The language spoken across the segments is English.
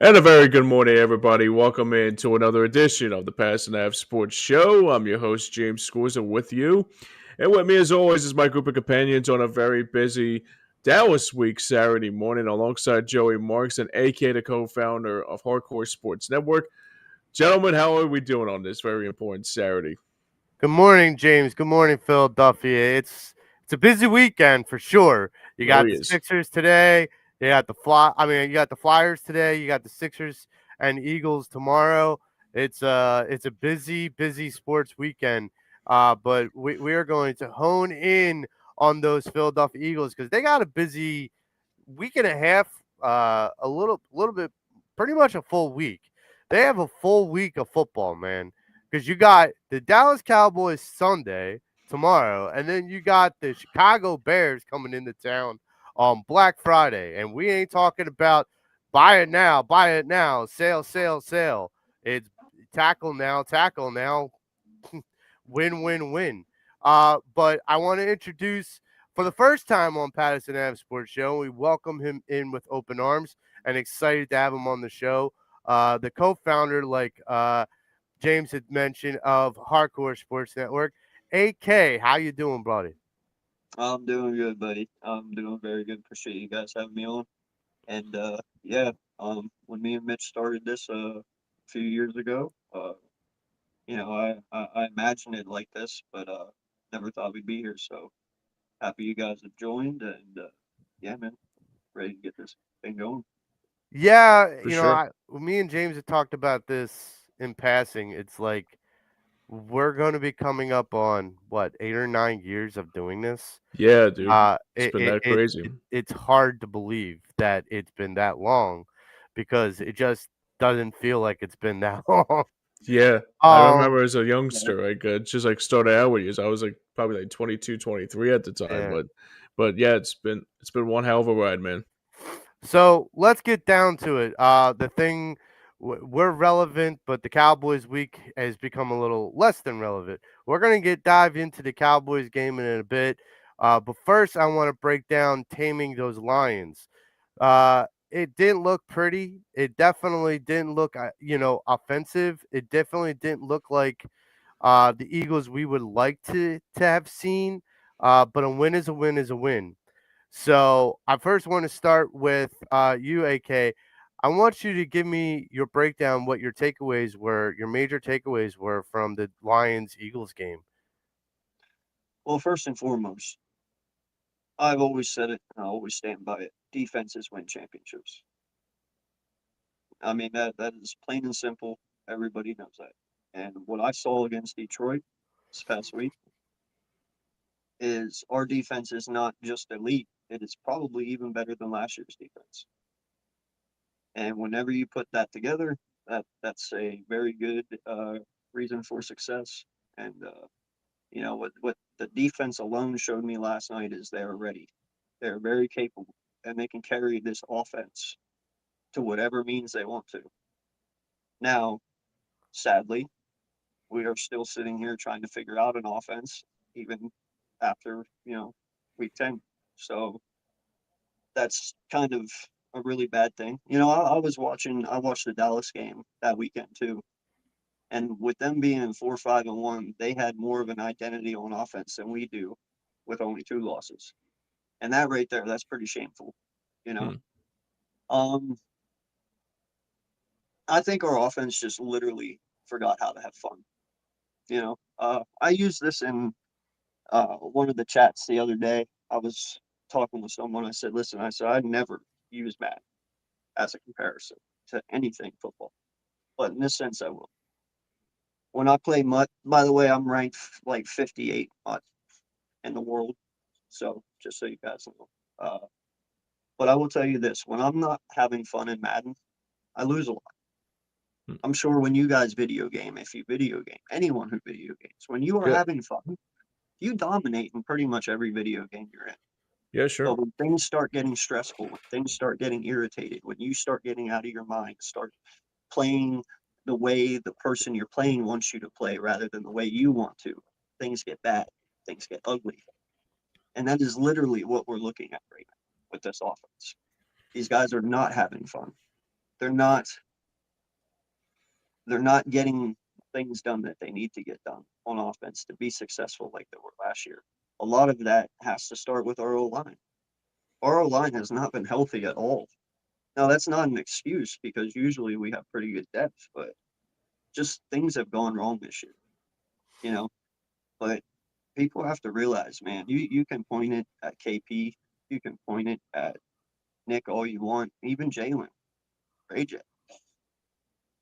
And a very good morning, everybody. Welcome in to another edition of the Pattison Ave Sports Show. I'm your host, James Scorza, with you. And with me, as always, is my group of companions on a very busy Dallas week Saturday morning alongside Joey Marks and AK, the co-founder of Hardcore Sports Network. Gentlemen, how are we doing on this very important Saturday? Good morning, James. Good morning, Philadelphia. It's a busy weekend for sure. You Oh, got the yes. Sixers today. You got you got the Flyers today. You got the Sixers and Eagles tomorrow. It's a busy sports weekend. But we are going to hone in on those Philadelphia Eagles because they got a busy week and a half. A little bit, pretty much a full week. They have a full week of football, man, because you got the Dallas Cowboys Sunday tomorrow, and then you got the Chicago Bears coming into town on Black Friday. And we ain't talking about buy it now, sale. It's tackle now, win. But I want to introduce for the first time on Pattison Ave Sports Show. We welcome him in with open arms and excited to have him on the show. The co-founder, James had mentioned, of Hardcore Sports Network. AK, how you doing, buddy? I'm doing good, buddy. I'm doing very good. Appreciate you guys having me on. And yeah, when me and Mitch started this a few years ago, I imagined it like this, but never thought we'd be here. So happy you guys have joined, and yeah, man, ready to get this thing going. Yeah, For sure. me and James had talked about this in passing. It's like we're going to be coming up on what 8 or 9 years of doing this. Yeah, dude. It's It, been it that it crazy. it it's hard to believe that it's been that long because it just doesn't feel like it's been that long. Yeah. I Um, remember as a Yeah. youngster, just like started out with you. I was like probably like 22, 23 at the time, yeah. but yeah, it's been one hell of a ride, man. So let's get down to it. We're relevant, but the Cowboys week has become a little less than relevant. We're gonna get dive into the Cowboys game in a bit, but first I want to break down taming those Lions. It didn't look pretty. It definitely didn't look, offensive. It definitely didn't look like the Eagles we would like to have seen. But a win is a win is a win. So I first want to start with you, AK. I want you to give me your breakdown, what your takeaways were, your major takeaways were from the Lions Eagles game. Well, first and foremost, I've always said it, and I always stand by it. Defenses win championships. I mean that is plain and simple. Everybody knows that. And what I saw against Detroit this past week is our defense is not just elite, it is probably even better than last year's defense. And whenever you put that together, that's a very good reason for success. And what the defense alone showed me last night is they're ready. They're very capable, and they can carry this offense to whatever means they want to. Now, sadly, we are still sitting here trying to figure out an offense, even after week 10. So that's kind of a really bad thing. I watched the Dallas game that weekend too, and with them being 4-5-1, they had more of an identity on offense than we do, with only 2 losses, and that right there, that's pretty shameful. You know, Hmm. um, I think our offense just literally forgot how to have fun. I used this in one of the chats the other day. I was talking with someone. I said, "Listen," I said, "I never use Madden as a comparison to anything football, but in this sense, I will. When I play MUT, by the way, I'm ranked like 58 MUT in the world, so just so you guys know. But I will tell you this: when I'm not having fun in Madden, I lose a lot. Hmm. I'm sure when you guys video game, if you video game, anyone who video games, when you are Yeah. having fun, you dominate in pretty much every video game you're in. Yeah, sure. But when things start getting stressful, when things start getting irritated, when you start getting out of your mind, start playing the way the person you're playing wants you to play rather than the way you want to, things get bad, things get ugly. And that is literally what we're looking at right now with this offense. These guys are not having fun. they're not getting things done that they need to get done on offense to be successful like they were last year. A lot of that has to start with our O-line. Our O-line has not been healthy at all. Now, that's not an excuse because usually we have pretty good depth, but just things have gone wrong this year, you know? But people have to realize, man, you can point it at KP, you can point it at Nick all you want, even Jalen, or AJ.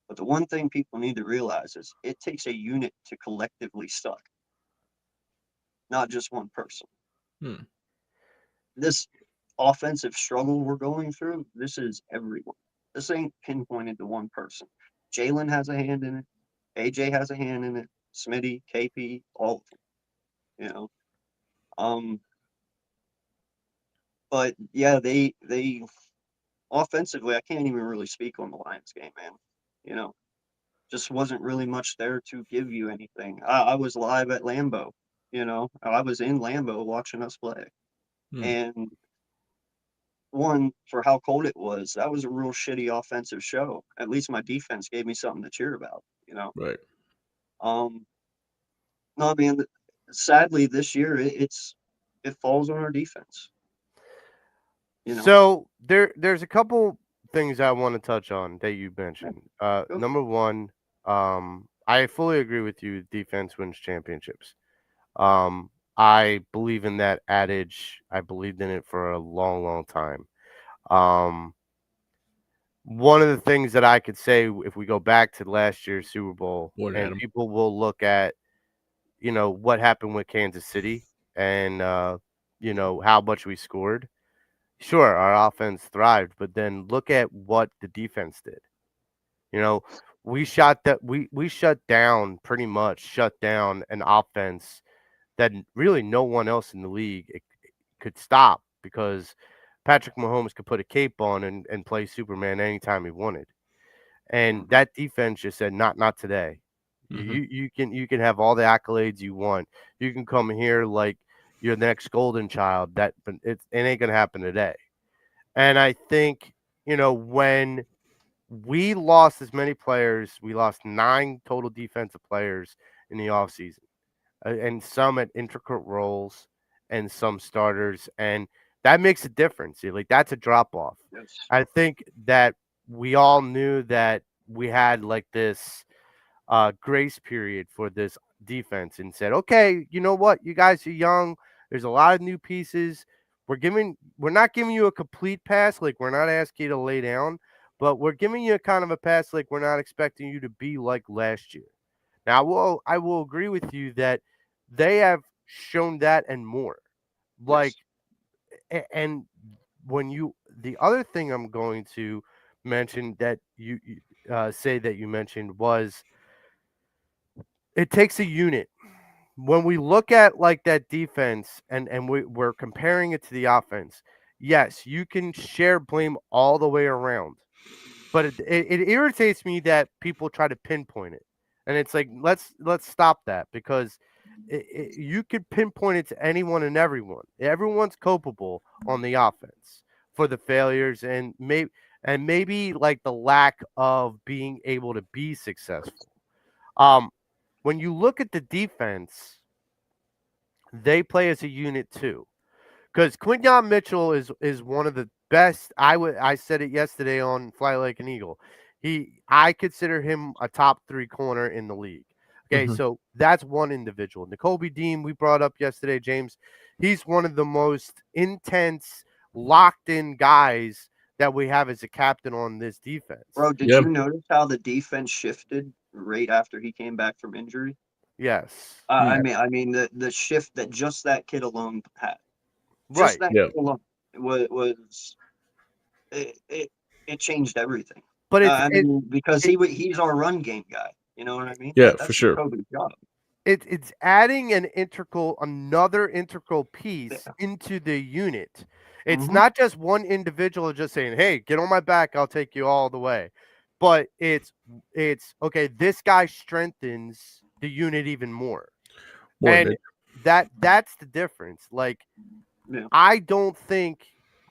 But the one thing people need to realize is it takes a unit to collectively suck, not just one person. This offensive struggle we're going through, this is everyone. This ain't pinpointed to one person. Jalen has a hand in it. AJ has a hand in it. Smitty, KP, all of them. You know, but yeah, they offensively, I can't even really speak on the Lions game, man. You know, just wasn't really much there to give you anything. I was live at Lambeau. You know, I was in Lambeau watching us play, and one, for how cold it was, that was a real shitty offensive show. At least my defense gave me something to cheer about, you know. Right. No, man. Sadly, this year it falls on our defense. You know? So there's a couple things I want to touch on that you mentioned. Number one, I fully agree with you. Defense wins championships. I believe in that adage. I believed in it for a long, long time. One of the things that I could say, if we go back to last year's Super Bowl, and people will look at, what happened with Kansas City and, how much we scored. Sure, our offense thrived, but then look at what the defense did. We shut down an offense that really no one else in the league could stop, because Patrick Mahomes could put a cape on and play Superman anytime he wanted. And that defense just said, not today. You can have all the accolades you want. You can come here like you're the next golden child. But it ain't gonna happen today. And I think, when we lost as many players, we lost 9 total defensive players in the offseason, and some at intricate roles and some starters. And that makes a difference. Like, that's a drop off. Yes. I think that we all knew that we had like this grace period for this defense, and said, okay, you know what? You guys are young. There's a lot of new pieces. We're not giving you a complete pass. Like, we're not asking you to lay down, but we're giving you a kind of a pass. Like, we're not expecting you to be like last year. Now, I will agree with you that they have shown that and more. Like, and the other thing I'm going to mention that you say that you mentioned was, it takes a unit. When we look at like that defense and we're comparing it to the offense, yes, you can share blame all the way around, but it irritates me that people try to pinpoint it, and it's like, let's stop that, because you could pinpoint it to anyone and everyone. Everyone's culpable on the offense for the failures and maybe like the lack of being able to be successful. When you look at the defense, they play as a unit too, because Quinyon Mitchell is one of the best. I said it yesterday on Fly Like an Eagle. I consider him a top 3 corner in the league. Okay, so that's one individual. N'Kobe Dean, we brought up yesterday, James. He's one of the most intense, locked in guys that we have as a captain on this defense. Bro, did you notice how the defense shifted right after he came back from injury? Yes. I mean the shift that just that kid alone had. Right. That kid alone was it changed everything. But because he's our run game guy. You know what I mean? Yeah, that's for sure. Kobe's job. It's adding another integral piece into the unit. It's not just one individual just saying, "Hey, get on my back, I'll take you all the way." But it's okay, this guy strengthens the unit even more. And that's the difference. Like, I don't think,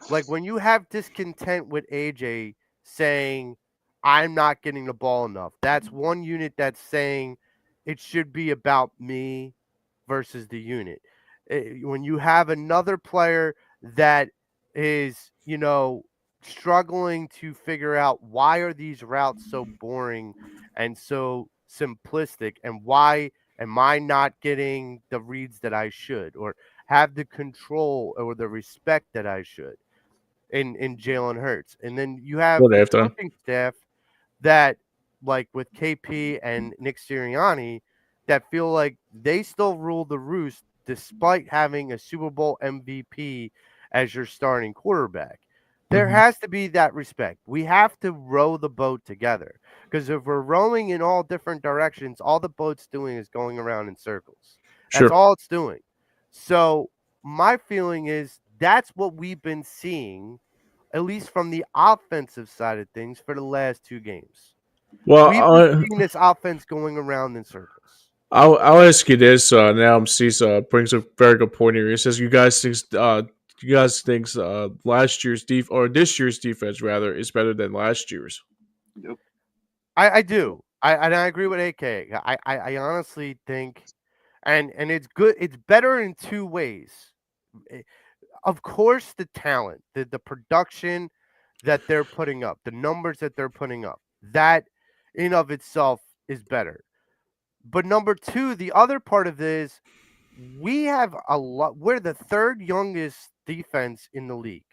like, when you have discontent with AJ saying, I'm not getting the ball enough. That's one unit that's saying it should be about me versus the unit. When you have another player that is, struggling to figure out why are these routes so boring and so simplistic, and why am I not getting the reads that I should, or have the control or the respect that I should in Jalen Hurts. And then you have What the halftime? coaching staff that, like with KP and Nick Sirianni, that feel like they still rule the roost despite having a Super Bowl MVP as your starting quarterback. There Mm-hmm. has to be that respect. We have to row the boat together, because if we're rowing in all different directions, all the boat's doing is going around in circles. That's Sure. all it's doing. So my feeling is that's what we've been seeing, at least from the offensive side of things, for the last two games. Well, We've been seeing this offense going around in circles. I'll ask you this. Now, Cisa brings a very good point here. He says you guys think last year's or this year's defense rather is better than last year's. Yep. I do. I agree with AK. I honestly think, and it's good. It's better in two ways. Eh, Of course, the talent, the production that they're putting up, the numbers that they're putting up, that in of itself is better. But number two, the other part of this, we have a lot. We're the third youngest defense in the league,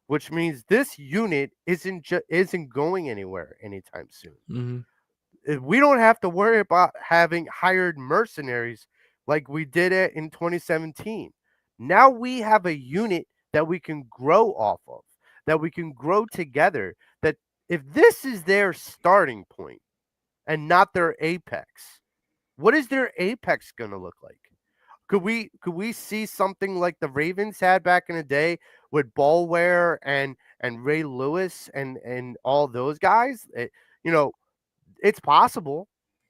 which means this unit isn't going anywhere anytime soon. Mm-hmm. We don't have to worry about having hired mercenaries like we did it in 2017. Now we have a unit that we can grow off of, that we can grow together. That if this is their starting point and not their apex, what is their apex going to look like? Could we see something like the Ravens had back in the day with Ballware and Ray Lewis and all those guys? You know, it's possible.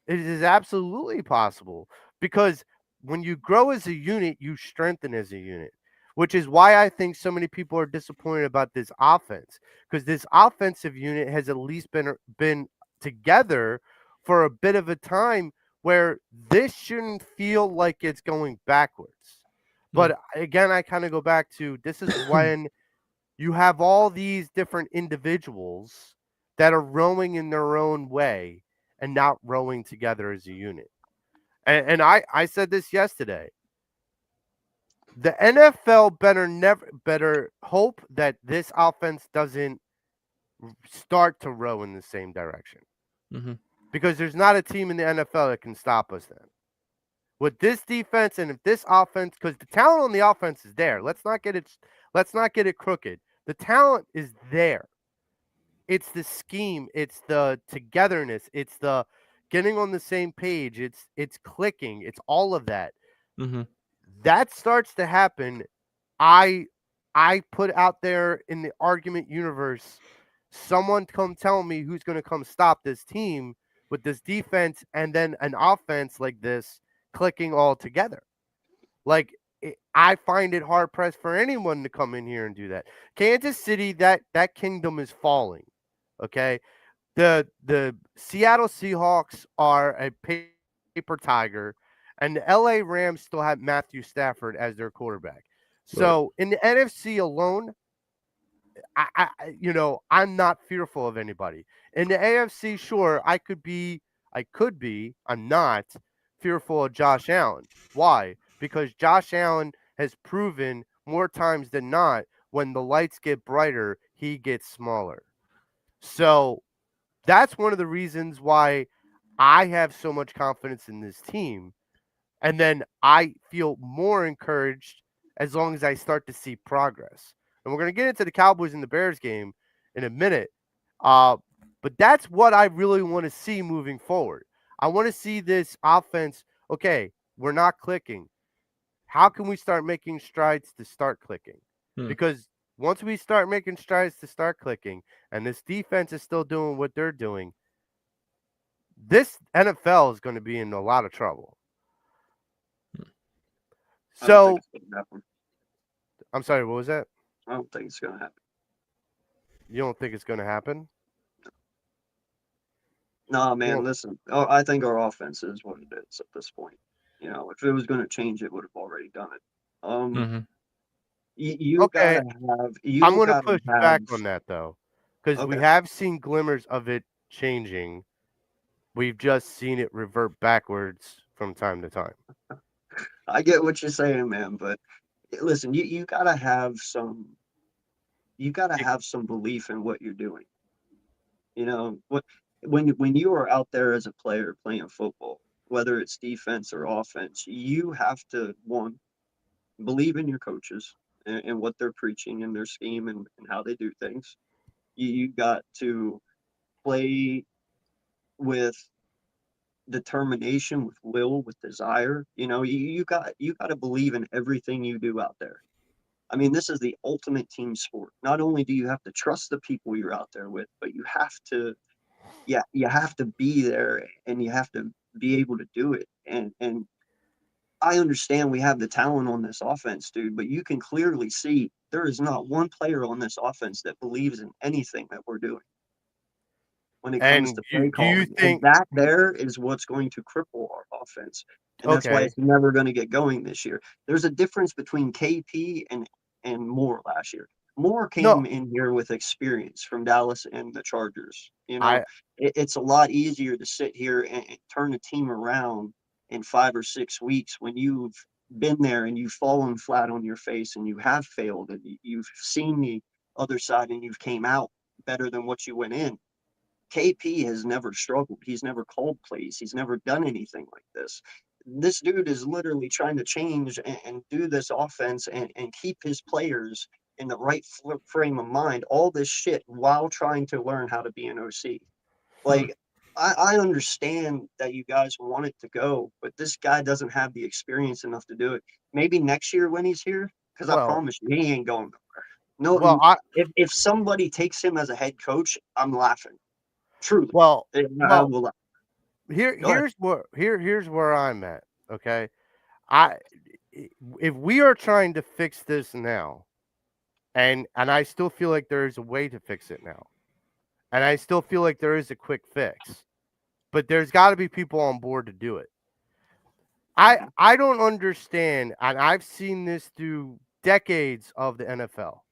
It is absolutely possible, because when you grow as a unit, you strengthen as a unit, which is why I think so many people are disappointed about this offense, because this offensive unit has at least been together for a bit of a time, where this shouldn't feel like it's going backwards. But again, I kind of go back to, this is when you have all these different individuals that are rowing in their own way and not rowing together as a unit. And I said this yesterday. The NFL better hope that this offense doesn't start to row in the same direction, Mm-hmm. because there's not a team in the NFL that can stop us then. With this defense, and if this offense, because the talent on the offense is there. Let's not get it crooked. The talent is there. It's the scheme, it's the togetherness, it's the getting on the same page, it's clicking, it's all of that. Mm-hmm. That starts to happen. I put out there in the argument universe, someone come tell me who's going to come stop this team with this defense and then an offense like this clicking all together. Like, I find it hard pressed for anyone to come in here and do that. Kansas City, that kingdom is falling. Okay, the Seattle Seahawks are a paper tiger, and the LA Rams still have Matthew Stafford as their quarterback. Right. So in the NFC alone, I'm not fearful of anybody. In the AFC, sure, I'm not fearful of Josh Allen. Why? Because Josh Allen has proven more times than not, when the lights get brighter, he gets smaller. So that's one of the reasons why I have so much confidence in this team. And then I feel more encouraged as long as I start to see progress. And we're going to get into the Cowboys and the Bears game in a minute. Uh, but that's what I really want to see moving forward. I want to see this offense. Okay, we're not clicking. How can we start making strides to start clicking? Hmm. Because once we start making strides to start clicking, and this defense is still doing what they're doing, this NFL is going to be in a lot of trouble. I don't think So, it's going to happen. I'm sorry, what was that? I don't think it's going to happen. You don't think it's going to happen? Nah, You man, know, listen. I think our offense is what it is at this point. If it was going to change, it would have already done it. Um, Mm-hmm. you okay, gotta have, I'm you going to gotta push have. back on that though, because we Okay, have seen glimmers of it changing. We've just seen it revert backwards from time to time. I get what you're saying, man, but listen, you gotta It- have some belief in what you're doing. What when you are out there as a player playing football, whether it's defense or offense, you have to one believe in your coaches and what they're preaching and their scheme and how they do things. You got to play with determination, with will, with desire. You got to believe in everything you do out there. I mean, this is the ultimate team sport. Not only do you have to trust the people you're out there with, but you have to, yeah, you have to be there and you have to be able to do it. And I understand we have the talent on this offense, dude, but you can clearly see there is not one player on this offense that believes in anything that we're doing when it comes And to play do you calling. And think? that there is what's going to cripple our offense. And that's why Okay, it's never going to get going this year. There's a difference between KP and Moore last year. Moore no, came in here with experience from Dallas and the Chargers. I It's a lot easier to sit here and turn a team around in 5 or 6 weeks when you've been there and you've fallen flat on your face and you have failed and you've seen the other side and you've came out better than what you went in. KP has never struggled. He's never called plays. He's never done anything like this. This dude is literally trying to change and do this offense and keep his players in the right frame of mind, all this shit while trying to learn how to be an OC. hmm, Like, I understand that you guys want it to go, but this guy doesn't have the experience enough to do it. Maybe next year when he's here, because I well, promise you, he ain't going nowhere. well, No, I if somebody takes him as a head coach, I'm laughing. Truly. well, I well. will laugh. Go ahead. Here's where I'm at. Okay, I if we are trying to fix this now, and I still feel like there is a way to fix it now, and I still feel like there is a quick fix, but there's got to be people on board to do it. Mhm. I don't understand, and I've seen this through decades of the NFL,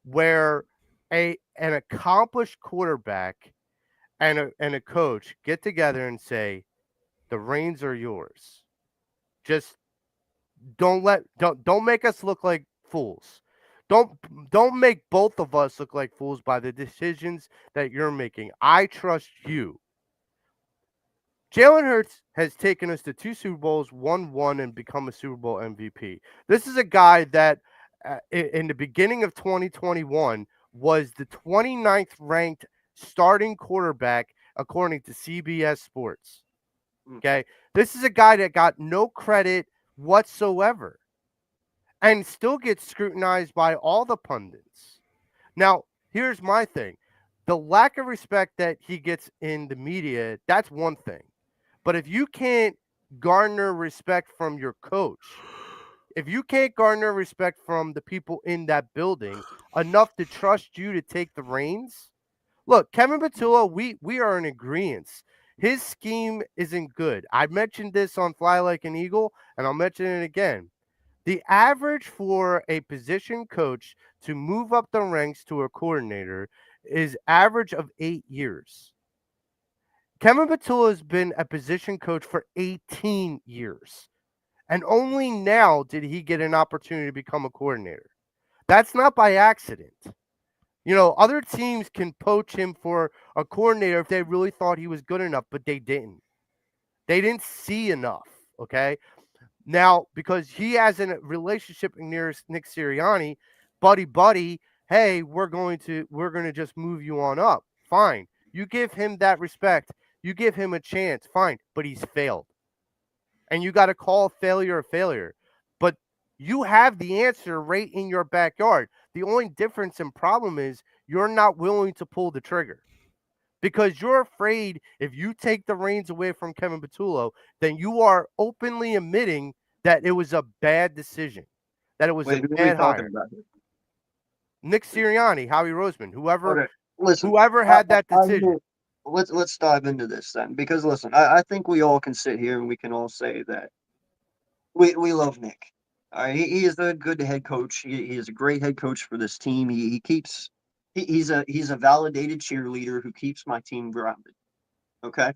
where an accomplished quarterback and a coach get together and say the reins are yours. Just don't make us look like fools. Don't don't make both of us look like fools by the decisions that you're making. I trust you. Jalen Hurts has taken us to two Super Bowls, won one, and become a Super Bowl MVP. This is a guy that in the beginning of 2021 was the 29th ranked starting quarterback according to CBS Sports. Mm. Okay. This is a guy that got no credit whatsoever and still gets scrutinized by all the pundits. Now, here's my thing. The lack of respect that he gets in the media, that's one thing. But if you can't garner respect from your coach, if you can't garner respect from the people in that building enough to trust you to take the reins, look, Kevin Patullo, we are in agreement. His scheme isn't good. I mentioned this on Fly Like an Eagle, and I'll mention it again. The average for a position coach to move up the ranks to a coordinator is average of 8 years. Kevin Patullo has been a position coach for 18 years. And only now did he get an opportunity to become a coordinator. That's not by accident. Other teams can poach him for a coordinator if they really thought he was good enough, but they didn't. They didn't see enough. Okay. Now, because he has a relationship near Nick Sirianni, buddy, hey, we're going to just move you on up. Fine. You give him that respect. You give him a chance. Fine. But he's failed. And you got to call failure a failure. But you have the answer right in your backyard. The only difference and problem is you're not willing to pull the trigger because you're afraid if you take the reins away from Kevin Patullo, then you are openly admitting that it was a bad decision, that it was a Wait, who are we bad talking hire. about here? Nick Sirianni, Howie Roseman, whoever Okay, listen. whoever I, had that I decision. get let's dive into this then, because listen, I think we all can sit here and we can all say that we love Nick. All right, he is a good head coach. He is a great head coach for this team. He keeps he's a validated cheerleader who keeps my team grounded. Okay,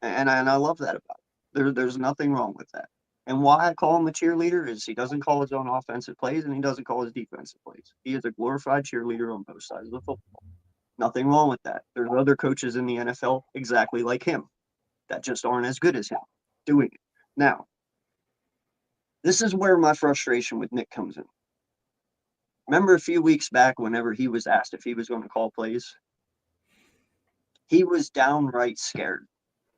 and I love that about it. There's nothing wrong with that. And why I call him a cheerleader is he doesn't call his own offensive plays and he doesn't call his defensive plays. He is a glorified cheerleader on both sides of the football. Nothing wrong with that. There's other coaches in the NFL exactly like him that just aren't as good as him doing it. Now, this is where my frustration with Nick comes in. Remember a few weeks back, whenever he was asked if he was going to call plays, he was downright scared.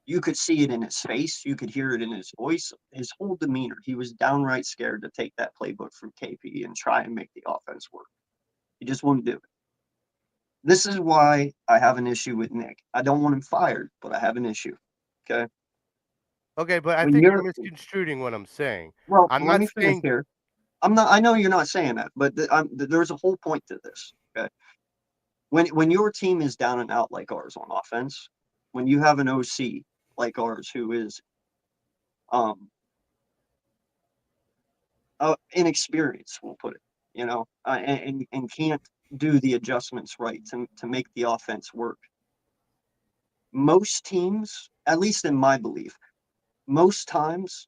You could see it in his face. You could hear it in his voice, his whole demeanor. He was downright scared to take that playbook from KP and try and make the offense work. He just wouldn't do it. This is why I have an issue with Nick. I don't want him fired, but I have an issue. Okay. Okay, but I When think you're you're misconstruing what I'm saying. well, I'm let not me finish saying here. I'm not. I know you're not saying that, but there's a whole point to this. Okay. When your team is down and out like ours on offense, when you have an OC like ours who is um inexperienced, we'll put it, and can't do the adjustments right to make the offense work. Most teams, at least in my belief, most times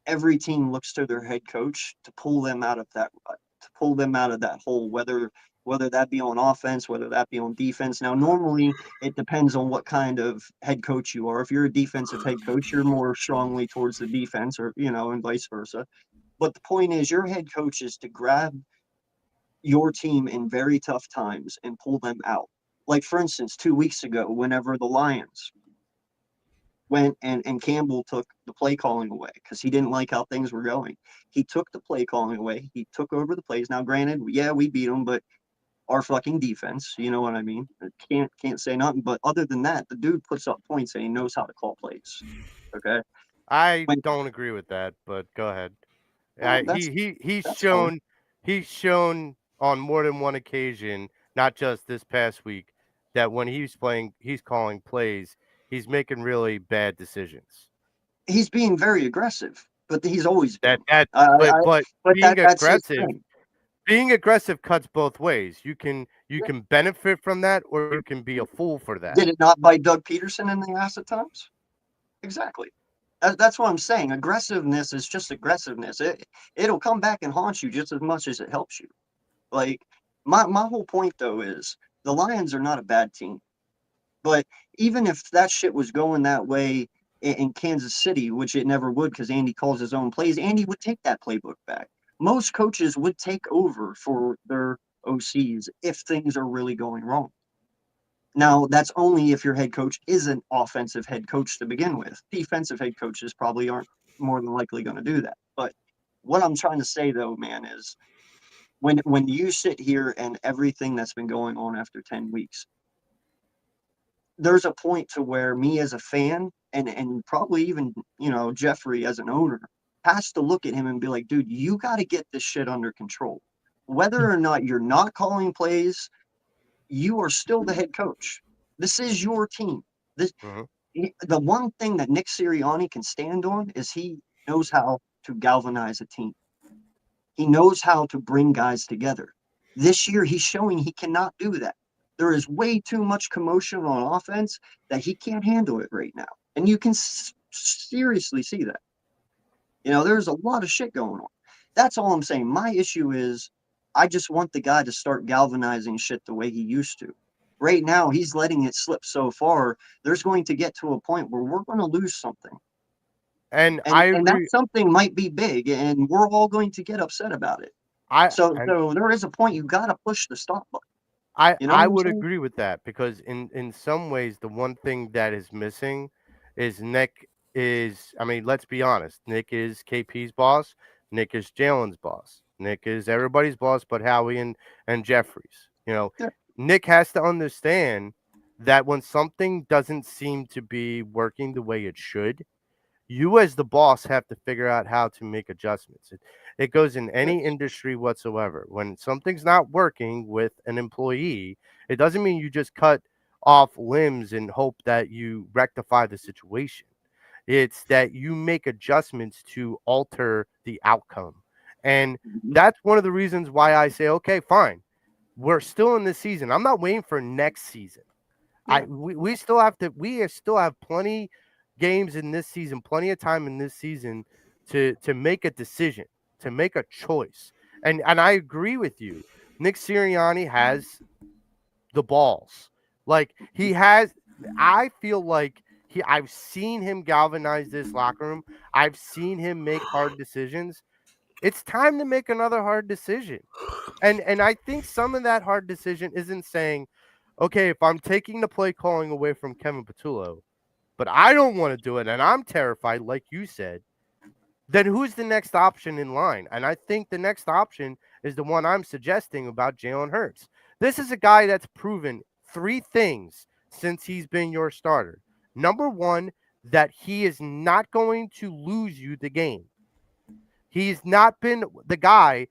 every team looks to their head coach to pull them out of that rut, to pull them out of that hole, whether that be on offense, whether that be on defense. Now, normally it depends on what kind of head coach you are. If you're a defensive head coach, you're more strongly towards the defense, or and vice versa. But the point is, your head coach is to grab your team in very tough times and pull them out. Like, for instance, 2 weeks ago, whenever the Lions went and Campbell took the play calling away because he didn't like how things were going. He took the play calling away. He took over the plays. Now, granted, yeah, we beat them, but our fucking defense, you know what I mean? Can't say nothing. But other than that, the dude puts up points and he knows how to call plays. Okay. I When don't agree with that, but go ahead. well, He's that's fine. shown on more than one occasion, not just this past week, that when he's playing, he's calling plays, he's making really bad decisions. He's being very aggressive, but he's always That been. that but But that's his aggressive thing. being aggressive cuts both ways. You can benefit from that, or you can be a fool for that. Did it not bite Doug Peterson in the ass at times? Exactly. That's what I'm saying. Aggressiveness is just aggressiveness. It'll come back and haunt you just as much as it helps you. Like my whole point though is the Lions are not a bad team. But even if that shit was going that way in Kansas City, which it never would because Andy calls his own plays, Andy would take that playbook back. Most coaches would take over for their OCs if things are really going wrong. Now, that's only if your head coach is an offensive head coach to begin with. Defensive head coaches probably aren't more than likely going to do that. But what I'm trying to say, though, man, is when you sit here and everything that's been going on after 10 weeks, there's a point to where me as a fan and probably even, Jeffrey as an owner has to look at him and be like, dude, you got to get this shit under control. Whether or not you're not calling plays, you are still the head coach. This is your team. This Mhm. The one thing that Nick Sirianni can stand on is he knows how to galvanize a team. He knows how to bring guys together. This year, he's showing he cannot do that. There is way too much commotion on offense that he can't handle it right now. And you can seriously see that. There's a lot of shit going on. That's all I'm saying. My issue is I just want the guy to start galvanizing shit the way he used to. Right now, he's letting it slip so far. There's going to get to a point where we're going to lose something. And And I and that agree. something might be big, and we're all going to get upset about it. I So and so there is a point you gotta push the stop button. I You know I what I'm would saying? agree with that because in some ways the one thing that is missing is Nick is, I mean, let's be honest. Nick is KP's boss. Nick is Jalen's boss. Nick is everybody's boss but Howie and Jeffries. Yeah, Nick has to understand that when something doesn't seem to be working the way it should, you as the boss have to figure out how to make adjustments. It goes in any yes. industry whatsoever. When something's not working with an employee, it doesn't mean you just cut off limbs and hope that you rectify the situation. It's that you make adjustments to alter the outcome. And Mhm. that's one of the reasons why I say, okay, fine. We're still in this season. I'm not waiting for next season. Yeah. We still have to we still have plenty games in this season, plenty of time in this season to make a decision, to make a choice. And I agree with you. Nick Sirianni has the balls. Like he has I feel like I've seen him galvanize this locker room. I've seen him make hard decisions. It's time to make another hard decision. And I think some of that hard decision isn't saying, okay, if I'm taking the play calling away from Kevin Patullo, but I don't want to do it and I'm terrified, like you said, then who's the next option in line? And I think the next option is the one I'm suggesting about Jalen Hurts. This is a guy that's proven three things since he's been your starter. Number one, that he is not going to lose you the game. He's not been the guy,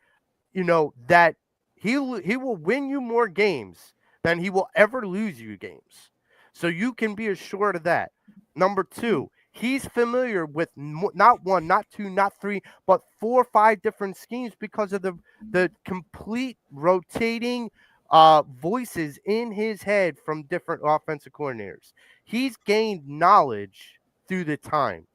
that he will win you more games than he will ever lose you games. So you can be assured of that. Number two, he's familiar with not one, not two, not three, but 4 or 5 different schemes because of the complete rotating voices in his head from different offensive coordinators. He's gained knowledge through the time.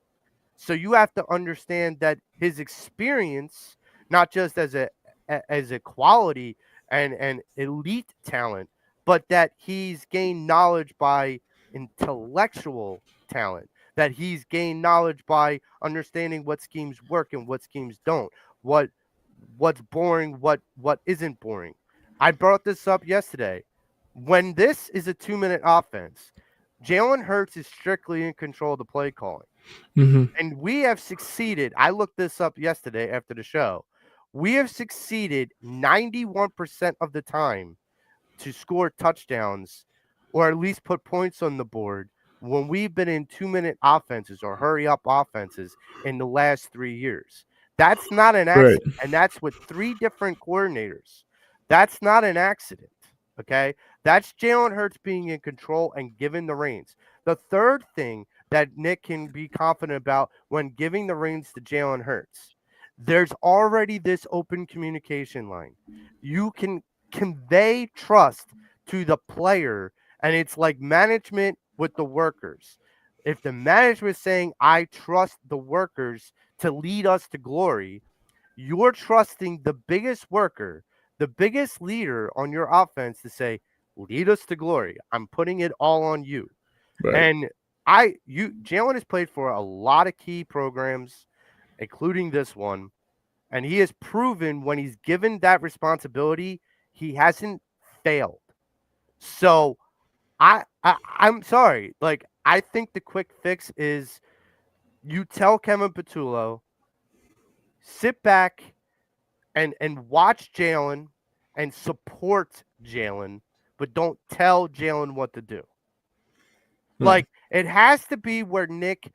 So you have to understand that his experience, not just as a quality and elite talent, but that he's gained knowledge by intellectual talent, that he's gained knowledge by understanding what schemes work and what schemes don't, what's boring, what isn't boring. I brought this up yesterday. When this is a 2-minute offense, Jalen Hurts is strictly in control of the play calling. Mm-hmm. And we have succeeded. I looked this up yesterday after the show. We have succeeded 91% of the time to score touchdowns or at least put points on the board when we've been in 2-minute offenses or hurry up offenses in the last 3 years. That's not an Right. accident. And that's with 3 different coordinators. That's not an accident. Okay. That's Jalen Hurts being in control and given the reins. The third thing that Nick can be confident about when giving the reins to Jalen Hurts, there's already this open communication line. You can convey trust to the player, and it's like management with the workers. If the management is saying, I trust the workers to lead us to glory, you're trusting the biggest worker, the biggest leader on your offense to say, lead us to glory. I'm putting it all on you. Right. And Jalen has played for a lot of key programs, including this one, and he has proven when he's given that responsibility, he hasn't failed. So I'm sorry. Like, I think the quick fix is you tell Kevin Patullo, sit back and watch Jalen and support Jalen, but don't tell Jalen what to do. Like, it has to be where Nick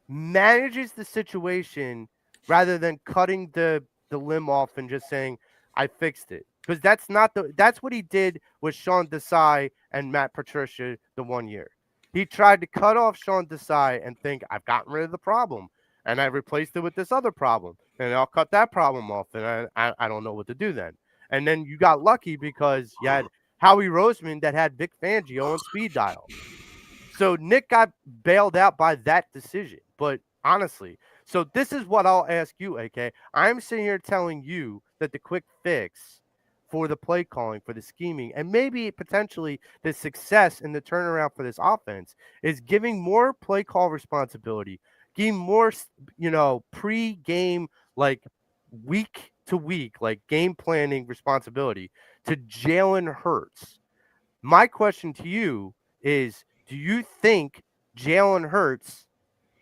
manages the situation rather than cutting the limb off and just saying, I fixed it. Because that's what he did with Sean Desai and Matt Patricia the one year. He tried to cut off Sean Desai and think, I've gotten rid of the problem. And I replaced it with this other problem. And I'll cut that problem off. And I don't know what to do then. And then you got lucky because you had Howie Roseman that had Vic Fangio on speed dial. So Nick got bailed out by that decision. But honestly, so this is what I'll ask you, AK. I'm sitting here telling you that the quick fix for the play calling, for the scheming, and maybe potentially the success and the turnaround for this offense is giving more play call responsibility, giving more, pre-game, like week to week, like game planning responsibility to Jalen Hurts. My question to you is, do you think Jalen Hurts,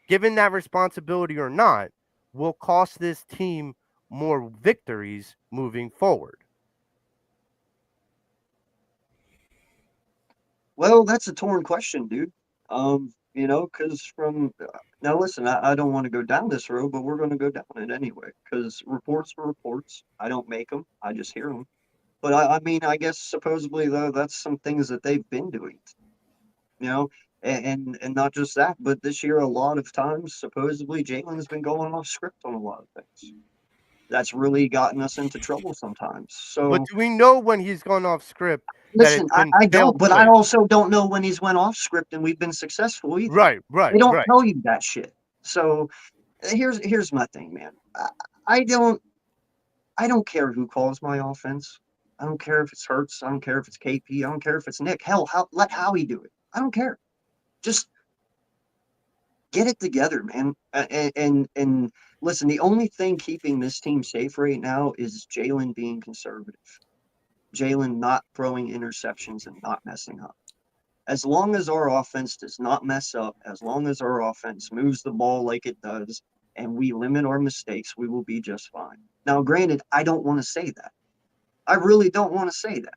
given that responsibility or not, will cost this team more victories moving forward? Well, that's a torn question, dude. Because from now, listen, I don't want to go down this road, but we're going to go down it anyway. Because reports are reports. I don't make them. I just hear them. But I mean, I guess supposedly though, that's some things that they've been doing. you know, and not just that, but this year a lot of times supposedly Jalen's been going off script on a lot of things. That's really gotten us into trouble sometimes. But So do we know when he's gone off script that listen, it's been I failed don't, but I plays? also don't know when he's went off script and we've been successful either. Right, They right, don't right. tell you that shit. So here's my thing, man. I don't I don't care who calls my offense. I don't care if it's Hurts. I don't care if it's KP. I don't care if it's Nick. Hell, let Howie do it. I don't care. Just get it together, man. And listen, the only thing keeping this team safe right now is Jalen being conservative. Jalen not throwing interceptions and not messing up. As long as our offense does not mess up, as long as our offense moves the ball like it does, and we limit our mistakes, we will be just fine. Now, granted, I don't want to say that. I really don't want to say that.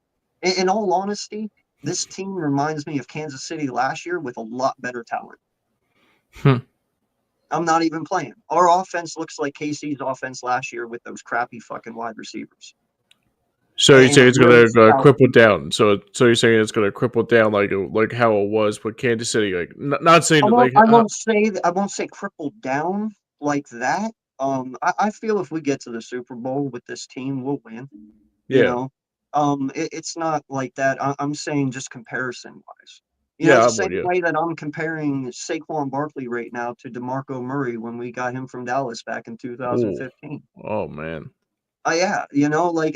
In all honesty, this team reminds me of Kansas City last year with a lot better talent. Hmm. I'm not even playing. Our offense looks like KC's offense last year with those crappy fucking wide receivers So you and say a it's really gonna stout cripple defense. down. So you're saying it's gonna cripple down like how it was with Kansas City. Like not saying I that won't. like I won't say. I won't say crippled down like that. I feel if we get to the Super Bowl with this team, we'll win. You yeah, know, it's not like that. I'm saying just comparison wise. You know, yeah, the I'm with same you. way that I'm comparing Saquon Barkley right now to DeMarco Murray when we got him from Dallas back in Ooh, 2015. oh man, Yeah, you know, like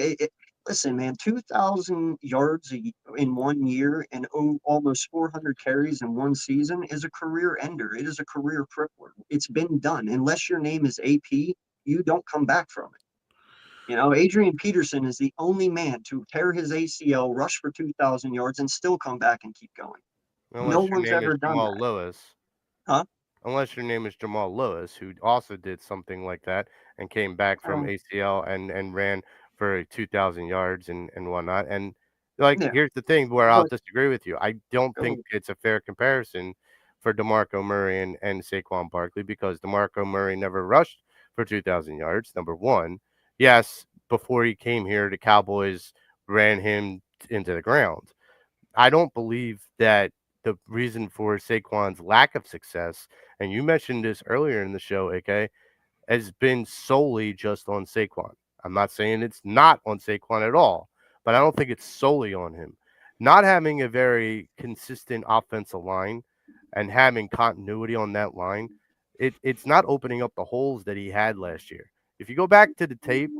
listen, man, 2,000 yards in 1 year and almost 400 carries in one season is a career ender. It is a career crippler. It's been done. Unless your name is AP, you don't come back from it. You know, Adrian Peterson is the only man to tear his ACL, rush for 2,000 yards, and still come back and keep going. No Unless your one's name is ever done Jamal that. Lewis. Huh? Unless your name is Jamal Lewis, who also did something like that and came back from Um, ACL and ran for 2,000 yards and whatnot. And like, yeah, here's the thing where I'll but disagree with you. I don't think go. it's a fair comparison for DeMarco Murray and Saquon Barkley because DeMarco Murray never rushed for 2,000 yards. Number one, yes, before he came here, the Cowboys ran him into the ground. I don't believe that the reason for Saquon's lack of success, and you mentioned this earlier in the show, AK, has been solely just on Saquon. I'm not saying it's not on Saquon at all, but I don't think it's solely on him. Not having a very consistent offensive line and having continuity on that line, it's not opening up the holes that he had last year. If you go back to the tape,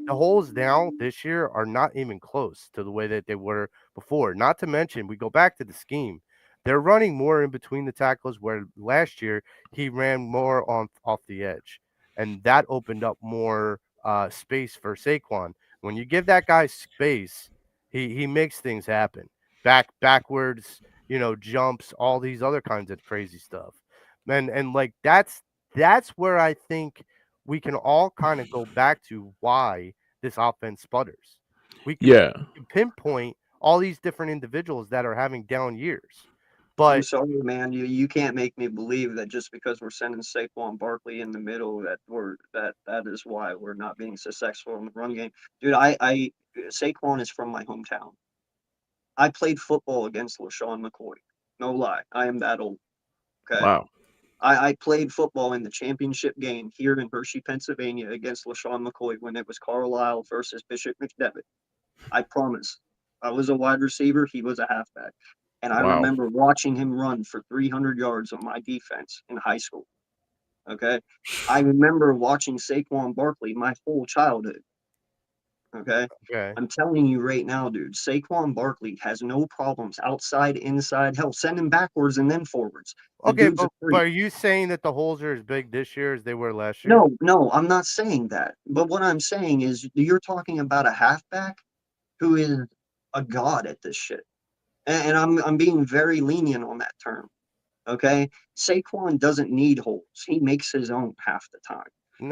the holes now this year are not even close to the way that they were before. Not to mention, we go back to the scheme. They're running more in between the tackles where last year he ran more on off the edge. And that opened up more space for Saquon. When you give that guy space, he makes things happen. Backwards, jumps, all these other kinds of crazy stuff. And like that's where I think we can all kind of go back to why this offense sputters. We can, yeah, we can pinpoint all these different individuals that are having down years. I'm But sorry, man. You can't make me believe that just because we're sending Saquon Barkley in the middle that is why we're not being successful in the run game. Dude, I Saquon is from my hometown. I played football against LaShawn McCoy. No lie. I am that old. Okay. wow, I played football in the championship game here in Hershey, Pennsylvania against LaShawn McCoy when it was Carlisle versus Bishop McDevitt. I promise. I was a wide receiver. He was a halfback. And I wow, remember watching him run for 300 yards on my defense in high school. Okay. I remember watching Saquon Barkley my whole childhood. Okay. okay. I'm telling you right now, dude, Saquon Barkley has no problems outside, inside. Hell, send him backwards and then forwards. The Okay, dude's a but freak. are you saying that the holes are as big this year as they were last year? No, no, I'm not saying that. But what I'm saying is you're talking about a halfback who is a god at this shit. And I'm being very lenient on that term. Okay. Saquon doesn't need holes. He makes his own half the time.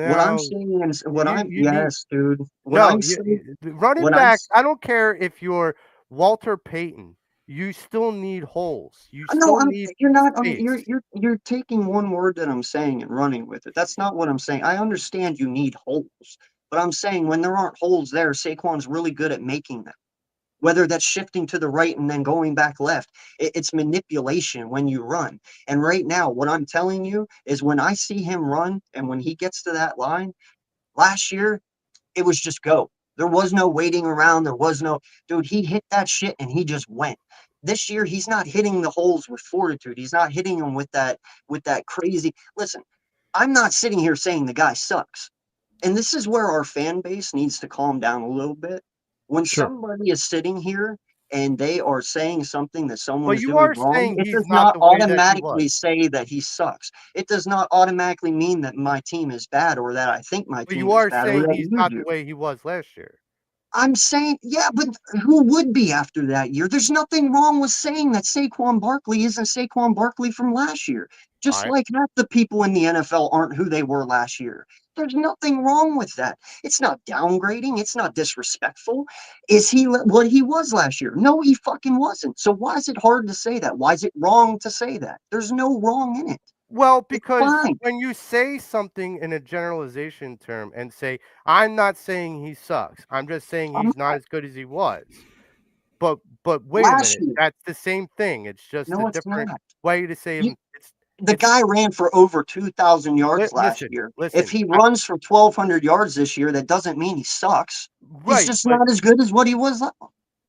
What I'm No, saying is what you I'm you need yes, dude. What no, I'm saying running what I'm back. I don't care if you're Walter Payton. You still need holes. You no, still I'm need you're not space. you're taking one word that I'm saying and running with it. That's not what I'm saying. I understand you need holes, but I'm saying when there aren't holes there, Saquon's really good at making them. whether that's shifting to the right and then going back left. It's manipulation when you run. And right now, what I'm telling you is when I see him run and when he gets to that line, last year, it was just go. There was no waiting around. There was no, dude, he hit that shit and he just went. This year, he's not hitting the holes with fortitude. He's not hitting them with that crazy. Listen, I'm not sitting here saying the guy sucks. And this is where our fan base needs to calm down a little bit. When Sure. somebody is sitting here and they are saying something that someone But is you doing are wrong, saying it he's does not not the way that he was. automatically say that he sucks. It does not automatically mean that my team is bad or that I think my But team you is are bad or saying that he's you not the do. way he was last year. I'm saying, yeah, but who would be after that year? There's nothing wrong with saying that Saquon Barkley isn't Saquon Barkley from last year. All Just right. like half the people in the NFL aren't who they were last year. There's nothing wrong with that. It's not downgrading. It's not disrespectful. Is he what he was last year? No, he fucking wasn't. So why is it hard to say that? Why is it wrong to say that? There's no wrong in it. Well, It's because fine. when you say something in a generalization term and say, I'm not saying he sucks, I'm just saying I'm he's not as good as he was. But wait a last minute, year. that's the same thing. It's just a No, it's different not. way to say You, him. the It's guy ran for over 2,000 yards last listen, year. If listen. he runs for 1,200 yards this year, that doesn't mean he sucks. He's Right, just but not as good as what he was.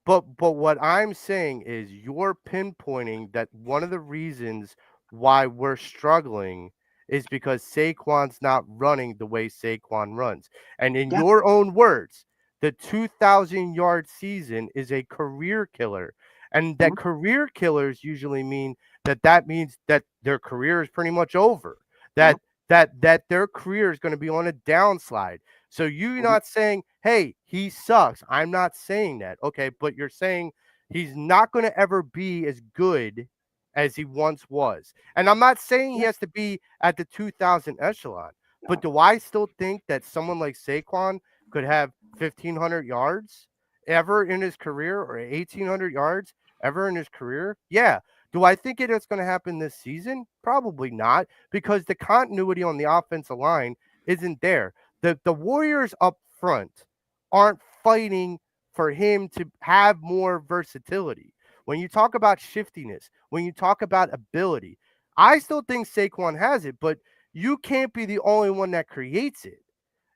But what I'm saying is you're pinpointing that one of the reasons why we're struggling is because Saquon's not running the way Saquon runs. And in Yeah. your own words, the 2,000-yard season is a career killer. And that Mhm. career killers usually mean that means that their career is pretty much over. Yep. That that their career is going to be on a downslide. So you're Mhm. not saying, hey, he sucks. I'm not saying that. Okay, but you're saying he's not going to ever be as good as he once was. And I'm not saying he Yeah. has to be at the 2000 echelon, but No. do I still think that someone like Saquon could have 1,500 yards ever in his career or 1,800 yards ever in his career? Yeah. Do I think it is going to happen this season? Probably not, because the continuity on the offensive line isn't there. The Warriors up front aren't fighting for him to have more versatility. When you talk about shiftiness, when you talk about ability, I still think Saquon has it, but you can't be the only one that creates it.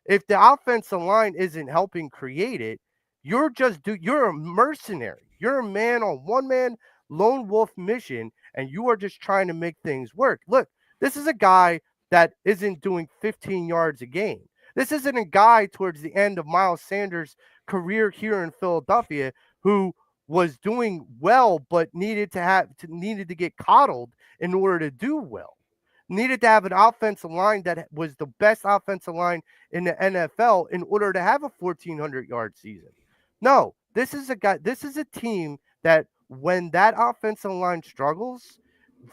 If the offensive line isn't helping create it, you're a mercenary. You're a man on one man lone wolf mission, and you are just trying to make things work. Look, this is a guy that isn't doing 15 yards a game. This isn't a guy towards the end of Miles Sanders' career here in Philadelphia who was doing well but needed to get coddled in order to do well. Needed to have an offensive line that was the best offensive line in the NFL in order to have a 1,400-yard season. No, this is a team that when that offensive line struggles,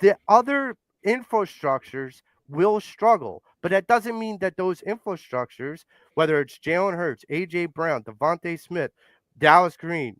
the other infrastructures will struggle. But that doesn't mean that those infrastructures, whether it's Jalen Hurts, AJ Brown, Devontae Smith, Dallas Goddard,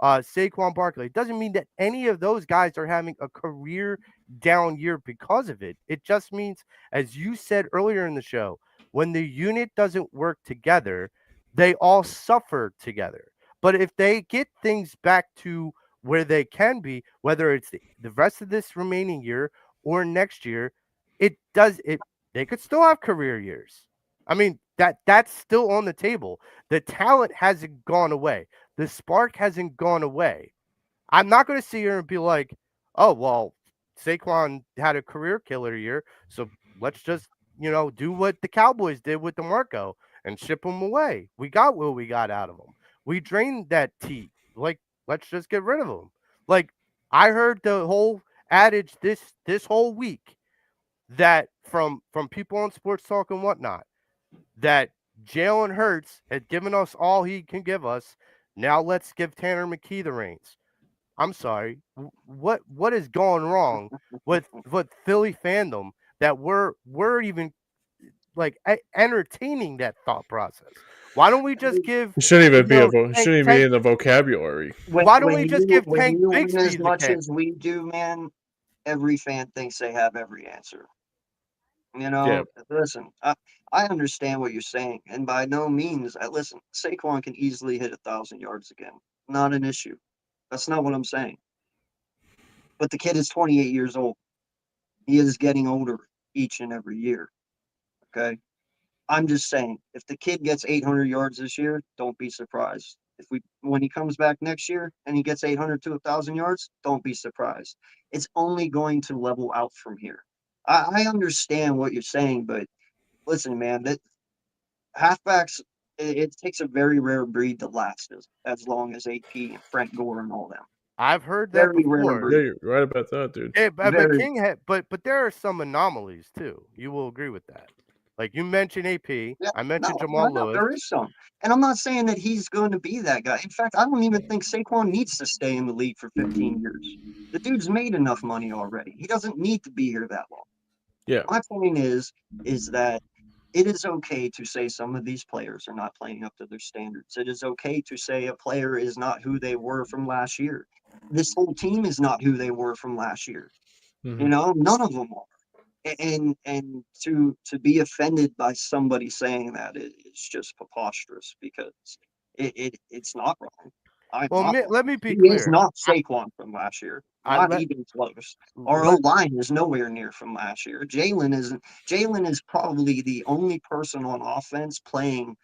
Saquon Barkley, it doesn't mean that any of those guys are having a career down year because of it. It just means, as you said earlier in the show, when the unit doesn't work together, they all suffer together. But if they get things back to where they can be, whether it's the rest of this remaining year or next year, they could still have career years. I mean, that's still on the table. The talent hasn't gone away. The spark hasn't gone away. I'm not going to sit here and be like, oh, well, Saquon had a career killer year, so let's just, do what the Cowboys did with DeMarco and ship him away. We got what we got out of him. We drained that teat. Like, let's just get rid of him. Like, I heard the whole adage this whole week that from people on sports talk and whatnot that Jalen Hurts had given us all he can give us. Now let's give Tanner McKee the reins. I'm sorry. What is going wrong with Philly fandom that we're even like entertaining that thought process? Why don't we I just mean, give It shouldn't even be Tank, shouldn't even be Tank in the vocabulary. why don't we when just you give when Tank you win as Bigsby the much cat? as we do, man, every fan thinks they have every answer. Yeah. Listen, I understand what you're saying, and by no means, listen, Saquon can easily hit 1,000 yards again. Not an issue. That's not what I'm saying. But the kid is 28 years old. He is getting older each and every year. Okay. I'm just saying, if the kid gets 800 yards this year, don't be surprised. When he comes back next year and he gets 800 to 1,000 yards, don't be surprised. It's only going to level out from here. I understand what you're saying, but listen, man, that halfbacks, it takes a very rare breed to last as long as AP and Frank Gore and all them. I've heard that Very rare before. Yeah, breed. you're right about that, dude. Yeah, but Very. King had, but there are some anomalies too. You will agree with that. Like you mentioned AP, Yeah, I no, mentioned I Jamal know Lewis. there is some, and I'm not saying that he's going to be that guy. In fact, I don't even think Saquon needs to stay in the league for 15 years. The dude's made enough money already. He doesn't need to be here that long. Yeah. My point is that it is okay to say some of these players are not playing up to their standards. It is okay to say a player is not who they were from last year. This whole team is not who they were from last year. Mm-hmm. None of them are. And to be offended by somebody saying that is just preposterous because it's not wrong. I'm Well, not wrong. let me be He is clear. not Saquon from last year, I not let even close. Our O let line is nowhere near from last year. Jalen isn't. Jalen is probably the only person on offense playing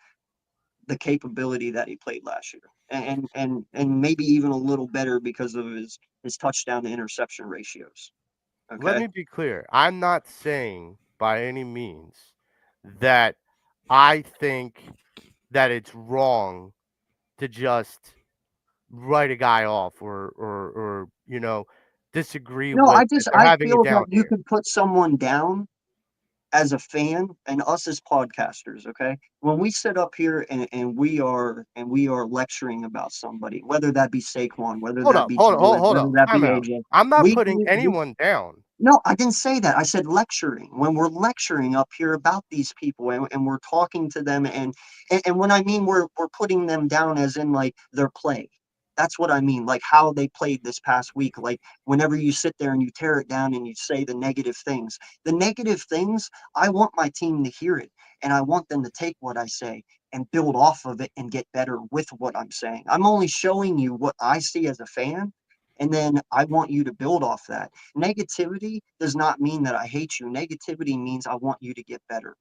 the capability that he played last year, and maybe even a little better because of his touchdown to interception ratios. let Okay. me be clear. I'm not saying by any means that I think that it's wrong to just write a guy off or disagree No, with that they're I having a feel that down you year. could put someone down as a fan and us as podcasters, okay? When we sit up here and we are lecturing about somebody, whether that be Saquon, whether Hold that up, be hold up, hold, Jalen, hold whether up. that Time be out. AJ, I'm not we putting we, we anyone down. no, I didn't say that. I said lecturing. When we're lecturing up here about these people and we're talking to them and when I mean we're putting them down as in like their play. That's what I mean, like how they played this past week. Like whenever you sit there and you tear it down and you say the negative things. The negative things, I want my team to hear it and I want them to take what I say and build off of it and get better with what I'm saying. I'm only showing you what I see as a fan, and then I want you to build off that. Negativity does not mean that I hate you. Negativity means I want you to get better.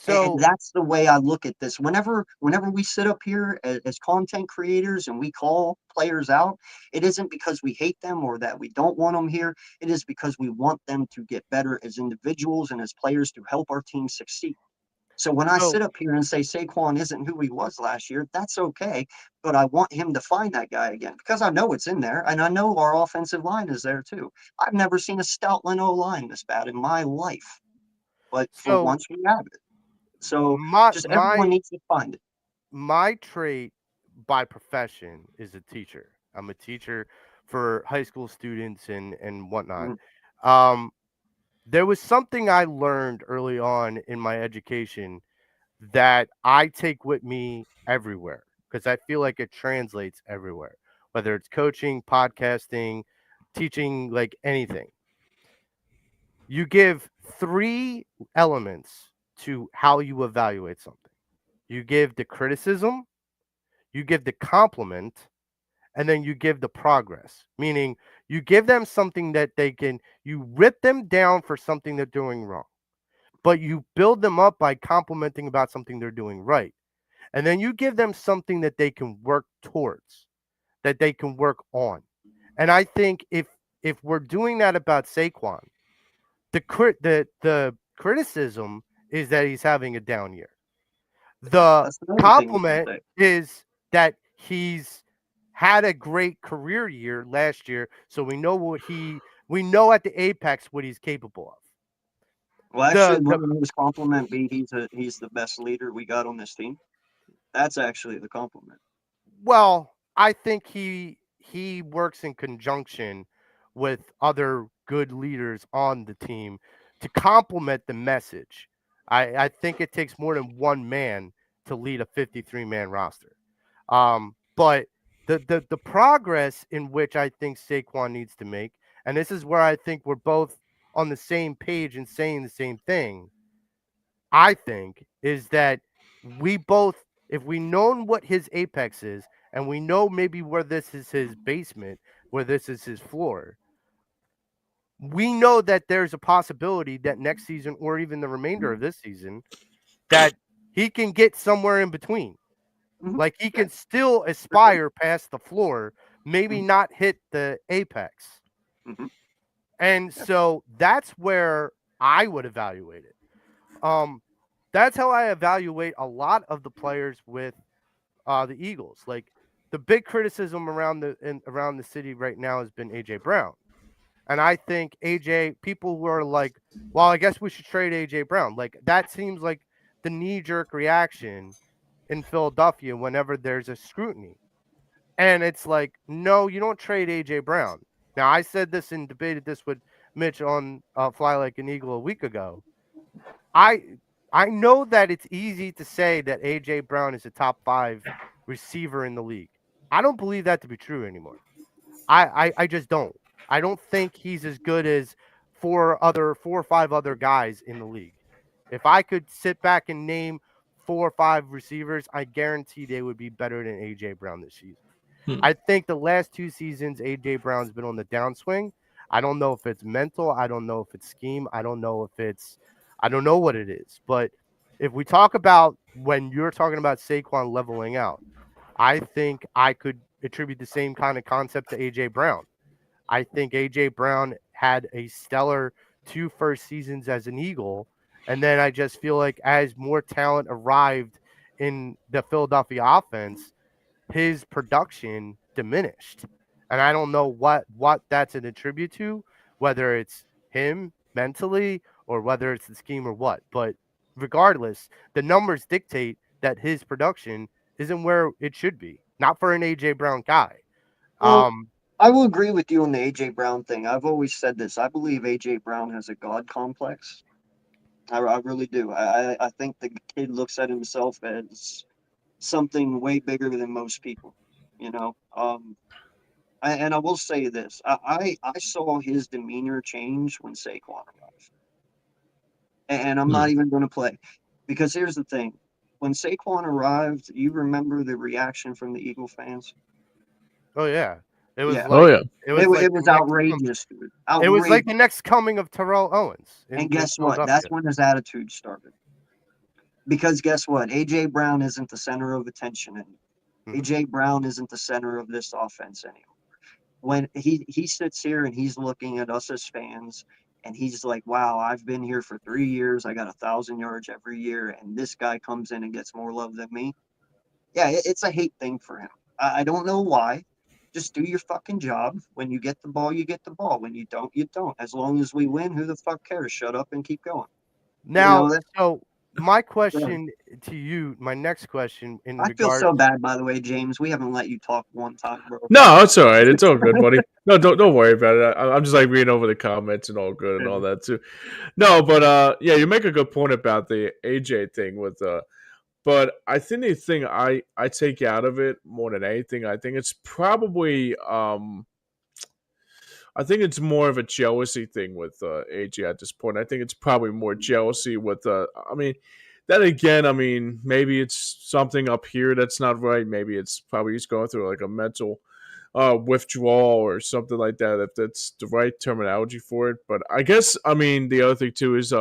And So that's the way I look at this. Whenever we sit up here as content creators and we call players out, it isn't because we hate them or that we don't want them here. It is because we want them to get better as individuals and as players to help our team succeed. So when I so sit up here and say Saquon isn't who he was last year, that's okay. But I want him to find that guy again because I know it's in there, and I know our offensive line is there too. I've never seen a Stoutland O line this bad in my life, but for so once we have it. So my just everyone my needs to find it. my trait by profession is a teacher. I'm a teacher for high school students and whatnot. Mm. Um, there was something I learned early on in my education that I take with me everywhere because I feel like it translates everywhere, whether it's coaching, podcasting, teaching, like anything. You give three elements to how you evaluate something. You give the criticism, you give the compliment, and then you give the progress. Meaning you give them something that you rip them down for something they're doing wrong, but you build them up by complimenting about something they're doing right. And then you give them something that they can work towards, that they can work on. And I think if we're doing that about Saquon, the criticism is that he's having a down year. The That's another thing you can compliment say. is that he's had a great career year last year, so we know at the apex what he's capable of. Well, actually, The wouldn't his compliment be he's the best leader we got on this team? That's actually the compliment. Well, I think he works in conjunction with other good leaders on the team to complement the message. I think it takes more than one man to lead a 53-man roster. But the progress in which I think Saquon needs to make, and this is where I think we're both on the same page and saying the same thing. I think, is that we both, if we known what his apex is, and we know maybe where this is his basement, where this is his floor, we know that there's a possibility that next season or even the remainder of this season that he can get somewhere in between. Mhm. Like he Yeah, can still for sure. aspire past the floor, maybe Mhm. not hit the apex. Mhm. And Yeah. so that's where I would evaluate it. Um, that's how I evaluate a lot of the players with the Eagles. Like the big criticism around the city right now has been AJ Brown. And I think AJ, people were like, well, I guess we should trade AJ Brown. Like that seems like the knee jerk reaction in Philadelphia whenever there's a scrutiny. And it's like, no, you don't trade AJ Brown. Now, I said this and debated this with Mitch on Fly Like an Eagle a week ago. I I know that it's easy to say that AJ Brown is a top 5 receiver in the league. I don't believe that to be true anymore. I just don't. I don't think he's as good as 4 or 5 other guys in the league. If I could sit back and name 4 or 5 receivers, I guarantee they would be better than AJ Brown this season. Hmm. I think the last 2 seasons, AJ Brown's been on the downswing. I don't know if it's mental. I don't know if it's scheme. I don't know what it is. But if we talk about when you're talking about Saquon leveling out, I think I could attribute the same kind of concept to AJ Brown. I think AJ Brown had a stellar 2 first seasons as an Eagle. And then I just feel like as more talent arrived in the Philadelphia offense, his production diminished. And I don't know what that's an attribute to, whether it's him mentally or whether it's the scheme or what. But regardless, the numbers dictate that his production isn't where it should be. Not for an AJ Brown guy. Well, Um, I will agree with you on the AJ Brown thing. I've always said this. I believe AJ Brown has a God complex. I really do. I think the kid looks at himself as something way bigger than most people. You know, and I will say this: I saw his demeanor change when Saquon arrived, and I'm Hmm. not even going to play because here's the thing: when Saquon arrived, you remember the reaction from the Eagle fans. oh yeah. It was Yeah, Oh like yeah. it was like it the was next outrageous, dude. it was like Outrageous. the next coming of Terrell Owens And in guess what? That's Philadelphia. when his attitude started. Because guess what? AJ Brown isn't the center of attention anymore. Mhm. AJ Brown isn't the center of this offense anymore. When he sits here and he's looking at us as fans and he's like, wow, I've been here for 3 years. I got 1,000 yards every year, and this guy comes in and gets more love than me. Yeah, it's a hate thing for him. I don't know why. Just do your fucking job. When you get the ball, you get the ball. When you don't, you don't. As long as we win, who the fuck cares? Shut up and keep going. You Now, know that. so my Yeah. question to you, my next question in I feel regards so bad, by the way, James. We haven't let you talk one time, bro. No, it's all right. It's all good, buddy. No, don't worry about it. I'm just like reading over the comments and all good and all that too. No, but yeah, you make a good point about the AJ thing with but I think the thing I take out of it more than anything, I think it's probably I think it's more of a jealousy thing with AJ at this point. I think it's probably more jealousy with I mean, then again, I mean, maybe it's something up here that's not right. Maybe it's probably he's going through like a mental withdrawal or something like that, if that's the right terminology for it. But I guess I mean the other thing too is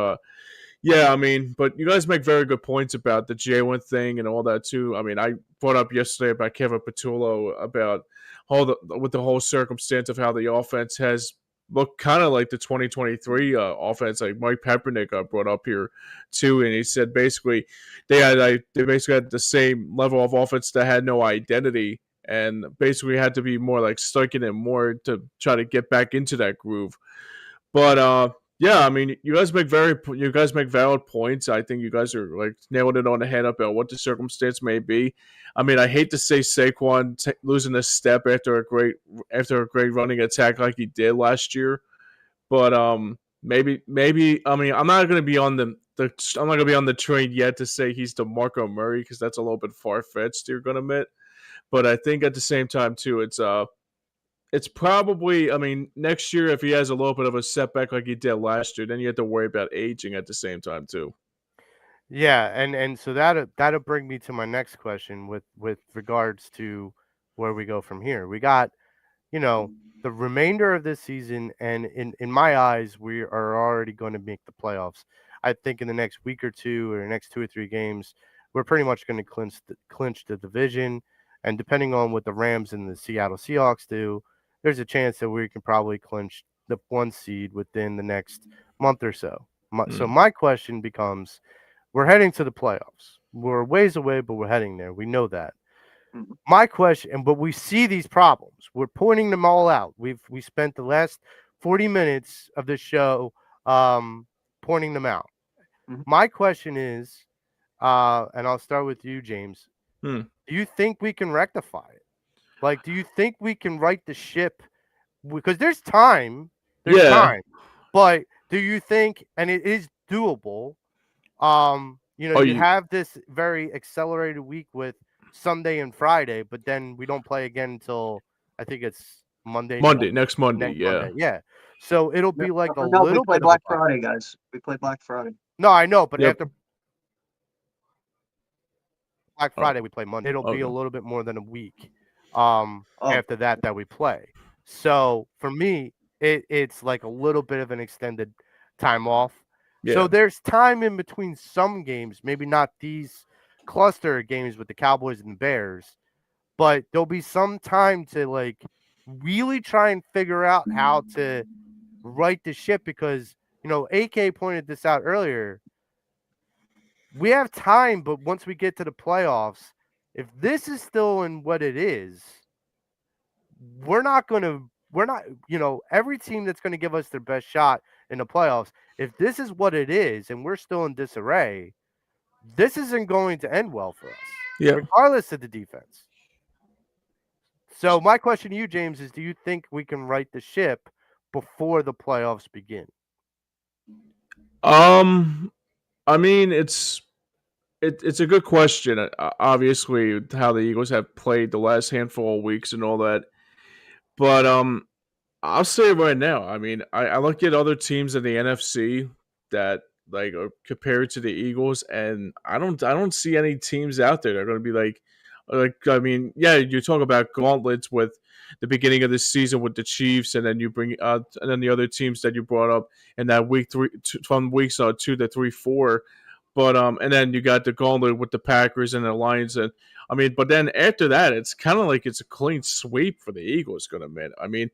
yeah, I mean, but you guys make very good points about the Jalen thing and all that too. I mean, I brought up yesterday about Kevin Patullo about all the with the whole circumstance of how the offense has looked kind of like the 2023 offense, like Mike Peppernick brought up here too, and he said basically they basically had the same level of offense that had no identity and basically had to be more like sticking it more to try to get back into that groove. But yeah, I mean, you guys make valid points. I think you guys are like nailed it on the head about what the circumstance may be. I mean, I hate to say Saquon losing a step after a great running attack like he did last year, but maybe I mean I'm not gonna be on I'm not gonna be on the train yet to say he's the Marco Murray because that's a little bit far fetched. You're gonna admit, but I think at the same time too, it's probably, I mean, next year, if he has a little bit of a setback like he did last year, then you have to worry about aging at the same time, too. Yeah, and so that'll bring me to my next question with regards to where we go from here. We got, the remainder of this season, and in my eyes, we are already going to make the playoffs. I think in the next week or two, or the next 2 or 3 games, we're pretty much going to clinch the division. And depending on what the Rams and the Seattle Seahawks do, there's a chance that we can probably clinch the 1 seed within the next month or so. So my question becomes, we're heading to the playoffs. We're ways away, but we're heading there. We know that. Mhm. My question, but we see these problems. We're pointing them all out. We spent the last 40 minutes of this show pointing them out. Mhm. My question is, and I'll start with you, James. Hmm. Do you think we can rectify it? Like, do you think we can right the ship? Because there's time. There's Yeah. time. But do you think, and it is doable, Oh, you have this very accelerated week with Sunday and Friday, but then we don't play again until I think it's Monday Next Monday. next Yeah. Monday. Yeah. So it'll No, be like a no, we little play bit of a Black bye. Friday, guys. We play Black Friday. No, I know, but Yep. after Black Oh, Friday we play Monday. It'll be a okay. little bit more than a week Oh, after that we play. So for me, it's like a little bit of an extended time off. So Yeah. there's time in between some games, maybe not these cluster games with the Cowboys and the Bears, but there'll be some time to like really try and figure out how to right the ship because AK pointed this out earlier. We have time, but once we get to the playoffs, if this is still in what it is, we're not going to, we're not, every team that's going to give us their best shot in the playoffs, if this is what it is and we're still in disarray, this isn't going to end well for us, Yeah. regardless of the defense. So my question to you, James, is do you think we can right the ship before the playoffs begin? I mean, it's a good question. Obviously, how the Eagles have played the last handful of weeks and all that, but I'll say right now. I mean, I look at other teams in the NFC that like are compared to the Eagles, and I don't see any teams out there that are going to be like I mean, yeah, you talk about gauntlets with the beginning of the season with the Chiefs, and then you bring and then the other teams that you brought up in that week three from weeks 2 to 3, 4. But and then you got the gauntlet with the Packers and the Lions, and I mean, but then after that, it's kind of like it's a clean sweep for the Eagles. Going to admit, I mean,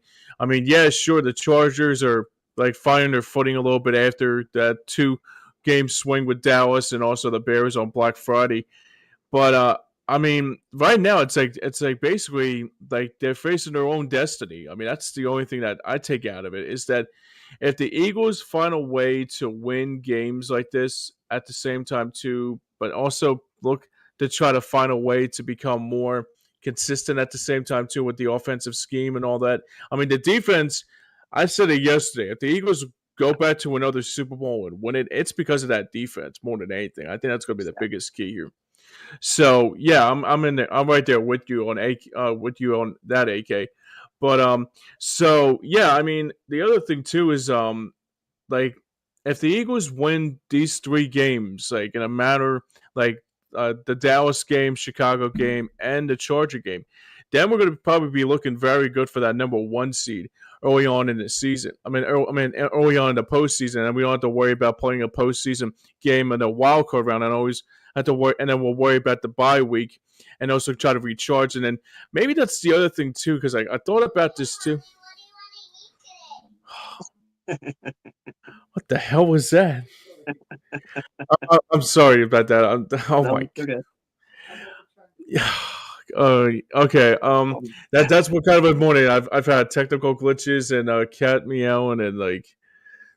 yeah, sure, the Chargers are like finding their footing a little bit after that 2 game swing with Dallas, and also the Bears on Black Friday. But I mean, right now it's like basically like they're facing their own destiny. I mean, that's the only thing that I take out of it is that if the Eagles find a way to win games like this at the same time too, but also look to try to find a way to become more consistent at the same time too with the offensive scheme and all that. I mean, the defense. I said it yesterday. If the Eagles go back to another Super Bowl and win it, it's because of that defense more than anything. I think that's going to be the biggest key here. So yeah, I'm in there. I'm right there with you on with you on that AK. But so yeah, I mean the other thing too is like if the Eagles win these 3 games like in a matter like the Dallas game, Chicago game, and the Charger game, then we're going to probably be looking very good for that number 1 seed early on in the season. Early on in the postseason, and we don't have to worry about playing a postseason game in the wild card round, and always have to worry, and then we'll worry about the bye week, and also try to recharge, and then maybe that's the other thing too, because I thought about this too. What the hell was that? I'm sorry about that. Oh no, my. it's okay. Yeah. Okay. That's what kind of a morning I've had technical glitches and cat meowing and like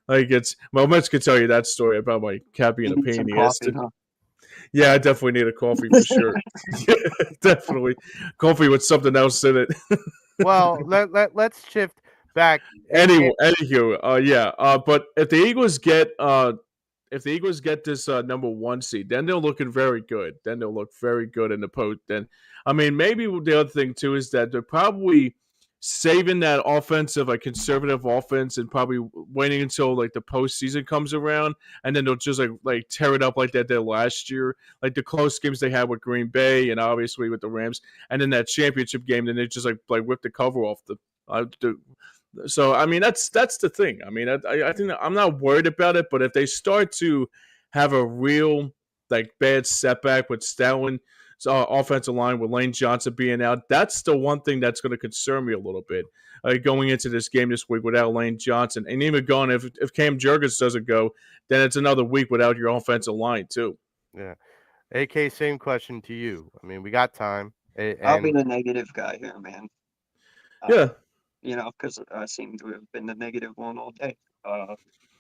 it's Moments could tell you that story about my cat being You a need pain in some the ass. coffee, huh? Yeah, I definitely need a coffee for sure. Yeah, definitely coffee with something else in it. Well, let's shift back. Anywho, yeah. But if the Eagles get this number 1 seed, then they're looking very good. Then they'll look very good in the post. Then, I mean, maybe the other thing too is that they're probably saving that offensive, like conservative offense, and probably waiting until like the postseason comes around, and then they'll just like tear it up like that did last year, like the close games they had with Green Bay and obviously with the Rams, and then that championship game, then they just like rip the cover off the. So I mean that's the thing. I mean I think I'm not worried about it, but if they start to have a real like bad setback with Stoutland offensive line with Lane Johnson being out, that's the one thing that's going to concern me a little bit going into this game this week without Lane Johnson. And even going, if Cam Jurgens doesn't go, then it's another week without your offensive line too. Yeah. AK, same question to you. I mean, we got time. I'll be the negative guy here, man. Yeah. Because I seem to have been the negative one all day. I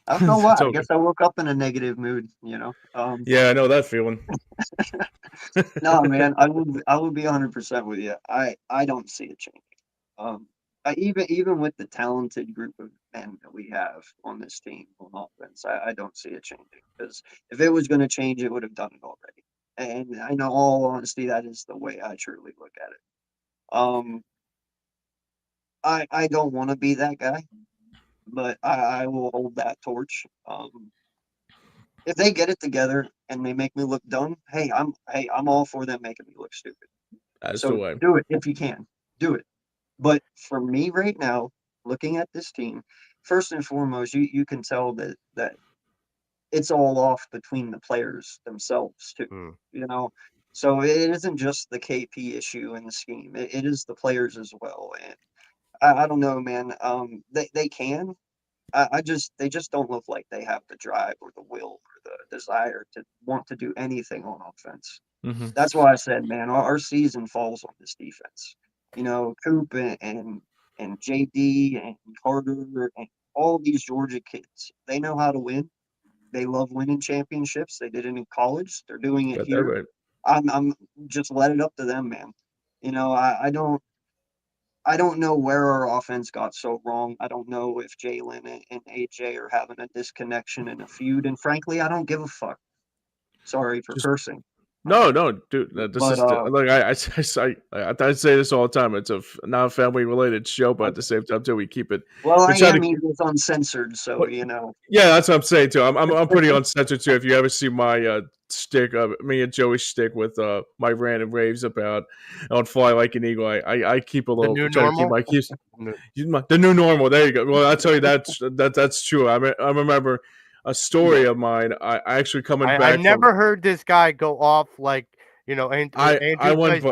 don't know why. I guess I woke up in a negative mood, Yeah, I know that feeling. No, man, I would be 100% with you. I don't see it changing. Even with the talented group of men that we have on this team on offense, I don't see it changing. Because if it was going to change, it would have done it already. And I know, all honesty, that is the way I truly look at it. I don't want to be that guy, but I will hold that torch. If they get it together and they make me look dumb, hey, I'm all for them making me look stupid. That's So the way. do it if you can. Do it. But for me right now, looking at this team, first and foremost, you can tell that it's all off between the players themselves too. So it isn't just the KP issue in the scheme. It is the players as well. And I don't know, man. They can. They just don't look like they have the drive or the will or the desire to want to do anything on offense. Mm-hmm. That's why I said, man, our season falls on this defense. Coop and JD and Carter and all these Georgia kids, they know how to win. They love winning championships. They did it in college. They're doing it here. Right. I'm just let it up to them, man. I don't know where our offense got so wrong. I don't know if Jalen and AJ are having a disconnection and a feud. And frankly, I don't give a fuck. Sorry for cursing. No, dude. This is like I say this all the time. It's a not family related show, but at the same time too, we keep it. Well, I am even uncensored, so Yeah, that's what I'm saying too. I'm pretty uncensored too. If you ever see my stick, me and Joey's stick with my rant and raves about on Fly Like an Eagle, I keep a little the new try normal. To keep the new normal. There you go. Well, I'll tell you that's true. I remember a story of mine. I actually coming back. I never heard this guy go off like and I went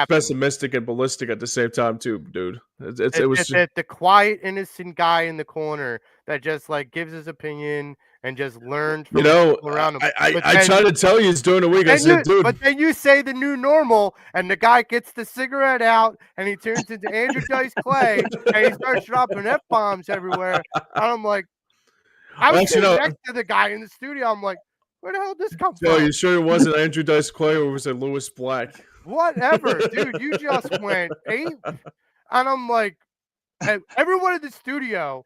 pessimistic and ballistic at the same time too, dude. It was the quiet, innocent guy in the corner that just like gives his opinion and just learns from people around him. I tried to tell you during the week. I said, dude. But then you say the new normal, and the guy gets the cigarette out, and he turns into Andrew Dice Clay, and he starts dropping F-bombs everywhere. And I'm like, I was sitting next to the guy in the studio. I'm like, where the hell did this come from? Are you sure it wasn't Andrew Dice Clay or was it Lewis Black? Whatever, dude. You just went ape. And I'm like, everyone in the studio,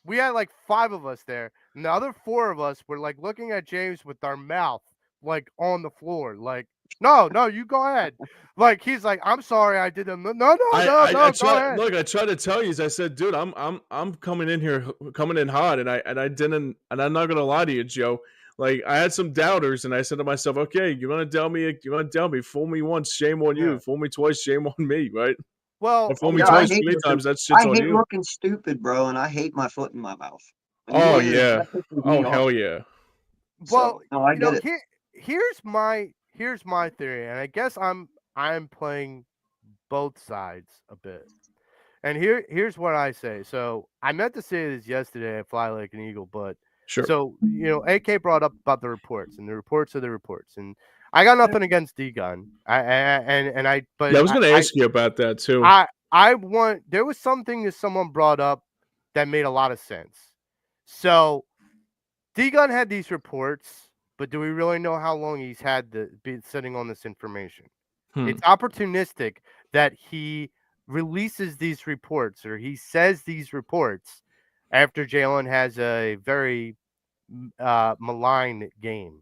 we had like 5 of us there. And the other 4 of us were like looking at James with our mouth like on the floor. Like, no, you go ahead. Like, he's like, I'm sorry, I did them. No, go ahead. Look, I tried to tell you. I said, dude, I'm coming in here, coming in hot, and I didn't, and I'm not gonna lie to you, Joe. Like, I had some doubters, and I said to myself, okay, you want to tell me, fool me once, shame on you. Fool me twice, shame on me, right? Well, fool me twice, 3 times, that shit's on you. I hate looking stupid, bro, and I hate my foot in my mouth. Oh, yeah. Oh, hell yeah. Well, no, I get it. Here's my theory, and I guess I'm playing both sides a bit. And here's what I say. So I meant to say this yesterday at Fly Like an Eagle, but sure. So AK brought up about the reports, and the reports are the reports, and I got nothing against D-Gun. But I was going to ask you about that too. There was something that someone brought up that made a lot of sense. So D-Gun had these reports, but do we really know how long he's had been sitting on this information? It's opportunistic that he releases these reports, or he says these reports after Jalen has a very malign game.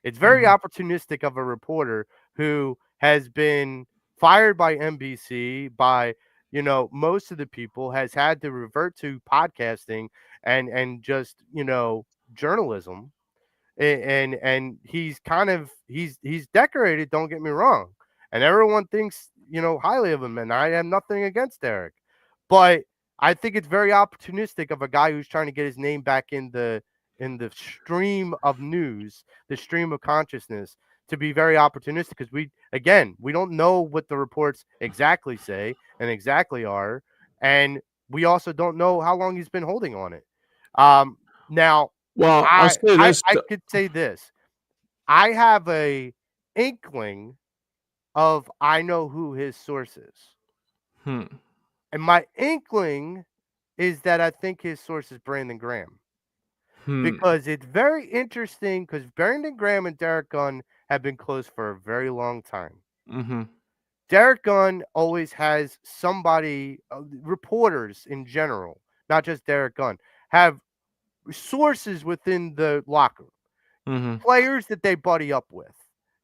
It's very opportunistic of a reporter who has been fired by NBC, by most of the people has had to revert to podcasting and just, journalism. And he's decorated, don't get me wrong, and everyone thinks highly of him, and I have nothing against Derek, but I think it's very opportunistic of a guy who's trying to get his name back in the stream of news, the stream of consciousness, to be very opportunistic, because we don't know what the reports exactly say and exactly are, and we also don't know how long he's been holding on it. Now, Well, I'll I say I this. I could say this. I have a inkling of I know who his source is. Hmm. And my inkling is that I think his source is Brandon Graham. Hmm. Because it's very interesting, because Brandon Graham and Derek Gunn have been close for a very long time. Mm-hmm. Derek Gunn always has somebody, reporters in general, not just Derek Gunn, have sources within the locker room, Mm-hmm. players that they buddy up with.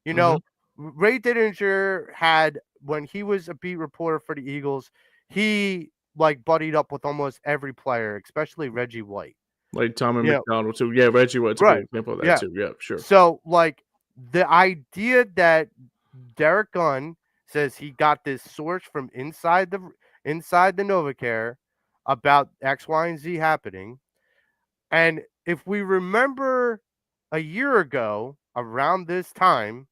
You Mm-hmm. know, Ray Didinger had, when he was a beat reporter for the Eagles, he like buddied up with almost every player, especially Reggie White. Like Tommy You know, McDonald too. Yeah, Reggie was a good right. example of that Yeah. too. Yeah, sure. So like the idea that Derek Gunn says he got this source from inside the NovaCare about X, Y, and Z happening. And if we remember a year ago, around this time,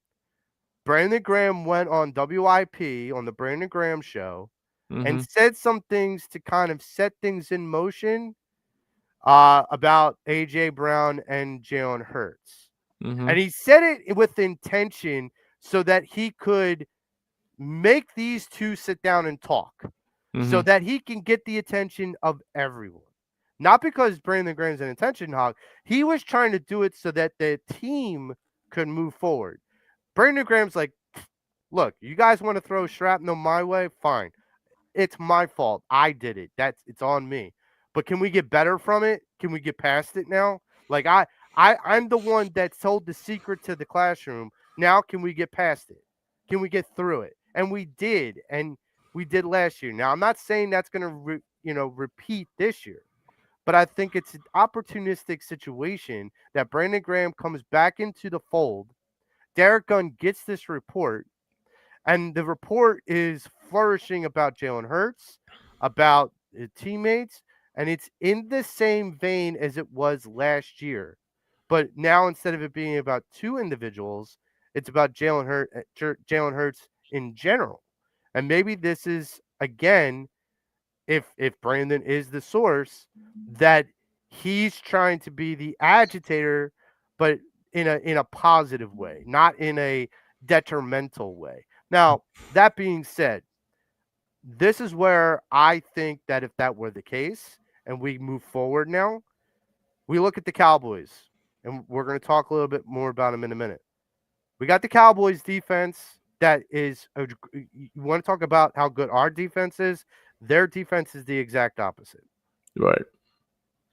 Brandon Graham went on WIP on the Brandon Graham show and Mm-hmm. said some things to kind of set things in motion, about AJ Brown and Jalen Hurts. Mm-hmm. And he said it with intention so that he could make these two sit down and talk, so Mm-hmm. that he can get the attention of everyone. Not because Brandon Graham's an attention hog. He was trying to do it so that the team could move forward. Brandon Graham's like, look, you guys want to throw shrapnel my way? Fine. It's my fault. I did it. It's on me. But can we get better from it? Can we get past it now? Like I'm the one that told the secret to the classroom. Now can we get past it? Can we get through it? And we did, and we did last year. Now I'm not saying that's going to repeat this year, but I think it's an opportunistic situation that Brandon Graham comes back into the fold. Derek Gunn gets this report, and the report is flourishing about Jalen Hurts, about his teammates, and it's in the same vein as it was last year. But now, instead of it being about two individuals, it's about Jalen Hurts in general. And maybe this is, again, if Brandon is the source, that he's trying to be the agitator, but in a positive way, not in a detrimental way. Now, that being said, this is where I think that if that were the case and we move forward now, we look at the Cowboys, and we're going to talk a little bit more about them in a minute. We got the Cowboys defense that is, you want to talk about how good our defense is? Their defense is the exact opposite. Right.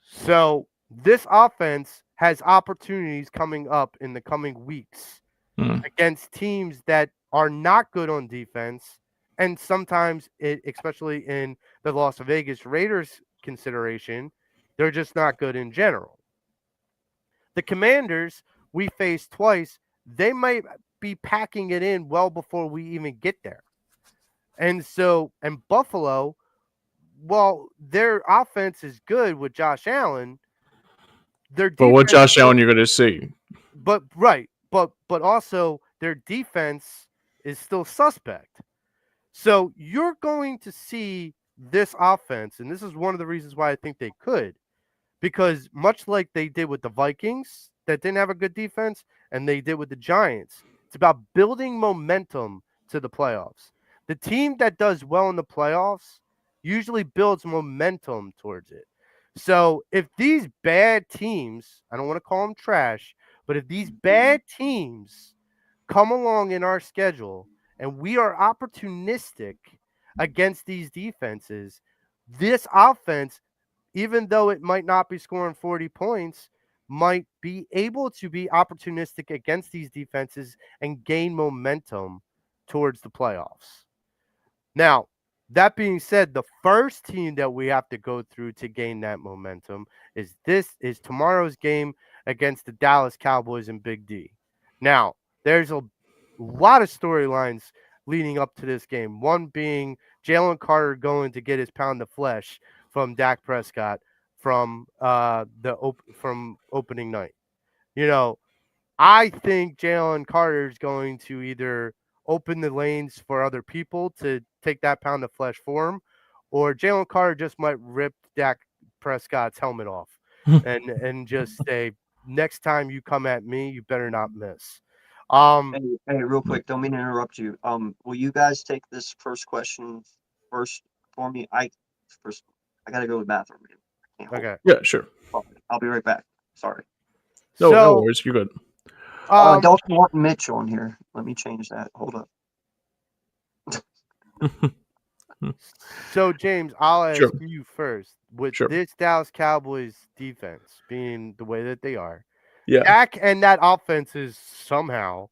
So this offense has opportunities coming up in the coming weeks Mm. against teams that are not good on defense. And sometimes, especially in the Las Vegas Raiders consideration, they're just not good in general. The Commanders, we faced twice. They might be packing it in well before we even get there. And Buffalo, well, their offense is good with Josh Allen. Their But what defense Josh Allen you're gonna see? but right, but also their defense is still suspect. So you're going to see this offense, and this is one of the reasons why I think they could, because much like they did with the Vikings that didn't have a good defense, and they did with the Giants, it's about building momentum to the playoffs. The team that does well in the playoffs usually builds momentum towards it. So if these bad teams, I don't want to call them trash, but if these bad teams come along in our schedule and we are opportunistic against these defenses, this offense, even though it might not be scoring 40 points, might be able to be opportunistic against these defenses and gain momentum towards the playoffs. Now, That being said, the first team that we have to go through to gain that momentum is tomorrow's game against the Dallas Cowboys and Big D. Now, there's a lot of storylines leading up to this game. One being Jalen Carter going to get his pound of flesh from Dak Prescott from from opening night. You know, I think Jalen Carter is going to either open the lanes for other people to take that pound of flesh for him, or Jalen Carter just might rip Dak Prescott's helmet off and just say, next time you come at me, you better not miss. Hey, real quick, don't mean to interrupt you. Will you guys take this first question first for me? I gotta go to the bathroom, man. I can't hold Okay. it. Yeah, sure. I'll be right back. Sorry. No So, worries. You're good. I don't want Mitch on here. Let me change that. Hold up. So James, I'll ask Sure. you first. With Sure. this Dallas Cowboys defense being the way that they are, Yeah. Dak and that offense is somehow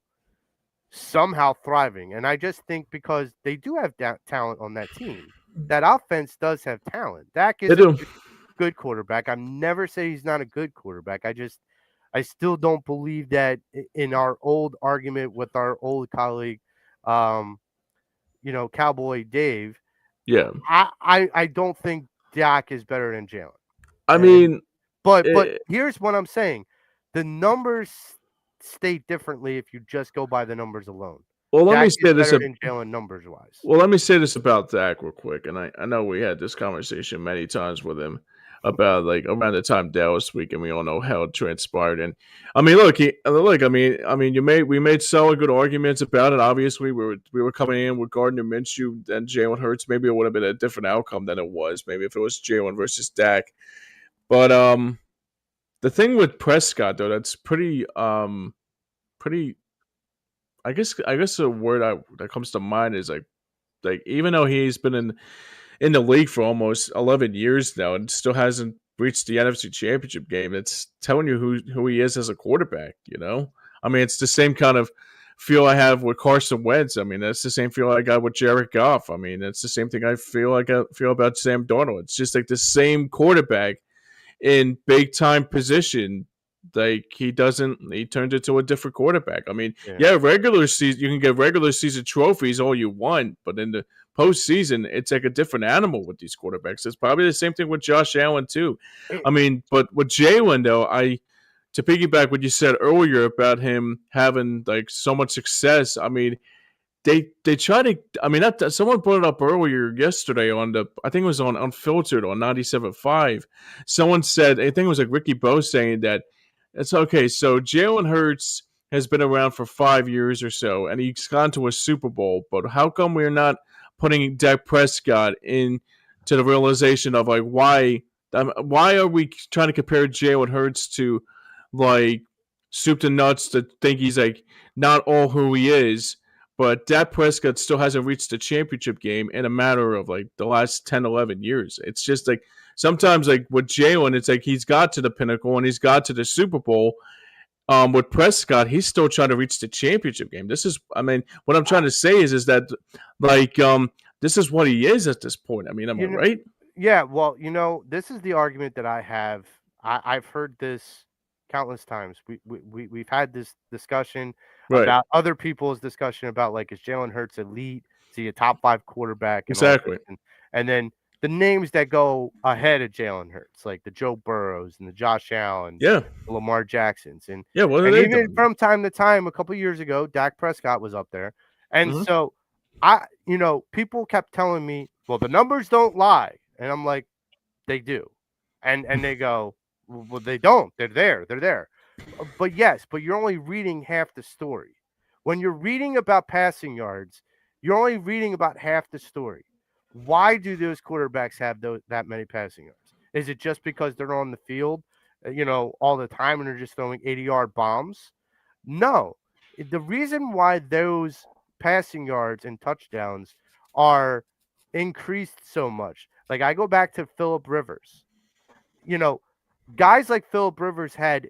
thriving. And I just think because they do have talent on that team, that offense does have talent. Dak They is a do. good quarterback. I've never said he's not a good quarterback. I still don't believe that in our old argument with our old colleague, Cowboy Dave. Yeah. I don't think Dak is better than Jalen. I mean, But eh, here's what I'm saying: the numbers state differently if you just go by the numbers alone. well, let me Dak is say this. better than Jalen numbers wise. Well, let me say this about Dak real quick, and I know we had this conversation many times with him about like around the time Dallas week, and we all know how it transpired. And I mean, look, we made solid good arguments about it. Obviously, we were coming in with Gardner Minshew and Jalen Hurts. Maybe it would have been a different outcome than it was. Maybe if it was Jalen versus Dak. But the thing with Prescott though, that's pretty. I guess the word that comes to mind is like even though he's been in the league for almost 11 years now and still hasn't reached the NFC Championship game, it's telling you who he is as a quarterback, you know? I mean, it's the same kind of feel I have with Carson Wentz. I mean, that's the same feel I got with Jared Goff. I mean, it's the same thing I feel about Sam Darnold. It's just like the same quarterback in big time position. Like he turns into a different quarterback. I mean, yeah, regular season you can get regular season trophies all you want, but in the postseason, it's like a different animal with these quarterbacks. It's probably the same thing with Josh Allen too. I mean, but with Jalen though, to piggyback what you said earlier about him having like so much success. I mean, they try to. I mean, someone brought it up earlier yesterday on I think it was on Unfiltered on 97.5. Someone said, I think it was like Ricky Bo saying that it's okay. So Jalen Hurts has been around for 5 years or so, and he's gone to a Super Bowl. But how come we're not putting Dak Prescott in to the realization of like why are we trying to compare Jalen Hurts to like soup to nuts to think he's like not all who he is? But Dak Prescott still hasn't reached the championship game in a matter of like the last 10, 11 years. It's just like sometimes like with Jalen, it's like he's got to the pinnacle and he's got to the Super Bowl. With Prescott, he's still trying to reach the championship game. What I'm trying to say is that like this is what he is at this point. I mean, am I right? Yeah, well, this is the argument that I have. I've heard this countless times. We've had this discussion about other people's discussion about like, is Jalen Hurts elite? Is he a top 5 quarterback? And exactly. And then the names that go ahead of Jalen Hurts, like the Joe Burrows and the Josh Allens, the Lamar Jacksons, and what are they even doing? from time to time, a couple years ago, Dak Prescott was up there, and so people kept telling me, well, the numbers don't lie. And I'm like, they do. And they go, well, they don't. They're there. They're there. But you're only reading half the story. When you're reading about passing yards, you're only reading about half the story. Why do those quarterbacks have that many passing yards? Is it just because they're on the field, all the time and they're just throwing 80-yard bombs? No. The reason why those passing yards and touchdowns are increased so much. Like I go back to Phillip Rivers. Guys like Phillip Rivers had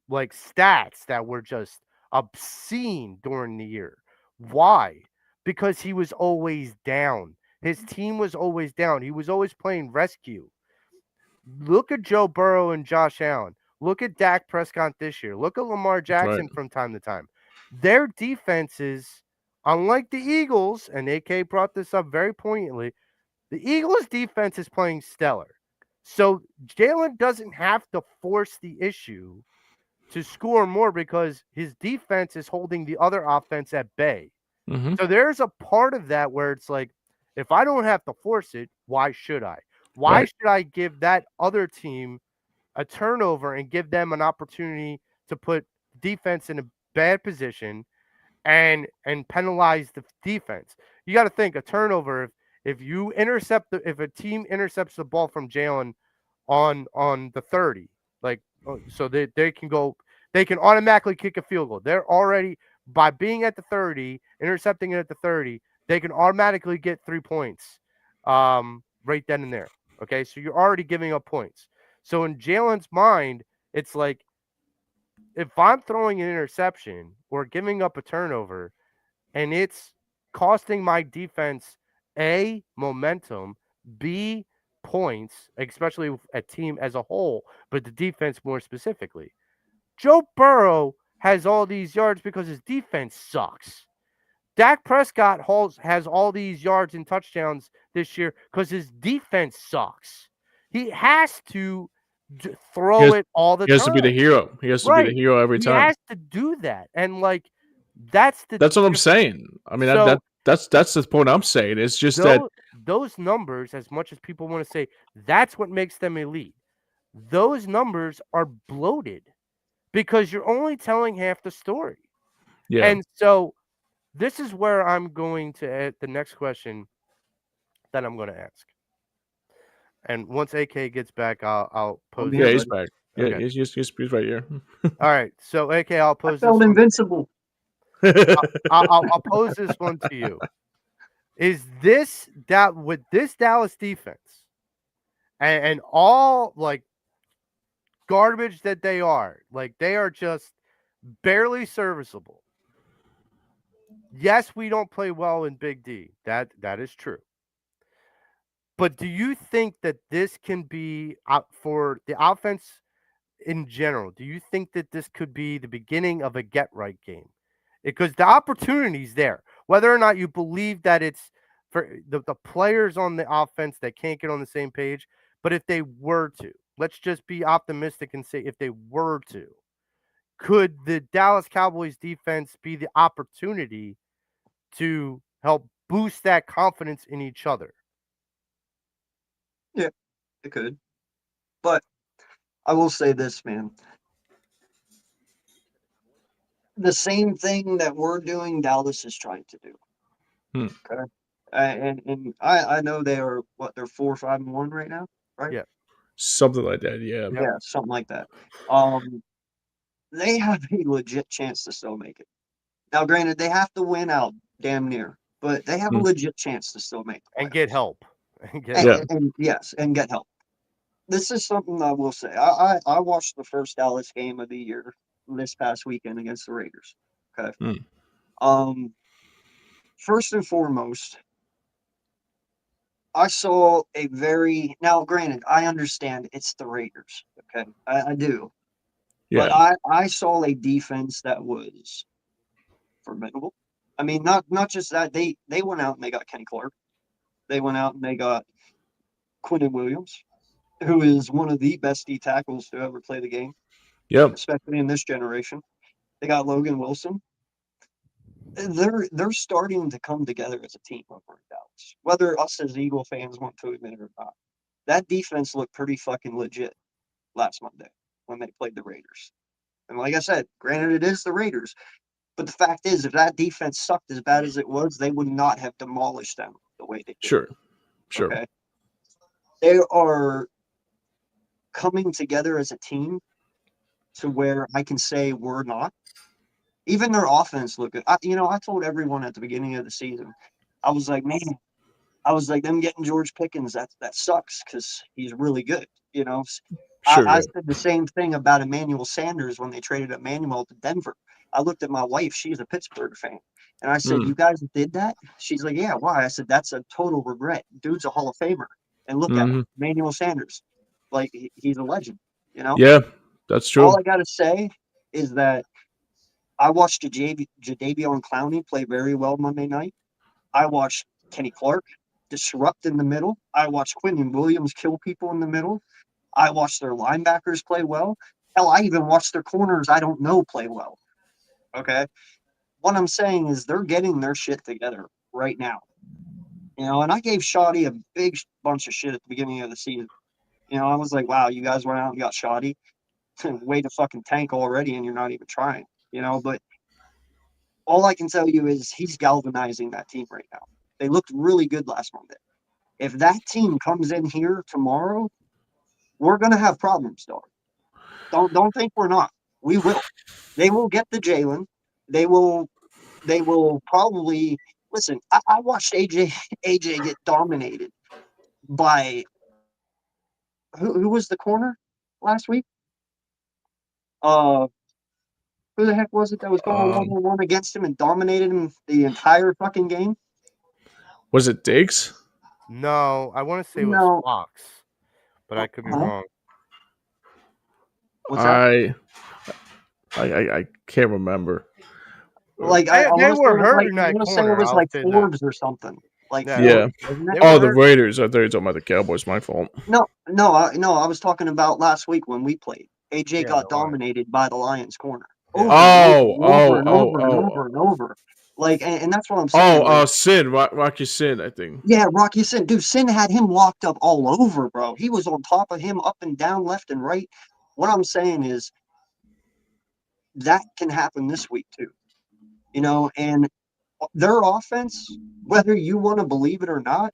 like stats that were just obscene during the year. Why? Because he was always down. His team was always down. He was always playing rescue. Look at Joe Burrow and Josh Allen. Look at Dak Prescott this year. Look at Lamar Jackson from time to time. Their defenses, unlike the Eagles, and AK brought this up very poignantly, the Eagles' defense is playing stellar. So Jalen doesn't have to force the issue to score more because his defense is holding the other offense at bay. Mm-hmm. So there's a part of that where it's like, if I don't have to force it, why should I? Why should I give that other team a turnover and give them an opportunity to put defense in a bad position and penalize the defense? You got to think a turnover. If if a team intercepts the ball from Jalen on the 30, like so they can automatically kick a field goal. They're already by being at the 30, intercepting it at the 30, they can automatically get 3 points right then and there. Okay, so you're already giving up points. So in Jalen's mind, it's like if I'm throwing an interception or giving up a turnover and it's costing my defense A, momentum, B, points, especially a team as a whole, but the defense more specifically. Joe Burrow has all these yards because his defense sucks. Dak Prescott has all these yards and touchdowns this year because his defense sucks. He has to throw it all the time. He has to be the hero. He has to be the hero every time. He has to do that. And like that's what I'm saying. I mean, so, that's the point I'm saying. It's just those numbers, as much as people want to say, that's what makes them elite. Those numbers are bloated because you're only telling half the story. Yeah. And so this is where I'm going to add the next question that I'm going to ask. And once AK gets back, I'll pose. Yeah, he's back. Yeah, Okay. he's right here. All right. So AK, I'll pose this felt invincible. I'll pose this one to you. Is this with this Dallas defense and all like garbage that they are just barely serviceable. Yes, we don't play well in Big D. That is true. But do you think that this can be for the offense in general? Do you think that this could be the beginning of a get right game? Because the opportunity's there. Whether or not you believe that it's for the players on the offense that can't get on the same page, but if they were to, let's just be optimistic and say if they were to, could the Dallas Cowboys defense be the opportunity to help boost that confidence in each other? Yeah, it could. But I will say this, man. The same thing that we're doing, Dallas is trying to do. Okay. And I know they are they're 4-5-1 right now, right? Yeah. Something like that, yeah. Yeah, something like that. They have a legit chance to still make it. Now, granted, they have to win out damn near, but they have a legit chance to still make it. And get help. And get help. This is something I will say. I watched the first Dallas game of the year this past weekend against the Raiders. Okay. First and foremost, I saw now granted, I understand it's the Raiders. Okay. I do. Yeah. But I saw a defense that was formidable. I mean, not just that, they went out and they got Kenny Clark. They went out and they got Quinnen Williams, who is one of the best D tackles to ever play the game. Yep. Especially in this generation. They got Logan Wilson. They're starting to come together as a team over in Dallas. Whether us as Eagle fans want to admit it or not. That defense looked pretty fucking legit last Monday when they played the Raiders. And like I said, granted it is the Raiders, but the fact is if that defense sucked as bad as it was, they would not have demolished them the way they did. Sure. Okay? They are coming together as a team to where I can say we're not. Even their offense looked good. I told everyone at the beginning of the season, I was like, man, them getting George Pickens, that sucks because he's really good, Sure, I yeah. said the same thing about Emmanuel Sanders when they traded Emmanuel to Denver. I looked at my wife; she's a Pittsburgh fan, and I said, "You guys did that?" She's like, "Yeah, why?" I said, "That's a total regret. Dude's a Hall of Famer, and look at him, Mm-hmm. Emmanuel Sanders. Like he's a legend. You know, Yeah, that's all true. I gotta say is that I watched Jadeveon Clowney play very well Monday night. I watched Kenny Clark disrupt in the middle. I watched Quinton Williams kill people in the middle. I watched their linebackers play well. Hell, I even watched their corners I don't know play well. Okay. What I'm saying is they're getting their shit together right now. And I gave Shoddy a big bunch of shit at the beginning of the season. I was like, wow, you guys went out and got Shoddy. Way to fucking tank already, and you're not even trying. But all I can tell you is he's galvanizing that team right now. They looked really good last Monday. If that team comes in here tomorrow, we're gonna have problems, dog. Don't think we're not. We will. They will get the Jalen. They will. They will probably listen. I watched AJ get dominated by who was the corner last week? Uh, who the heck was it that was going Um, 1-on-1 against him and dominated him the entire fucking game? was it Diggs? No, I want to say it was No. Fox, but I could be Huh? wrong. What's that? I can't remember. Like I They want to say were it was like hurting I that want to say it corner. was I'll like say that. Forbes or something. Like Yeah, Yeah. Forbes, wasn't it? they Oh, were the hurting. Raiders. I thought you were talking about the Cowboys. My fault. No, I was talking about last week when we played. AJ Yeah, got the line. dominated by the Lions corner Yeah. over and over Oh, and over oh, and oh, over and oh, over and over. Like, and that's what I'm saying. oh. Like, Sin, Rocky Sin, I think. yeah, Rocky Sin, dude, Sin had him locked up all over, bro. He was on top of him, up and down, left and right. What I'm saying is that can happen this week too. And their offense, whether you want to believe it or not,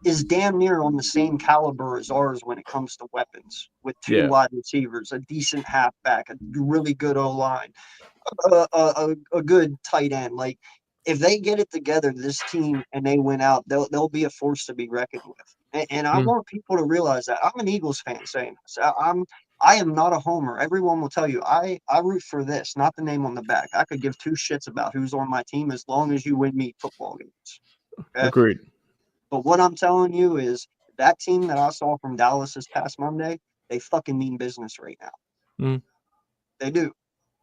is damn near on the same caliber as ours when it comes to weapons, with two Yeah. wide receivers, a decent halfback, a really good O line, a good tight end. Like if they get it together, this team, and they win out, they'll be a force to be reckoned with. And I Mm, want people to realize that I'm an Eagles fan saying this. I am not a homer. Everyone will tell you I root for this, not the name on the back. I could give two shits about who's on my team as long as you win me football games. Okay. agreed. But what I'm telling you is that team that I saw from Dallas this past Monday, they fucking mean business right now. Mm, They do.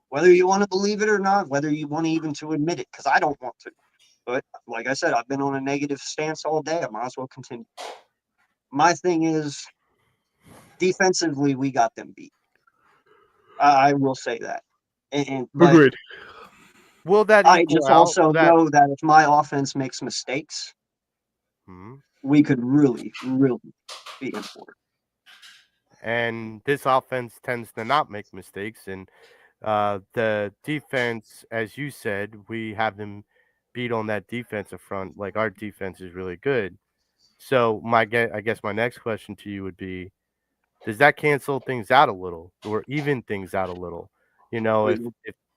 Whether you want to believe it or not, whether you want to even to admit it, because I don't want to. But like I said, I've been on a negative stance all day. I might as well continue. My thing is defensively, we got them beat. I will say that. But agreed. Will that I equal just out? also Will that? know that if my offense makes mistakes, Hmm. we could really, really be in for it. And this offense tends to not make mistakes, and the defense, as you said, we have them beat on that defensive front. Like our defense is really good. So I guess my next question to you would be: does that cancel things out a little, or even things out a little? You know, We,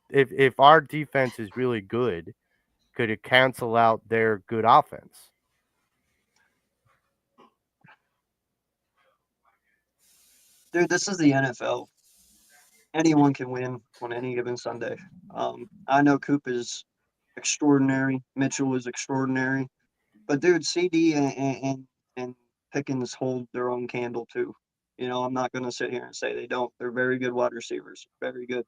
if our defense is really good, could it cancel out their good offense? dude, this is the NFL. Anyone can win on any given Sunday. I know Coop is extraordinary. Mitchell is extraordinary. But dude, CD and Pickens hold their own candle too. I'm not going to sit here and say they don't. They're very good wide receivers. Very good.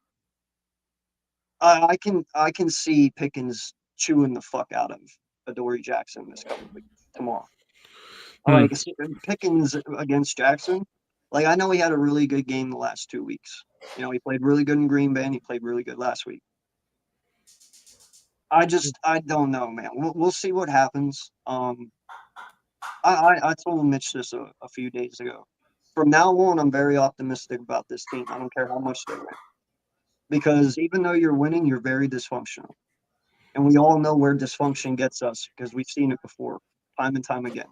I can see Pickens chewing the fuck out of Adoree Jackson this coming week tomorrow. Hmm. Like Pickens against Jackson. Like I know he had a really good game the last 2 weeks. He played really good in Green Bay and he played really good last week. I don't know, man. We'll see what happens. I told Mitch this a few days ago. From now on, I'm very optimistic about this team. I don't care how much they win. Because even though you're winning, you're very dysfunctional. And we all know where dysfunction gets us because we've seen it before, time and time again.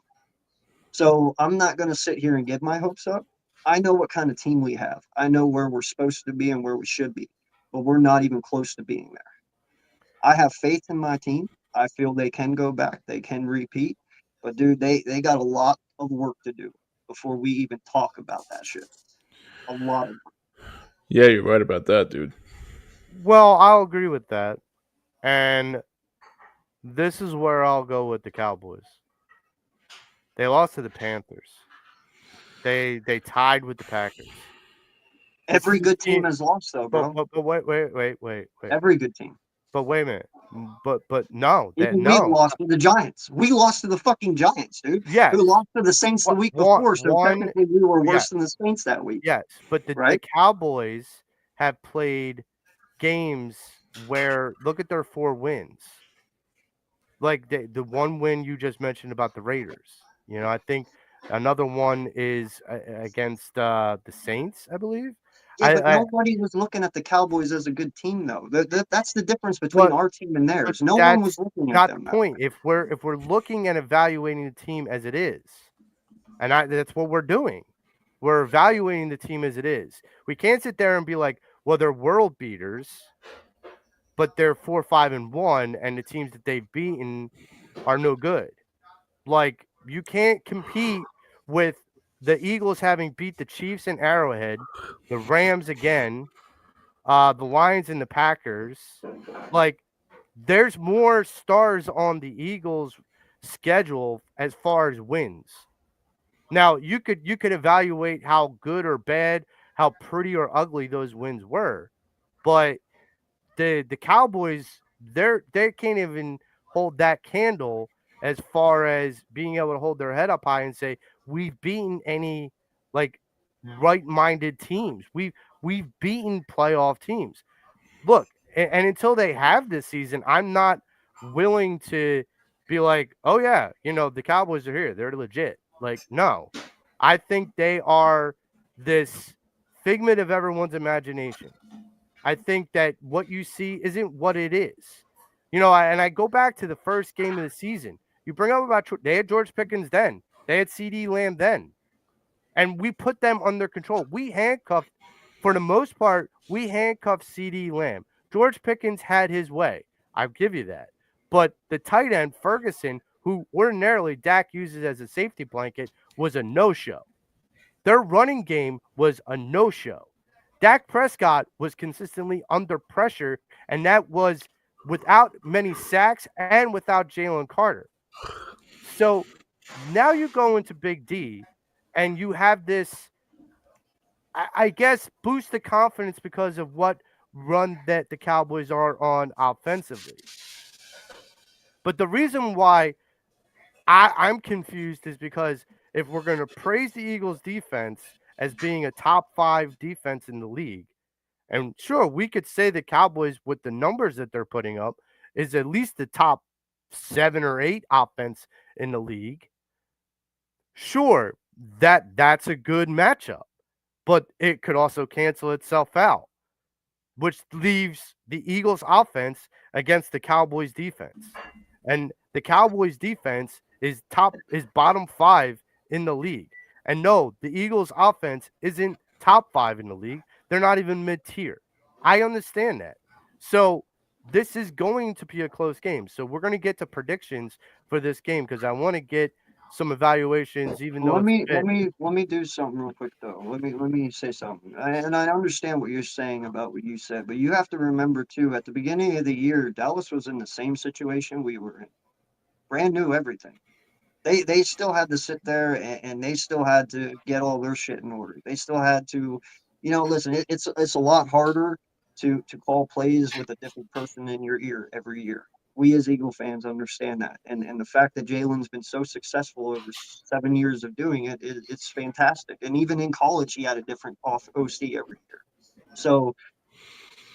So I'm not going to sit here and get my hopes up. I know what kind of team we have. I know where we're supposed to be and where we should be. But we're not even close to being there. I have faith in my team. I feel they can go back. They can repeat. But dude, they got a lot of work to do before we even talk about that shit. A lot of Yeah, you're right about that, dude. Well, I'll agree with that. And this is where I'll go with the Cowboys. They lost to the Panthers. They tied with the Packers. This is every a good team, team has lost though, bro. but wait. Every good team. But wait a minute. But no, that Even we no. lost to the Giants. We lost to the fucking Giants, dude. Yes. Who lost to the Saints the week before. So One, technically we were yes, worse than the Saints that week, yes. But the right? Cowboys have played games where look at their 4 wins. Like the one win you just mentioned about the Raiders. I think another one is against the Saints, I believe. Yeah, but I nobody was looking at the Cowboys as a good team, though. That's the difference between but our team and but theirs. No one was that's looking at not the them that point. way. If we're looking and evaluating the team as it is, and that's what we're doing. We're evaluating the team as it is. We can't sit there and be like, well, they're world beaters, but they're 4-5-1, and the teams that they've beaten are no good. Like you can't compete with the Eagles having beat the Chiefs in Arrowhead, the Rams again, the Lions and the Packers. Like there's more stars on the Eagles' schedule as far as wins. Now you could evaluate how good or bad, how pretty or ugly those wins were, but the Cowboys they can't even hold that candle as far as being able to hold their head up high and say we've beaten any like right-minded teams. We've beaten playoff teams. Look, and until they have this season, I'm not willing to be like, oh yeah, the Cowboys are here. They're legit. Like, no. I think they are this figment of everyone's imagination. I think that what you see isn't what it is. And I go back to the first game of the season. You bring up about they had George Pickens then. They had CD Lamb then. And we put them under control. For the most part, we handcuffed CD Lamb. George Pickens had his way. I'll give you that. But the tight end, Ferguson, who ordinarily Dak uses as a safety blanket, was a no-show. Their running game was a no-show. Dak Prescott was consistently under pressure, and that was without many sacks and without Jalen Carter. So now you go into Big D, and you have this, I guess, boost the confidence because of what run that the Cowboys are on offensively. But the reason why I'm confused is because if we're going to praise the Eagles' defense as being a top 5 defense in the league, and sure, we could say the Cowboys, with the numbers that they're putting up, is at least the top 7 or 8 offense in the league. Sure, that's a good matchup, but it could also cancel itself out, which leaves the Eagles' offense against the Cowboys' defense. And the Cowboys' defense is bottom 5 in the league. And no, the Eagles' offense isn't top 5 in the league. They're not even mid-tier. I understand that. So this is going to be a close game. So we're going to get to predictions for this game because I want to get some evaluations, even though Let it's me a bit. let me do something real quick though. Let me say something. And I understand what you're saying about what you said, but you have to remember too. At the beginning of the year, Dallas was in the same situation we were in. Brand new everything. They still had to sit there and they still had to get all their shit in order. They still had to, listen. It's a lot harder to call plays with a different person in your ear every year. We as Eagle fans understand that, and the fact that Jalen's been so successful over 7 years of doing it's fantastic. And even in college, he had a different off OC every year. So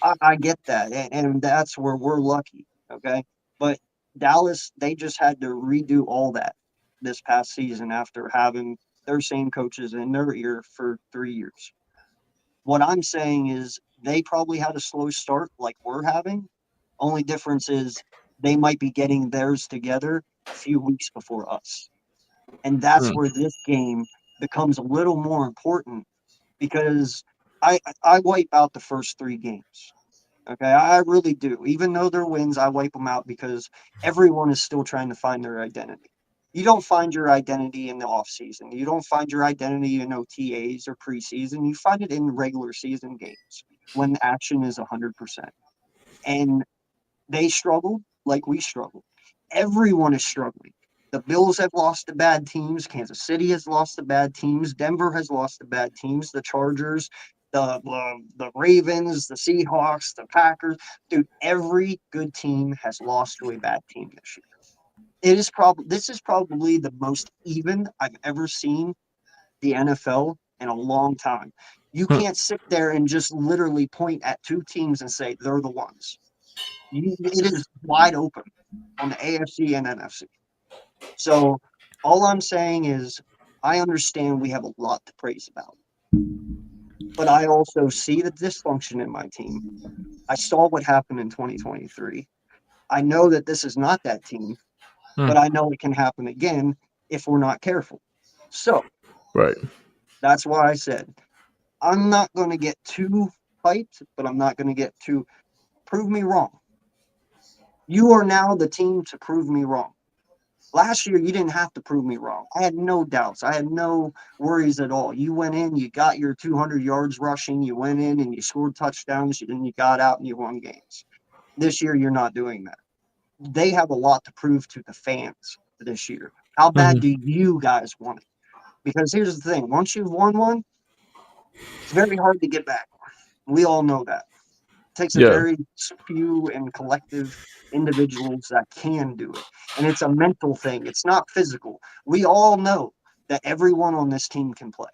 I get that, and that's where we're lucky. Okay, but Dallas, they just had to redo all that this past season after having their same coaches in their ear for 3 years. What I'm saying is they probably had a slow start like we're having. Only difference is they might be getting theirs together a few weeks before us. And that's Hmm. where this game becomes a little more important because I wipe out the first 3 games. Okay, I really do. Even though they're wins, I wipe them out because everyone is still trying to find their identity. You don't find your identity in the off season. You don't find your identity in OTAs or preseason. You find it in regular season games when action is 100%. And they struggle like we struggle. Everyone is struggling. The Bills have lost to bad teams. Kansas City has lost to bad teams. Denver has lost to bad teams. The Chargers, the Ravens, the Seahawks, the Packers. Dude, every good team has lost to a bad team this year. This is probably the most even I've ever seen the NFL in a long time. You can't sit there and just literally point at two teams and say they're the ones. It is wide open on the AFC and NFC. So all I'm saying is I understand we have a lot to praise about, but I also see the dysfunction in my team. I saw what happened in 2023. I know that this is not that team, but I know it can happen again if we're not careful. So Right. that's why I said I'm not going to get too hyped, but I'm not going to get too prove me wrong. You are now the team to prove me wrong. Last year, you didn't have to prove me wrong. I had no doubts. I had no worries at all. You went in, you got your 200 yards rushing, you went in and you scored touchdowns, and you got out and you won games. This year, you're not doing that. They have a lot to prove to the fans this year. How bad do you guys want it? Because here's the thing. Once you've won one, it's very hard to get back. We all know that. It takes a Yeah. very few and collective individuals that can do it. And it's a mental thing. It's not physical. We all know that everyone on this team can play.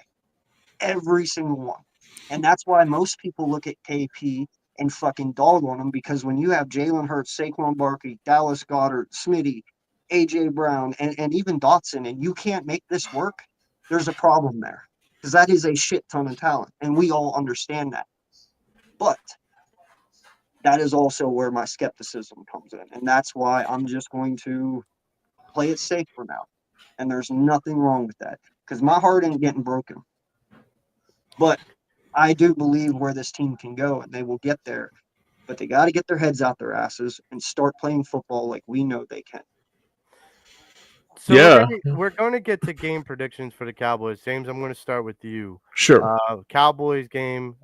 Every single one. And that's why most people look at KP and fucking dog on him, because when you have Jalen Hurts, Saquon Barkley, Dallas Goedert, Smitty, AJ Brown, and even Dotson, and you can't make this work, there's a problem there. Because that is a shit ton of talent. And we all understand that. But that is also where my skepticism comes in. And that's why I'm just going to play it safe for now. And there's nothing wrong with that, because my heart ain't getting broken. But I do believe where this team can go, and they will get there. But they got to get their heads out their asses and start playing football like we know they can. So Yeah. we're going to get to game predictions for the Cowboys. James, I'm going to start with you. Sure. Cowboys game.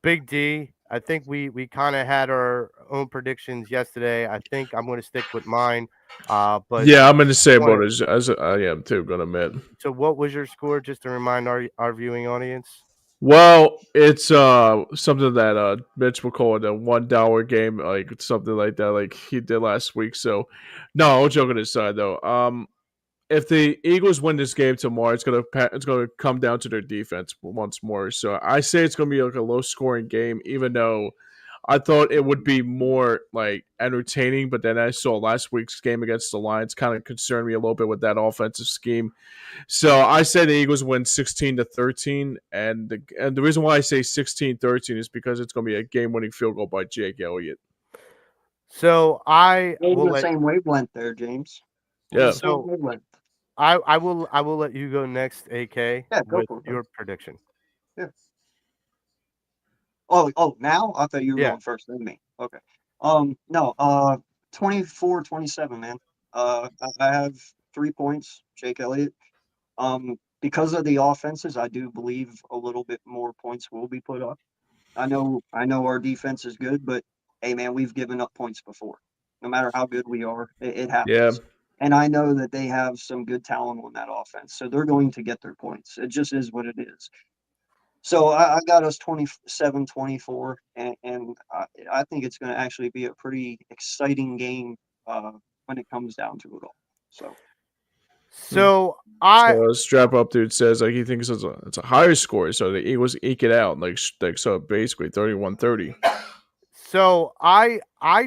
Big D. I think we kind of had our own predictions yesterday. I think I'm going to stick with mine. But Yeah, I'm in the same wanna- boat as I am too, gonna admit. so what was your score? Just to remind our viewing audience. Well, it's something that Mitch will call it a $1 game, like something like that, like he did last week. So no, all joking aside though. If the Eagles win this game tomorrow, it's gonna come down to their defense once more. So I say it's gonna be like a low scoring game, even though I thought it would be more like entertaining, but then I saw last week's game against the Lions kind of concerned me a little bit with that offensive scheme. So I say the Eagles win 16-13, and the reason why I say 16-13 is because it's going to be a game-winning field goal by Jake Elliott. So I We're will in the same wavelength there, James. Yeah. So I will let you go next, AK, Yeah, go with for it. your prediction. Yeah. Oh, now? I thought you were Yeah. going first, than me. Okay. No, 24-27, man. I have 3 points, Jake Elliott. Because of the offenses, I do believe a little bit more points will be put up. I know our defense is good, but hey, man, we've given up points before. No matter how good we are, it happens. Yeah. And I know that they have some good talent on that offense, so they're going to get their points. It just is what it is. So I got us 27-24, and I think it's going to actually be a pretty exciting game when it comes down to it all. So So So strap up dude says like he thinks it's a higher score, so the Eagles eke it out like so basically 31-30. So I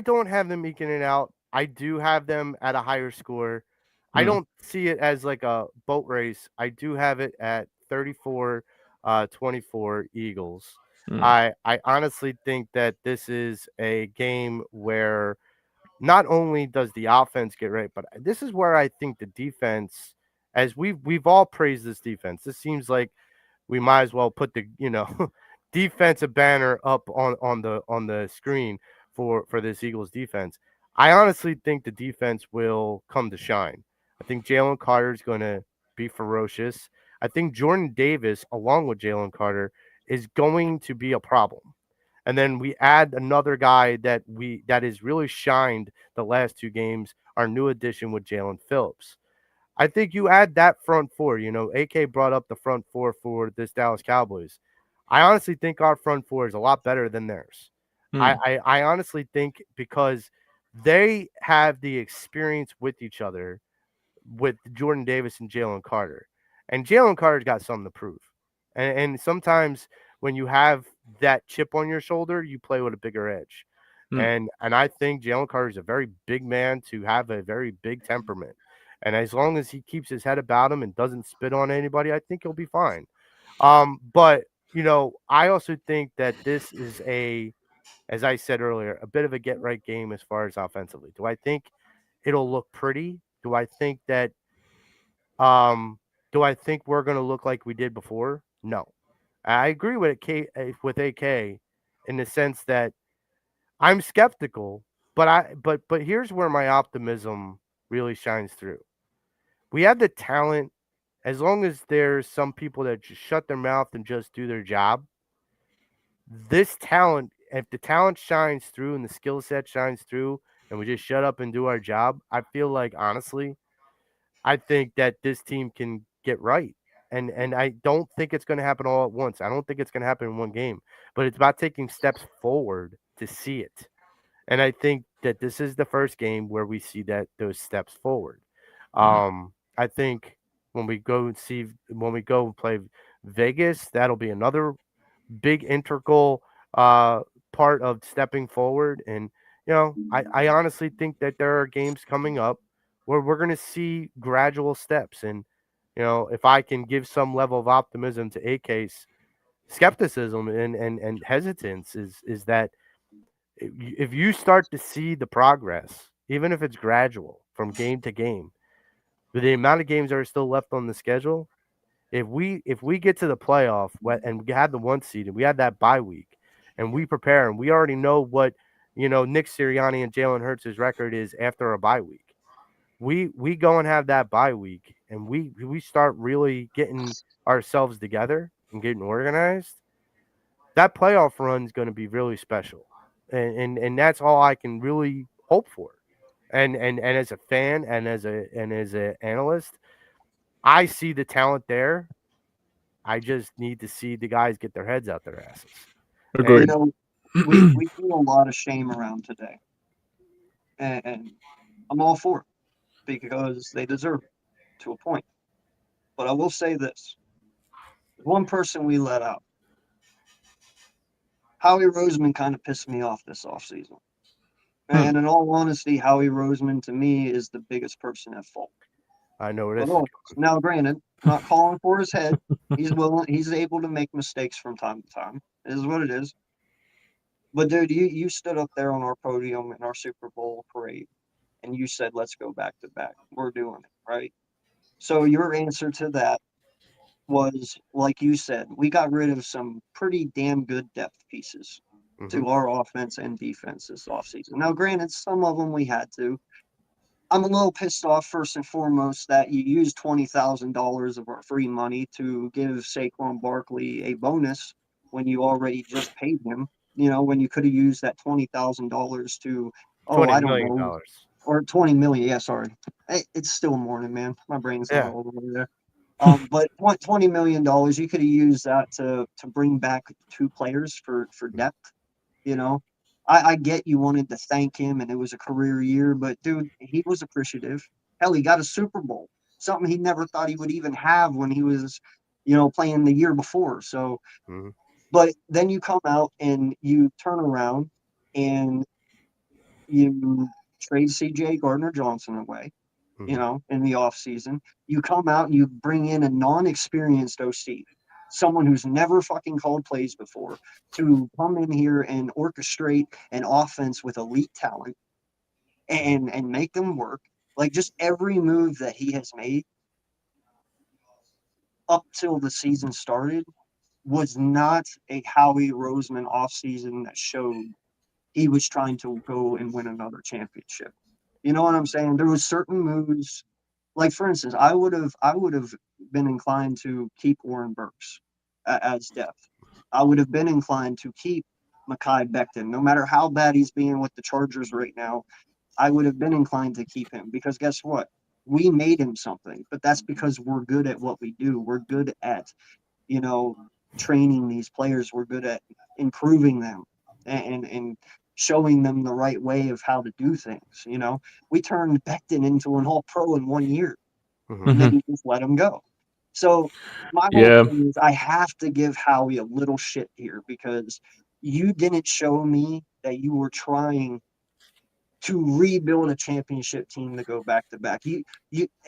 don't have them eking it out. I do have them at a higher score. I don't see it as like a boat race. I do have it at 34-24 Eagles. I honestly think that this is a game where not only does the offense get right, but this is where I think the defense, as we've all praised this defense. This seems like we might as well put the defensive banner up on the screen for this Eagles defense. I honestly think the defense will come to shine. I think Jalen Carter is going to be ferocious. I think Jordan Davis, along with Jalen Carter, is going to be a problem. And then we add another guy that has really shined the last two games, our new addition with Jalen Phillips. I think you add that front four. AK brought up the front four for this Dallas Cowboys. I honestly think our front four is a lot better than theirs. Hmm. I honestly think because they have the experience with each other with Jordan Davis and Jalen Carter. And Jalen Carter's got something to prove. And sometimes when you have that chip on your shoulder, you play with a bigger edge. Hmm. And I think Jalen Carter is a very big man to have a very big temperament. And as long as he keeps his head about him and doesn't spit on anybody, I think he'll be fine. But I also think that this is as I said earlier, a bit of a get right game as far as offensively. Do I think it'll look pretty? Um, do I think we're going to look like we did before? No. I agree with AK in the sense that I'm skeptical, but here's where my optimism really shines through. We have the talent as long as there's some people that just shut their mouth and just do their job. This talent, if the talent shines through and the skill set shines through and we just shut up and do our job, I feel like honestly I think that this team can get right. And I don't think it's going to happen all at once. I don't think it's going to happen in one game, but it's about taking steps forward to see it. And I think that this is the first game where we see that those steps forward. Hmm. I think when we go and play Vegas, that'll be another big integral uh, part of stepping forward. And I honestly think that there are games coming up where we're going to see gradual steps. And if I can give some level of optimism to AK's skepticism and hesitance, is that if you start to see the progress, even if it's gradual from game to game, with the amount of games that are still left on the schedule, if we get to the playoff and we had the one seed and we had that bye week and we prepare and we already know what Nick Sirianni and Jalen Hurts' record is after a bye week, we go and have that bye week and we start really getting ourselves together and getting organized. That playoff run is going to be really special, and that's all I can really hope for. And as a fan and as a analyst, I see the talent there. I just need to see the guys get their heads out their asses. You Agreed. And know, we do a lot of shame around today, and I'm all for it because they deserve it to a point. But I will say this: one person we let out, Howie Roseman, kind of pissed me off this offseason. Hmm. And in all honesty, Howie Roseman to me is the biggest person at fault. I know where But this is oh, going. now, granted, not calling for his head. He's able to make mistakes from time to time. It is what it is. But dude, you stood up there on our podium in our Super Bowl parade and you said, let's go back to back. We're doing it, right? So your answer to that was, like you said, we got rid of some pretty damn good depth pieces Hmm. to our offense and defense this offseason. Now, granted, some of them we had to. I'm a little pissed off, first and foremost, that you used $20,000 of our free money to give Saquon Barkley a bonus when you already just paid him. When you could have used that $20,000 to, oh, $20 I don't million know, dollars. or 20 million. Yeah, sorry. It's still morning, man. My brain's not Yeah. all the way there. But $20 million, you could have used that to bring back two players for depth. You know, I get you wanted to thank him and it was a career year, but dude, he was appreciative. Hell, he got a Super Bowl, something he never thought he would even have when he was, playing the year before. So, Hmm. but then you come out and you turn around and you trade CJ Gardner Johnson away, Hmm. in the offseason. You come out and you bring in a non-experienced OC, someone who's never fucking called plays before, to come in here and orchestrate an offense with elite talent and make them work. Like just every move that he has made up till the season started was not a Howie Roseman offseason that showed he was trying to go and win another championship. You know what I'm saying? There was certain moves Like for instance, I would have been inclined to keep Warren Burks as depth. I would have been inclined to keep Mekhi Becton, no matter how bad he's being with the Chargers right now. I would have been inclined to keep him because guess what? We made him something, but that's because we're good at what we do. We're good at, you know, training these players. We're good at improving them and showing them the right way of how to do things. You know, we turned Becton into an all-pro in 1 year, and then you just let him go. So my whole Yeah. thing is I have to give Howie a little shit here because you didn't show me that you were trying to rebuild a championship team to go back to back.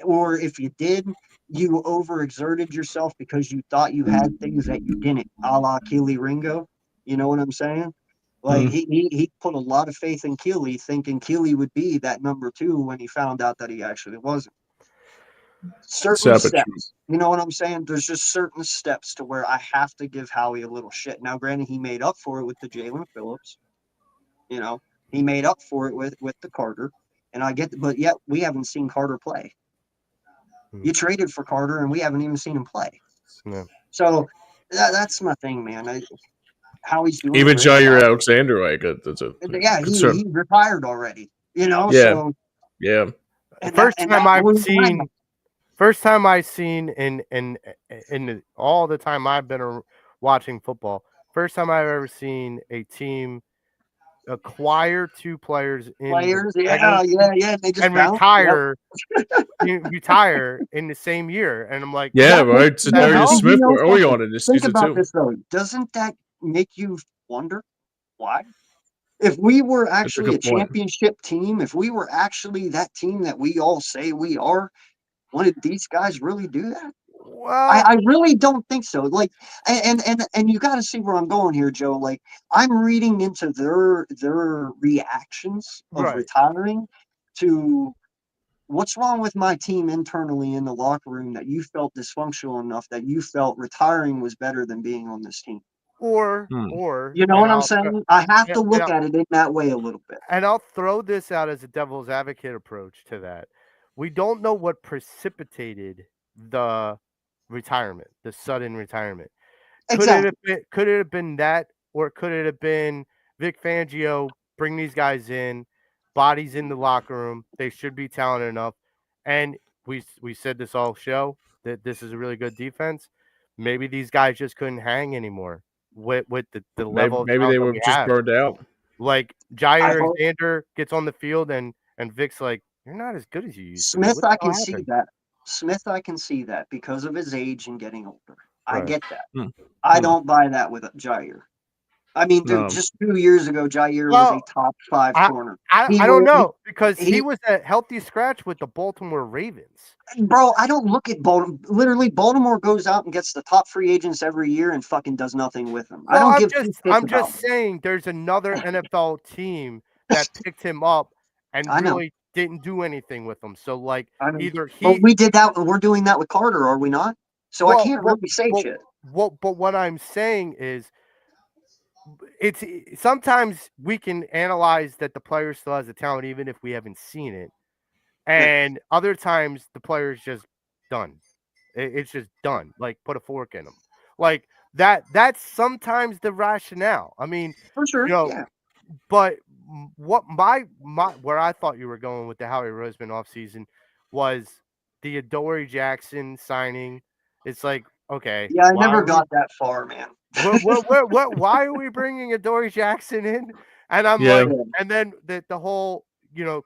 Or if you did, you overexerted yourself because you thought you had things that you didn't, a la Keely Ringo. You know what I'm saying? Like he put a lot of faith in Keely, thinking Keely would be that number 2 when he found out that he actually wasn't. Certain steps, you know what I'm saying? There's just certain steps to where I have to give Howie a little shit. Now, granted, he made up for it with the Jalen Phillips. You know, he made up for it with the Carter, and I get, but yet we haven't seen Carter play. You traded for Carter, and we haven't even seen him play. Yeah. So that's my thing, man. How he's doing. Even Jair Alexander, like that's a yeah, he retired already. You know, yeah, so yeah. First time I've seen in all the time I've been watching football. First time I've ever seen a team acquire 2 players in they just and retire in the same year, and I'm like, right. So Darius Smith were early on in this season too. Think about this though. Doesn't that make you wonder why? If we were actually a championship team, if we were actually that team that we all say we are, did these guys really do that? Well, I really don't think so. Like, and you got to see where I'm going here, Joe. Like, I'm reading into their reactions of retiring to what's wrong with my team internally in the locker room that you felt dysfunctional enough that you felt retiring was better than being on this team. Or you know what I'm saying? I have to look at it in that way a little bit. And I'll throw this out as a devil's advocate approach to that. We don't know what precipitated the retirement, the sudden retirement. Exactly. Could it have been that, or could it have been Vic Fangio bring these guys in, bodies in the locker room? They should be talented enough. And we said this all show that this is a really good defense. Maybe these guys just couldn't hang anymore with the level. Maybe they were just burned out. Like Jair Alexander gets on the field and Vic's like, you're not as good as you used to be. Smith, I can see that. Smith, I can see that because of his age and getting older. I get that. I don't buy that with Jair. I mean, dude, just 2 years ago, Jair was a top 5 corner. I don't know because he was a healthy scratch with the Baltimore Ravens. Bro, I don't look at Baltimore. Literally, Baltimore goes out and gets the top free agents every year and fucking does nothing with them. Well, I don't give I'm just saying there's another NFL team that picked him up and really didn't do anything with him. So, like, But we did that. We're doing that with Carter, are we not? So I can't really say shit. But what I'm saying is, it's sometimes we can analyze that the player still has the talent even if we haven't seen it, and other times the player's just done. It's just done. Like, put a fork in them. Like that's sometimes the rationale. I mean, for sure, but what my where I thought you were going with the Howie Roseman offseason was the Adoree Jackson signing. It's like, okay, I never got that far, man. Why are we bringing Adoree Jackson in? And I'm like, and then the whole,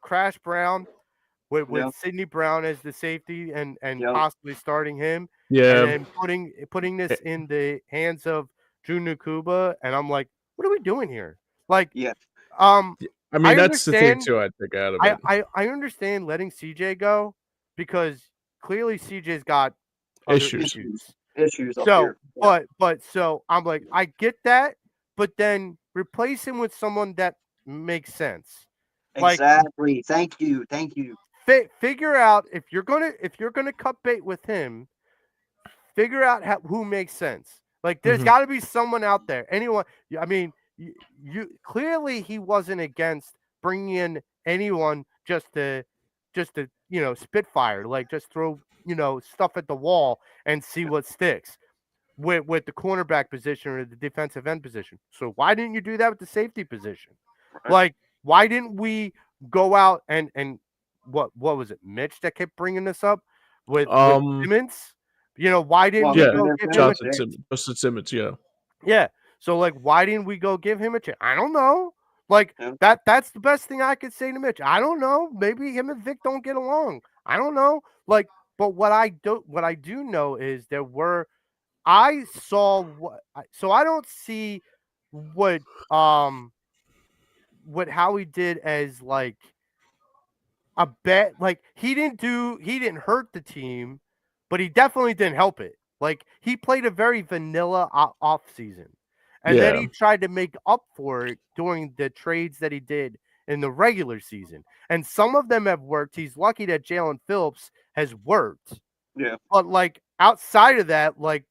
Crash Brown with Sidney Brown as the safety and possibly starting him. Yeah. And then putting this in the hands of Drew Nakuba. And I'm like, what are we doing here? Like, I mean, that's the thing too, I think, out of it. I understand letting CJ go because clearly CJ's got issues. So, but so I'm like, I get that, but then replace him with someone that makes sense. Exactly. Like, thank you. Figure out if you're gonna cut bait with him. Figure out who makes sense. Like, there's got to be someone out there. Anyone? I mean, you clearly he wasn't against bringing in anyone just to just a spitfire, like just throw stuff at the wall and see what sticks with the cornerback position or the defensive end position. So why didn't you do that with the safety position? Right. Like, why didn't we go out and what was it, Mitch, that kept bringing this up with Simmons? Why didn't we Yeah, go give him a Justin Simmons, yeah. yeah? So like, why didn't we go give him a chance? I don't know. Like Yeah. that's the best thing I could say to Mitch. I don't know. Maybe him and Vic don't get along. I don't know. Like, but what I do know is I saw so I don't see what Howie did as like a bet. Like he didn't hurt the team, but he definitely didn't help it. Like he played a very vanilla off season. And then Yeah. he tried to make up for it during the trades that he did in the regular season. And some of them have worked. He's lucky that Jalen Phillips has worked. Yeah. But like outside of that, like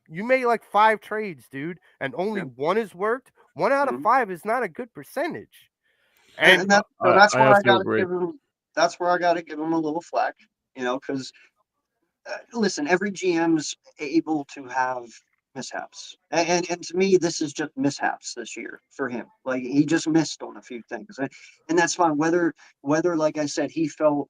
you made like 5 trades, dude, and only one has worked. 1 out of 5 is not a good percentage. And I that's where have I to got to agree. give him. That's where I got to give him a little flack, because listen, every GM's able to have mishaps, and to me, this is just mishaps this year for him. Like he just missed on a few things, and that's fine. Whether like I said, he felt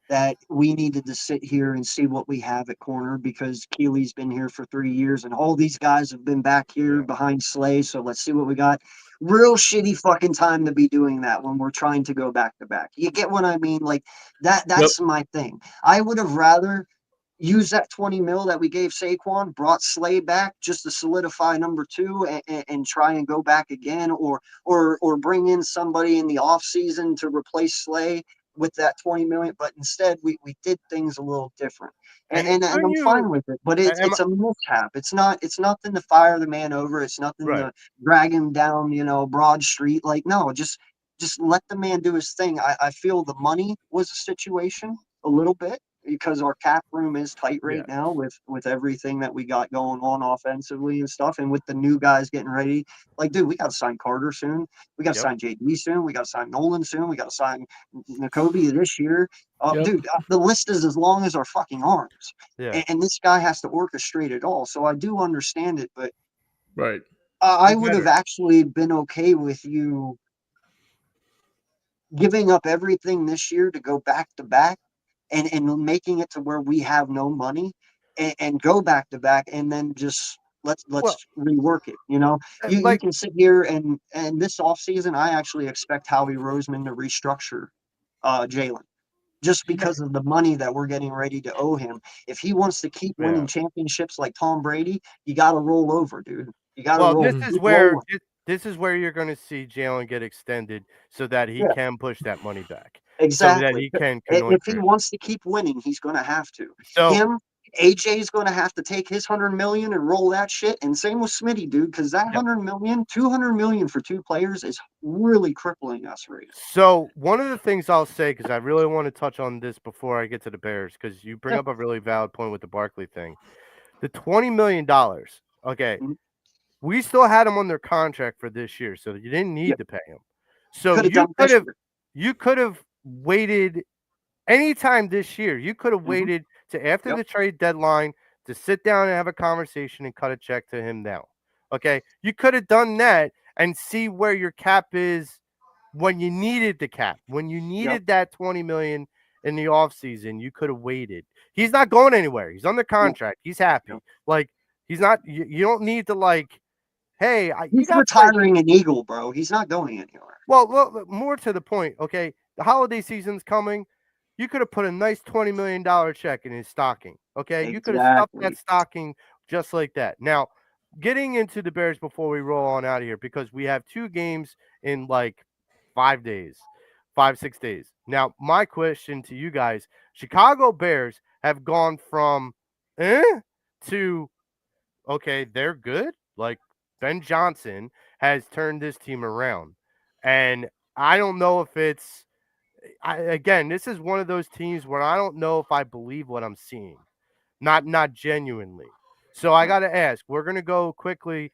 that we needed to sit here and see what we have at corner because Keely's been here for 3 years and all these guys have been back here behind Slay. So let's see what we got. Real shitty fucking time to be doing that when we're trying to go back to back. You get what I mean? Like that's my thing. I would have rather used that 20 mil that we gave Saquon, brought Slay back just to solidify number 2 and try and go back again, or bring in somebody in the offseason to replace Slay with that 20 million, but instead we did things a little different, and I'm fine with it. But it's a mishap. It's nothing to fire the man over. It's nothing to drag him down, Broad Street. Like no, just let the man do his thing. I feel the money was a situation a little bit because our cap room is tight right now with everything that we got going on offensively and stuff, and with the new guys getting ready. Like, dude, we got to sign Carter soon. We got to sign JD soon. We got to sign Nolan soon. We got to sign N'Kobe this year. Dude, the list is as long as our fucking arms. And this guy has to orchestrate it all. So I do understand it, but I would have actually been okay with you giving up everything this year to go back to back and making it to where we have no money and go back to back and then just let's rework it. You can sit here and this offseason, I actually expect Howie Roseman to restructure Jalen just because of the money that we're getting ready to owe him. If he wants to keep winning championships like Tom Brady, you got to roll over, dude. You got to roll. This is where you're going to see Jalen get extended so that he can push that money back. Exactly. So that he can if he wants to keep winning, he's going to have to. So AJ's going to have to take his 100 million and roll that shit. And same with Smitty, dude, because that 100 million, 200 million for 2 players is really crippling us right now. So one of the things I'll say, because I really want to touch on this before I get to the Bears, because you bring up a really valid point with the Barkley thing. The $20 million, okay, we still had him on their contract for this year, so you didn't need to pay him. So you could have waited anytime this year. You could have waited to after the trade deadline to sit down and have a conversation and cut a check to him now. Okay, you could have done that and see where your cap is when you needed the cap. When you needed that 20 million in the offseason, you could have waited. He's not going anywhere. He's under contract. He's happy. Like he's not. You don't need to like. Hey, he's retiring an Eagle, bro. He's not going anywhere. Well, more to the point. Okay, the holiday season's coming. You could have put a nice $20 million check in his stocking. Okay, you could have stuffed that stocking just like that. Now, getting into the Bears before we roll on out of here, because we have 2 games in like 5 days, 6 days. Now, my question to you guys: Chicago Bears have gone from to okay, they're good. Like Ben Johnson has turned this team around, and I don't know if it's. Again, this is one of those teams where I don't know if I believe what I'm seeing, not genuinely. So I got to ask. We're gonna go quickly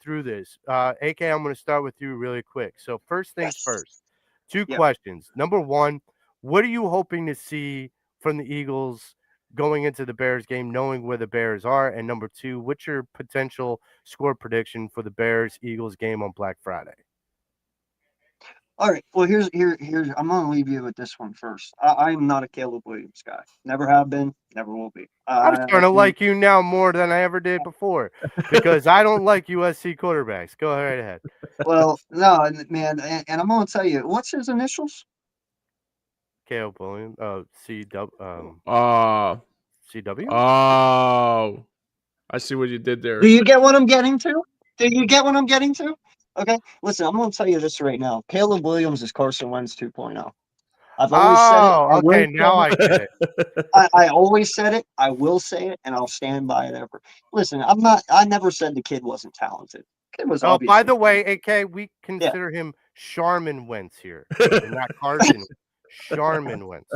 through this. AK, I'm gonna start with you really quick. So first things first. 2 questions. Number 1, What are you hoping to see from the Eagles going into the Bears game, knowing where the Bears are? And number two, what's your potential score prediction for the Bears-Eagles game on Black Friday? All right. Well, here's. I'm gonna leave you with this one first. I'm not a Caleb Williams guy. Never have been. Never will be. I'm I starting to think. like you now more than I ever did before because I don't like USC quarterbacks. Go right ahead. Well, no, man, and I'm gonna tell you, what's his initials? Caleb Williams, Uh, CW. oh, I see what you did Do there. you get what I'm getting to? Do you get what I'm getting to? Okay. Listen, I'm gonna tell you this right now. Caleb Williams is Carson Wentz 2.0. I've always said it. I Oh, will okay. say Now it. I get it. I always said it. I will say it, and I'll stand by it ever. Listen, I'm not. I never said the kid wasn't talented. Kid was Oh, by obviously. the way, AK, we Yeah. consider him Charmin Wentz here, and not Carson. Charmin Wentz.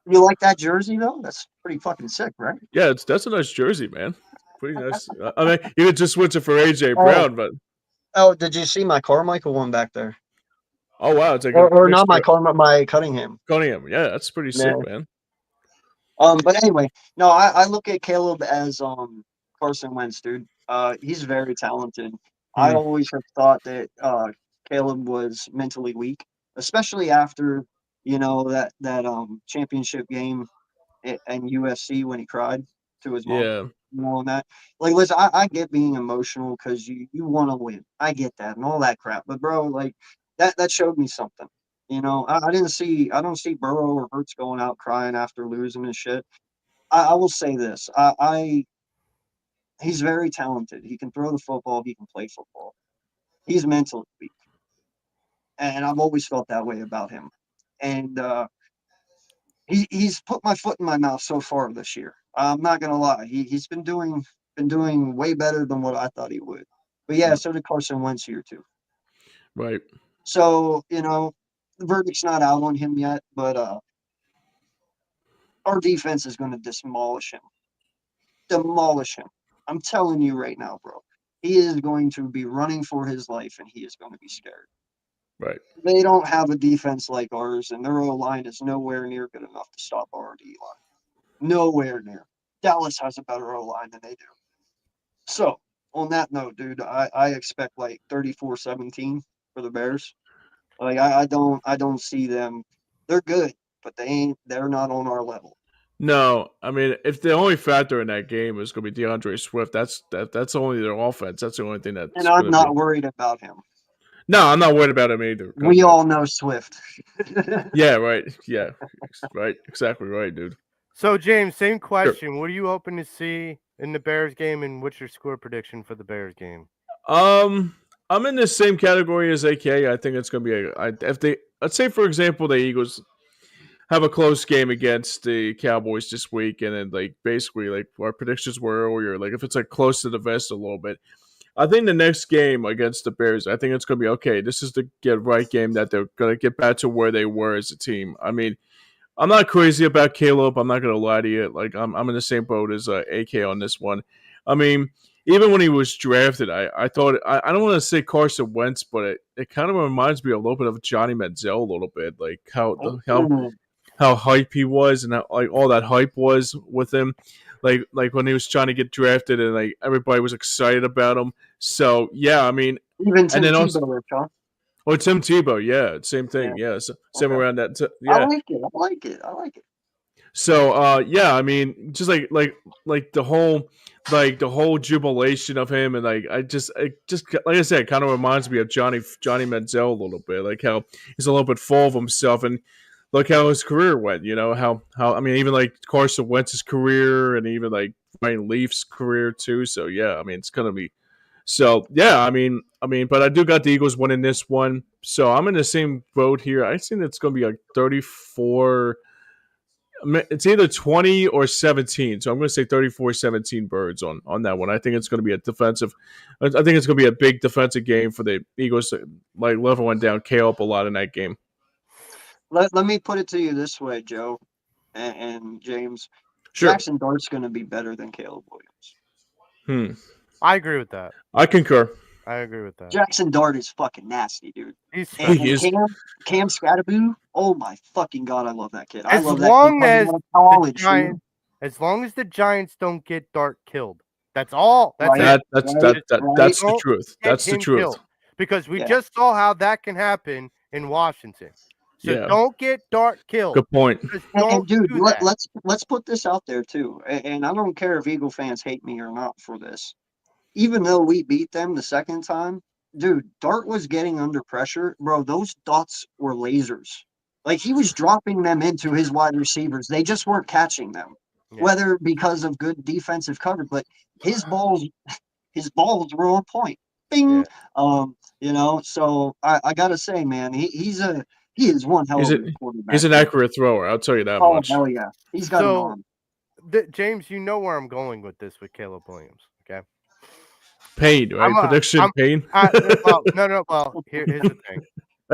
You like that jersey though? That's pretty fucking sick, right? Yeah, that's a nice jersey, man. Pretty nice. I mean, you could just switch it for AJ Oh, Brown, but oh, did you see my Carmichael one back there? oh wow, it's like a Or not mixture. my Cunningham. Cunningham, yeah, that's pretty sick, Yeah. man. But anyway, no, I look at Caleb as Carson Wentz, dude. He's very talented. I Hmm. always have thought that Caleb was mentally weak, especially after that championship game and USC when he cried to his mom. Yeah, And that. Like, listen, I get being emotional because you want to win. I get that and all that crap. But bro, like that showed me something. I don't see Burrow or Hurts going out crying after losing and shit. I will say this. He's very talented. He can throw the football. He can play football. He's mentally weak, and I've always felt that way about him. And he's put my foot in my mouth so far this year. I'm not gonna lie. He's been doing way better than what I thought he would. But yeah, so did Carson Wentz here too. right. So the verdict's not out on him yet, but our defense is going to demolish him. Demolish him. I'm telling you right now, bro. He is going to be running for his life, and he is going to be scared. Right. They don't have a defense like ours, and their O line is nowhere near good enough to stop our D line. Nowhere near. Dallas has a better O line than they do. So, on that note, dude, I expect like 34-17 for the Bears. Like I don't see them. They're good, but they're not on our level. No, I mean, if the only factor in that game is going to be DeAndre Swift, that's only their offense. That's the only thing And that's I'm going to be. not worried about him. No, I'm not worried about him either. We all know Swift. Yeah, right. Yeah, right. Exactly right, dude. So, James, same question. What are you hoping to see in the Bears game, and what's your score prediction for the Bears game? I'm in the same category as AK. I think it's going to be let's say for example the Eagles have a close game against the Cowboys this week, and then like basically like our predictions were earlier, like if it's like close to the vest a little bit. I think the next game against the Bears, I think it's going to be okay. This is the right game that they're going to get back to where they were as a team. I mean, I'm not crazy about Caleb. I'm not going to lie to you. Like I'm in the same boat as AK on this one. I mean, even when he was drafted, I thought I don't want to say Carson Wentz, but it kind of reminds me a little bit of Johnny Manziel a little bit, like how hype he was and how, like all that hype was with him, like when he was trying to get drafted and like everybody was excited about him. So yeah, I mean, Even Tim and then also, Tebow, John. or Tim Tebow, yeah, same thing, Yeah. so, same Okay. around that, I yeah. like it. I like it. I like it. So yeah, I mean, just like the whole jubilation of him, and like it just like I said, kind of reminds me of Johnny Manziel a little bit, like how he's a little bit full of himself, and look how his career went. You know how I mean, even like Carson Wentz's career, and even like Ryan Leaf's career too. So yeah, I mean, it's gonna be. So yeah, I mean, but I do got the Eagles winning this one, so I'm in the same boat here. I think it's gonna be like 34. It's either 20 or 17. So I'm going to say 34-17 Birds on that one. I think it's going to be a defensive. I think it's going to be a big defensive game for the Eagles to like level one down, KO up a lot in that game. Let me put it to you this way, Joe and James. Sure. Jackson Dart's going to be better than Caleb Williams. I agree with that. I concur. I agree with that. Jackson Dart is fucking nasty, dude. He's And, He is. Cam Scatterboo, oh my fucking god, I love that kid. I as love that kid long coming as out of the college, dude. Giants, as long as the Giants don't get Dart killed. That's all. That's Right, it. That's right, right. that's the Don't truth. get That's the him truth. killed. Because we Yeah. just saw how that can happen in Washington. So Yeah. don't get Dart killed. Good point. Just And don't dude, do that. let's put this out there too. And I don't care if Eagle fans hate me or not for this. Even though we beat them the second time, dude, Dart was getting under pressure, bro. Those dots were lasers. Like he was dropping them into his wide receivers. They just weren't catching them. Yeah. Whether because of good defensive cover, but his balls were on point. Bing. Yeah. You know, so I gotta say, man, he is one hell He's of a, a quarterback. he's an dude. accurate thrower. I'll tell you that Oh much. hell yeah, he's got an So, arm. James, you know where I'm going with this with Caleb Williams. Okay. Pain, right? Prediction, pain. Well, no. Well, here's the thing.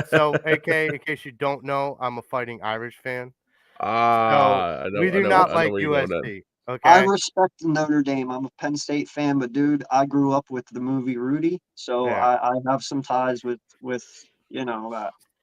So, AK, in case you don't know, I'm a Fighting Irish fan. So I know. we do I know. not I know like where you're going with that. USC. I Okay. respect Notre Dame. I'm a Penn State fan, but dude, I grew up with the movie Rudy, so Yeah. I have some ties with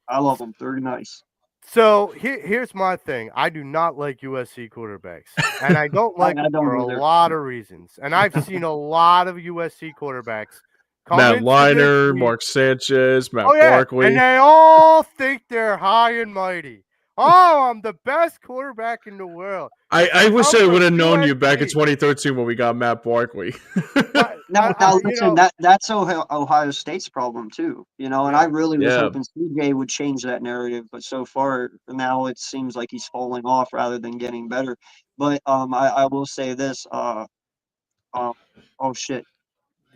I love them. They're nice. So here's my thing. I do not like USC quarterbacks, and I don't like I them don't for a either. lot of reasons. And I've seen a lot of USC quarterbacks come Matt into this Liner, league. Mark Sanchez, Matt Oh yeah, Barkley. and they all think they're high and mighty. Oh, I'm the best quarterback in the world. I wish I'm I from would have known you back in USC. 2013 when we got Matt Barkley. But Now you listen, know, that's Ohio State's problem too, you know. And I yeah. really was Yeah. hoping CJ would change that narrative, but so far now it seems like he's falling off rather than getting better. But I will say this, oh shit,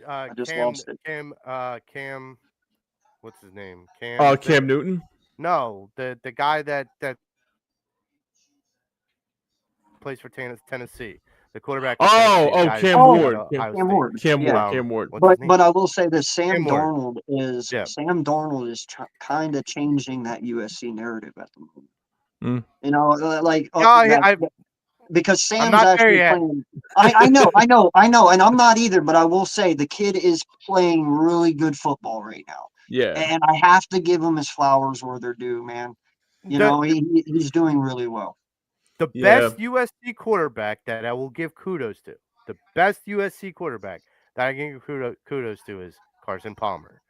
I just lost it. Cam, what's his name? Cam. Cam Newton. No, the guy that plays for Tennessee, the quarterback. For Tennessee, the guy Cam who Oh, played Ward. at Ohio Cam State. Ward. Cam Yeah. Ward. Cam Ward. What's his name? But I will say this: Sam Cam Ward. Darnold is Yeah. kind of changing that USC narrative at the moment. Mm. You know, like because Sam's not there actually yet. playing. I know, and I'm not either. But I will say the kid is playing really good football right now, Yeah. and I have to give him his flowers where they're due, man. You know, he's doing really well. The best USC quarterback that I will give kudos to, the best USC quarterback that I can give kudos to is Carson Palmer.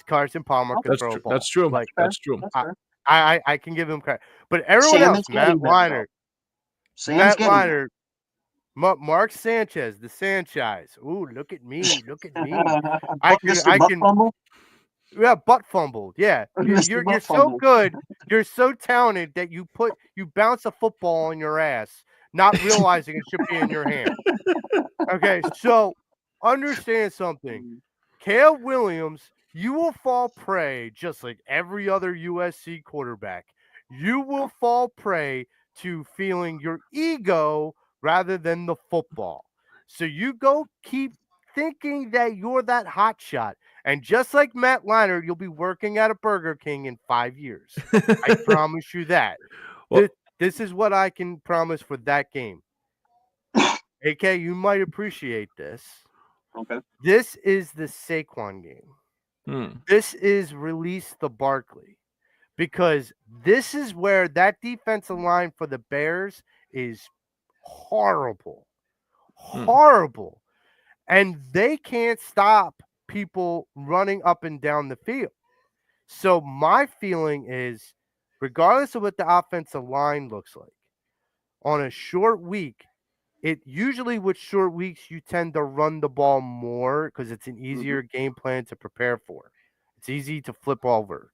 Carson Palmer can throw a ball. That's true. Like That's true. That's fair. I can give him credit, but everyone Sam else, is getting Matt better, Liner, Sam's getting better. Mark Sanchez, the Sanchez. Ooh, look at me! Look at me! Mr. Butt Fumble? Yeah, butt fumbled. Yeah, you're Butt so Fumble. good. You're so talented that you bounce a football on your ass, not realizing it should be in your hand. Okay, so understand something. Caleb Williams, you will fall prey just like every other USC quarterback. You will fall prey to feeling your ego rather than the football. So you go keep thinking that you're that hot shot. And just like Matt Leinart, you'll be working at a Burger King in 5 years. I promise you that. Well- This is what I can promise for that game. AK, you might appreciate this. Okay. This is the Saquon game. Hmm. This is release the Barkley. Because this is where that defensive line for the Bears is horrible. Horrible. And they can't stop people running up and down the field. So my feeling is, regardless of what the offensive line looks like, on a short week, it usually with short weeks, you tend to run the ball more because it's an easier game plan to prepare for. It's easy to flip over.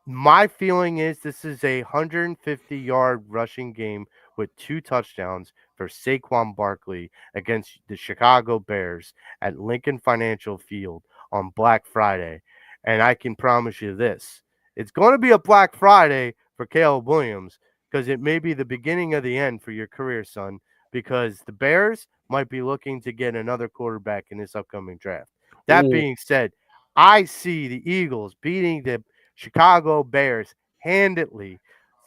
My feeling is this is a 150-yard rushing game with 2 touchdowns for Saquon Barkley against the Chicago Bears at Lincoln Financial Field on Black Friday. And I can promise you this. It's going to be a Black Friday for Caleb Williams because it may be the beginning of the end for your career, son, because the Bears might be looking to get another quarterback in this upcoming draft. That being said, I see the Eagles beating the Chicago Bears handedly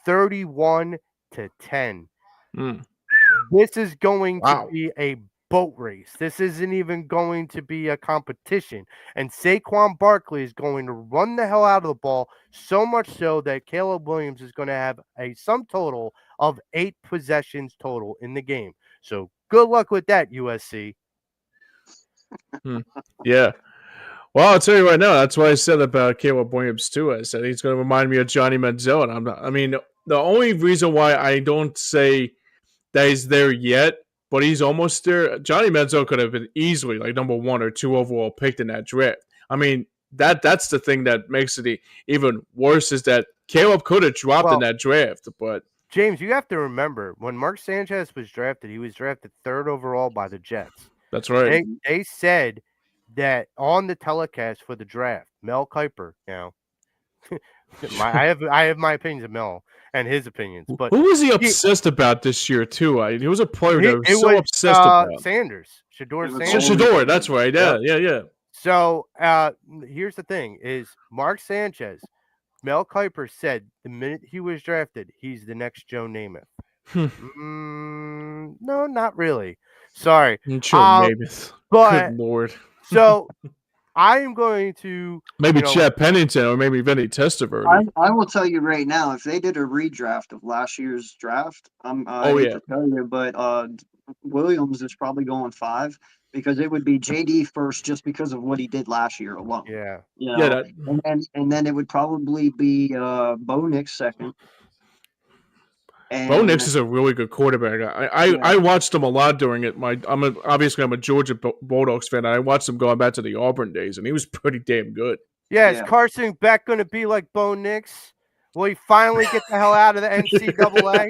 31-10. Mm. This is going to be a boat race. This isn't even going to be a competition. And Saquon Barkley is going to run the hell out of the ball, so much so that Caleb Williams is going to have a sum total of 8 possessions total in the game. So good luck with that, USC. Yeah. Well, I'll tell you right now, that's what I said about Caleb Williams too. I said he's going to remind me of Johnny Manziel, and I'm not. I mean, the only reason why I don't say that he's there yet, but he's almost there. Johnny Manziel could have been easily like number 1 or 2 overall picked in that draft. I mean, that's the thing that makes it even worse is that Caleb could have dropped in that draft, but James, you have to remember when Mark Sanchez was drafted, he was drafted 3rd overall by the Jets. That's right. They said that on the telecast for the draft, Mel Kiper, I have my opinions of Mel and his opinions, but who was he obsessed about this year too? He was a player that was so obsessed about Sanders. Shedeur Sanders. Shedeur, that's right. Yeah, yeah. So here's the thing: is Mark Sanchez. Mel Kiper said the minute he was drafted, he's the next Joe Namath. No, not really. Sorry. Joe Namath. But good Lord. So I am going to maybe Chad Pennington or maybe Vinny Testaverde. I will tell you right now, if they did a redraft of last year's draft, I hate to tell you, but Williams is probably going 5 because it would be JD first just because of what he did last year alone. Yeah. And then it would probably be Bo Nix second. Bo Nix is a really good quarterback. I watched him a lot during it. Obviously I'm a Georgia Bulldogs fan. I watched him going back to the Auburn days, and he was pretty damn good. Yeah, is Carson Beck going to be like Bo Nix? Will he finally get the hell out of the NCAA?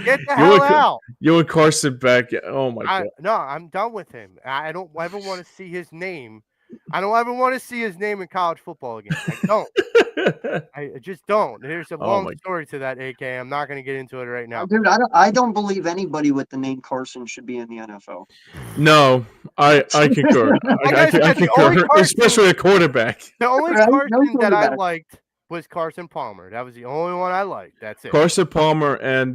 Get the hell out! You and Carson Beck. Oh my God! No, I'm done with him. I don't ever want to see his name. I don't ever want to see his name in college football again. I don't. I just don't. There's a long story to that, AK. I'm not going to get into it right now. Dude, I don't believe anybody with the name Carson should be in the NFL. No, I concur. I concur, especially a quarterback. The only Carson that I liked was Carson Palmer. That was the only one I liked. That's it. Carson Palmer and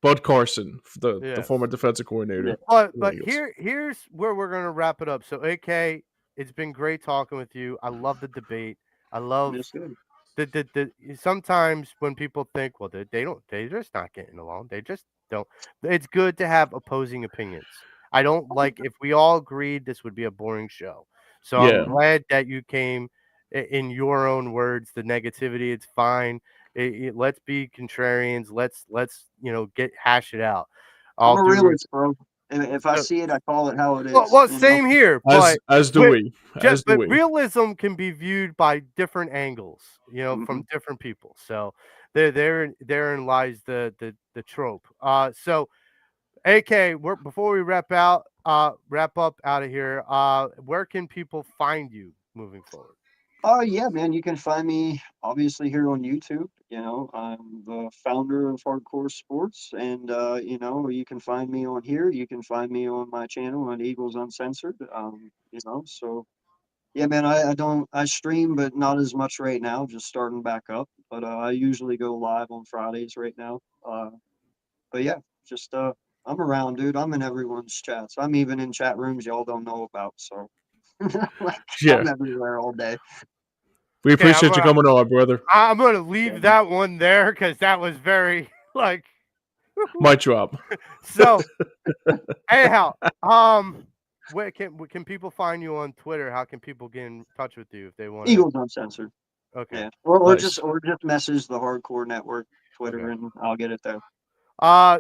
Bud Carson, the former defensive coordinator. But here's where we're going to wrap it up. So, AK, it's been great talking with you. I love the debate. I love the sometimes when people think, well, they're just not getting along. They just don't. It's good to have opposing opinions. I don't like if we all agreed this would be a boring show. So I'm glad that you came in your own words. The negativity, it's fine. Let's be contrarians. Let's hash it out. I'm a realist, bro. If I see it, I call it how it is. Well, same here. As do we. But realism can be viewed by different angles, from different people. So therein lies the trope. So, AK, before we wrap up out of here, where can people find you moving forward? Yeah, man, you can find me obviously here on YouTube. I'm the founder of Hardcore Sports, and you can find me on here. You can find me on my channel on Eagles Uncensored. So yeah, man, I stream, but not as much right now. Just starting back up, but I usually go live on Fridays right now. But yeah, just I'm around, dude. I'm in everyone's chats. I'm even in chat rooms y'all don't know about. So. I'm everywhere all day. We appreciate you coming on, brother. I'm going to leave that one there because that was very mic drop. So anyhow, where can people find you on Twitter? How can people get in touch with you if they want? Eagles Uncensored. Okay. Yeah. Or just message the Hardcore Network Twitter, and I'll get it there.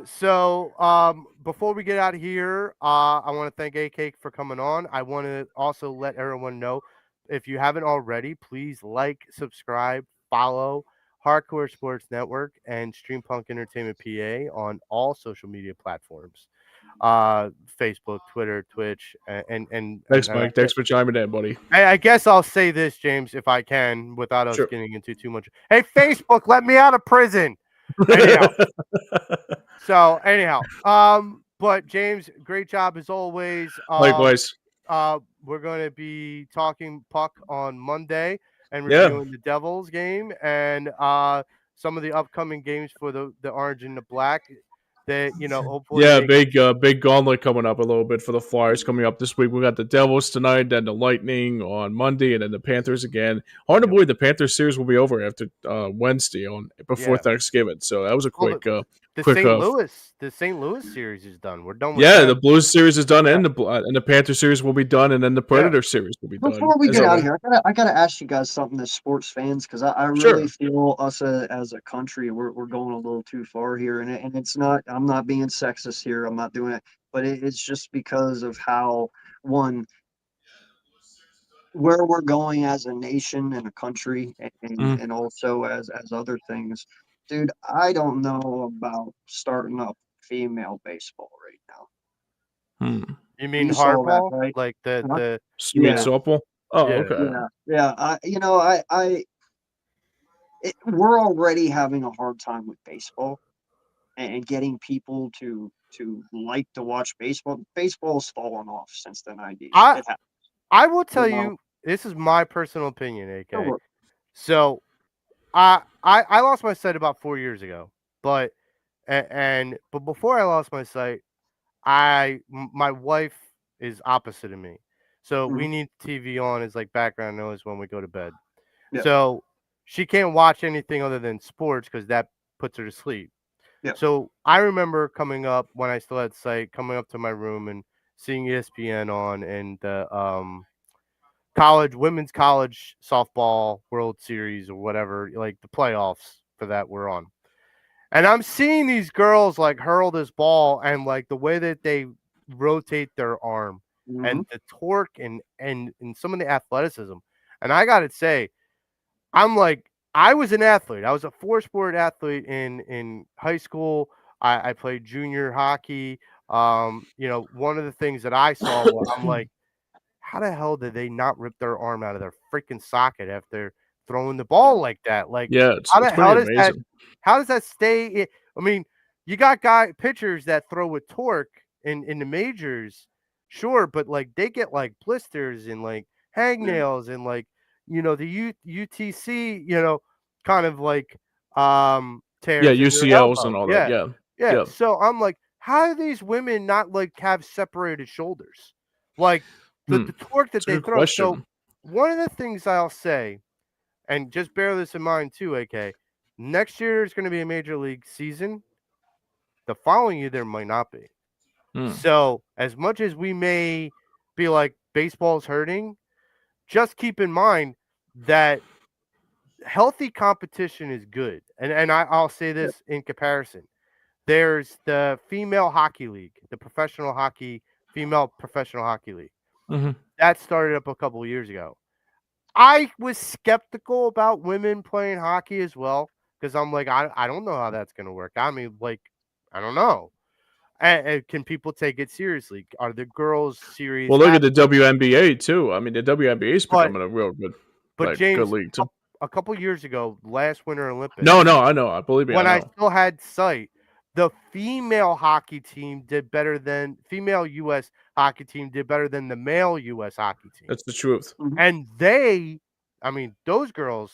So before we get out of here, I want to thank AK for coming on. I want to also let everyone know, if you haven't already, please like, subscribe, follow Hardcore Sports Network and Stream Punk Entertainment PA on all social media platforms. Facebook, Twitter, Twitch, and thanks, Mike. Thanks for chiming in, buddy. I guess I'll say this, James, if I can, without us getting into too much. Hey, Facebook, let me out of prison. Anyhow, but James, great job as always. Likewise. We're going to be talking puck on Monday and reviewing the Devils game and some of the upcoming games for the Orange and the Black. That hopefully Yeah, they big gauntlet coming up a little bit for the Flyers coming up this week. We got the Devils tonight, then the Lightning on Monday, and then the Panthers again. Hard to Yep. believe the Panthers series will be over after Wednesday before Yeah. Thanksgiving. So that was a Well, quick the quick St. Louis series is done. We're done with yeah, the them. Blues series is done, Yeah. and the Panther series will be done, and then the Yeah. Predator series will be done. Before we As get out well. of here, I gotta ask you guys something as sports fans, because I really Sure. feel us as a country, we're going a little too far here, and it's not. I'm not being sexist here. I'm not doing it, but it's just because of how one where we're going as a nation and a country, Mm. and also as other things, dude. I don't know about starting up female baseball right now. Hmm. You mean You saw that, hardball? right? Like Huh? the Mean Yeah, softball? Oh, yeah. okay. yeah. We're already having a hard time with baseball and getting people to like to watch baseball. Baseball's fallen off since the 90s. I It has, I will you tell know. you, this is my personal opinion, So AK. look, So I lost my sight about 4 years ago, but but before I lost my sight, my wife is opposite of me, so we mhm, need TV on as like background noise when we go to bed. yeah, So she can't watch anything other than sports because that puts her to sleep. yeah, So I remember coming up when I still had sight, coming up to my room and seeing ESPN on and the women's college softball World Series or whatever, like the playoffs for that were on. And I'm seeing these girls like hurl this ball and like the way that they rotate their arm mhm, and the torque and some of the athleticism. And I gotta say, I'm like, I was an athlete. I was a four sport athlete in high school. I played junior hockey. One of the things that I saw, I'm like, how the hell did they not rip their arm out of their freaking socket after throwing the yeah, ball like that? Like, Yeah, how it's the pretty hell does that? amazing. How does that stay? I mean, you got pitchers that throw with torque in the majors, sure, but like they get like blisters and like yeah, hangnails and like the UTC, kind of like Yeah, tears in your UCLs and elbow. all that. Yeah, Yeah, yeah. yeah. So I'm like, how do these women not like have separated shoulders? Like the torque that It's a they good throw. So question. one of the things I'll say, and just bear this in mind too, AK, next year is going to be a major league season. The following year there might not be. Hmm. So as much as we may be like baseball's hurting, just keep in mind that healthy competition is good. And I'll say yeah, this in comparison. There's the female hockey league, the female professional hockey league. Hmm. That started up a couple of years ago. I was skeptical about women playing hockey as well because I'm like, I don't know how that's going to work. I mean, like, I don't know. And can people take it seriously? Are the girls serious Well, look at the athletes? WNBA too. I mean, the WNBA is But becoming a real good, good James, league too. a couple years ago, last Winter No, Olympics, no, I know. I believe me, I when I know. still had sight, the female hockey team did better than female U.S. hockey team did better than the male U.S. hockey team. That's the truth. mhm, And I mean, those girls,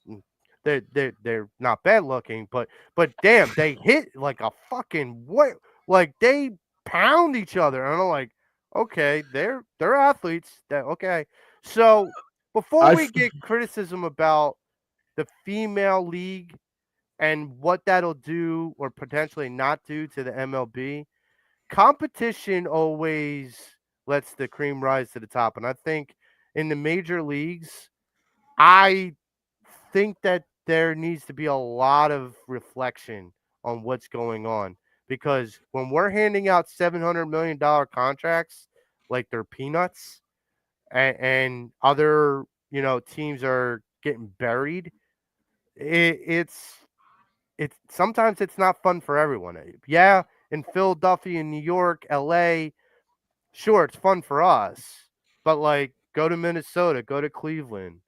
mm, they're not bad looking, but damn, they hit like a fucking what? Like they pound each other, and I'm like, okay, they're athletes. That okay. So before I we get criticism about the female league and what that'll do or potentially not do to the MLB, competition always lets the cream rise to the top. And I think in the major leagues, I think that there needs to be a lot of reflection on what's going on because when we're handing out $700 million contracts like they're peanuts and other teams are getting buried, it's sometimes it's not fun for everyone. Yeah, in Philadelphia, in New York, LA, sure, it's fun for us, but like go to Minnesota, go to Cleveland,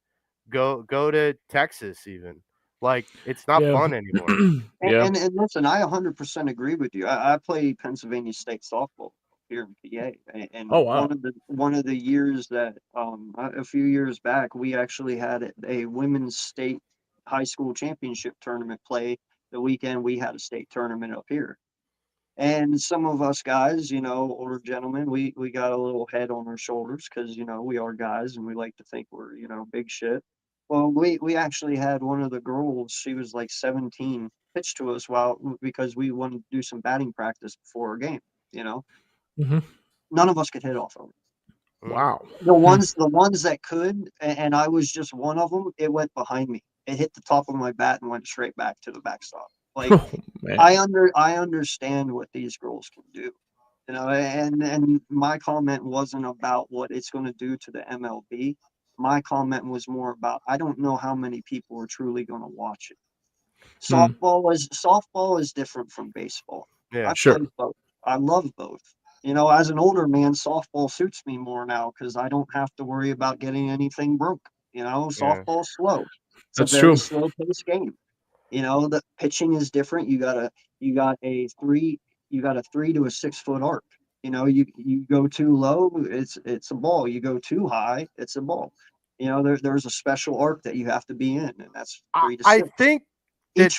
go to Texas, even. Like it's not yeah, fun anymore. yeah. and listen, I 100% agree with you. I play Pennsylvania State softball here in PA, and Oh wow. one of the years that a few years back we actually had a women's state high school championship tournament play the weekend we had a state tournament up here. And some of us guys, older gentlemen, we got a little head on our shoulders because, we are guys and we like to think we're, big shit. Well, we actually had one of the girls, she was like 17, pitch to us because we wanted to do some batting practice before a game, you know. Hmm. None of us could hit off of her. Wow. The ones that could, and I was just one of them, it went behind me. It hit the top of my bat and went straight back to the backstop. Like, Oh man. I understand what these girls can do, and my comment wasn't about what it's going to do to the MLB. My comment was more about I don't know how many people are truly going to watch it. Mm, Softball is different from baseball. Yeah. I sure. play both. I love both. As an older man, softball suits me more now because I don't have to worry about getting anything broke. Yeah. Softball's slow. It's a That's very true. slow paced game. The pitching is different. You got a 3 to a 6 foot arc. You go too low, it's a ball. You go too high, it's a ball. There's a special arc that you have to be in, and that's I, 3 to 6. I think that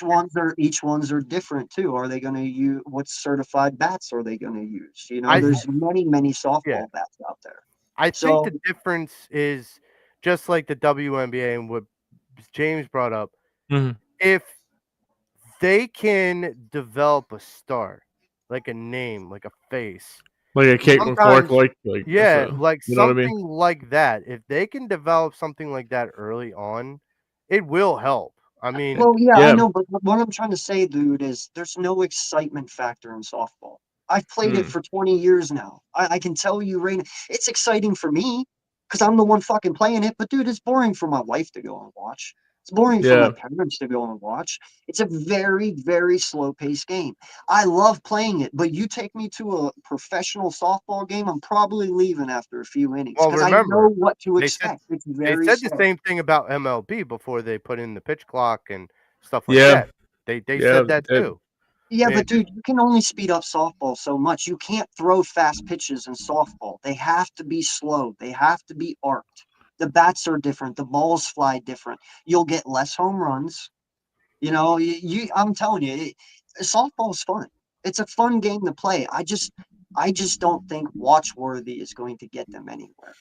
Each ones are different too. Are they going to use what certified bats are they going to use? I There's many yeah. softball bats out there. I think So the difference is just like the WNBA and what James brought up. Hmm. If they can develop a star, like a name, like a face, Like a Caitlin Clark, sometimes, like if yeah, like you know what I mean. something like that. If they can develop something like that early on, it will help. I mean, Well, yeah, I Yeah. know, but what I'm trying to say, dude, is there's no excitement factor in softball. I've played it Mm, for 20 years now. I can tell you right now, it's exciting for me because I'm the one fucking playing it. But dude, it's boring for my wife to go and watch. It's boring for my yeah. parents to go and watch. It's a very, very slow paced game. I love playing it, but you take me to a professional softball game, I'm probably leaving after a few innings well, because I know remember what to they said expect. It's they very said the slow. same thing about MLB before they put in the pitch clock and stuff like Yeah. that. They Yeah. said that It, too. Yeah, And but dude, you can only speed up softball so much. You can't throw fast pitches in softball. They have to be slow. They have to be arced. The bats are different. The balls fly different. You'll get less home runs. I'm telling you, softball's fun. It's a fun game to play. I just don't think watch worthy is going to get them anywhere.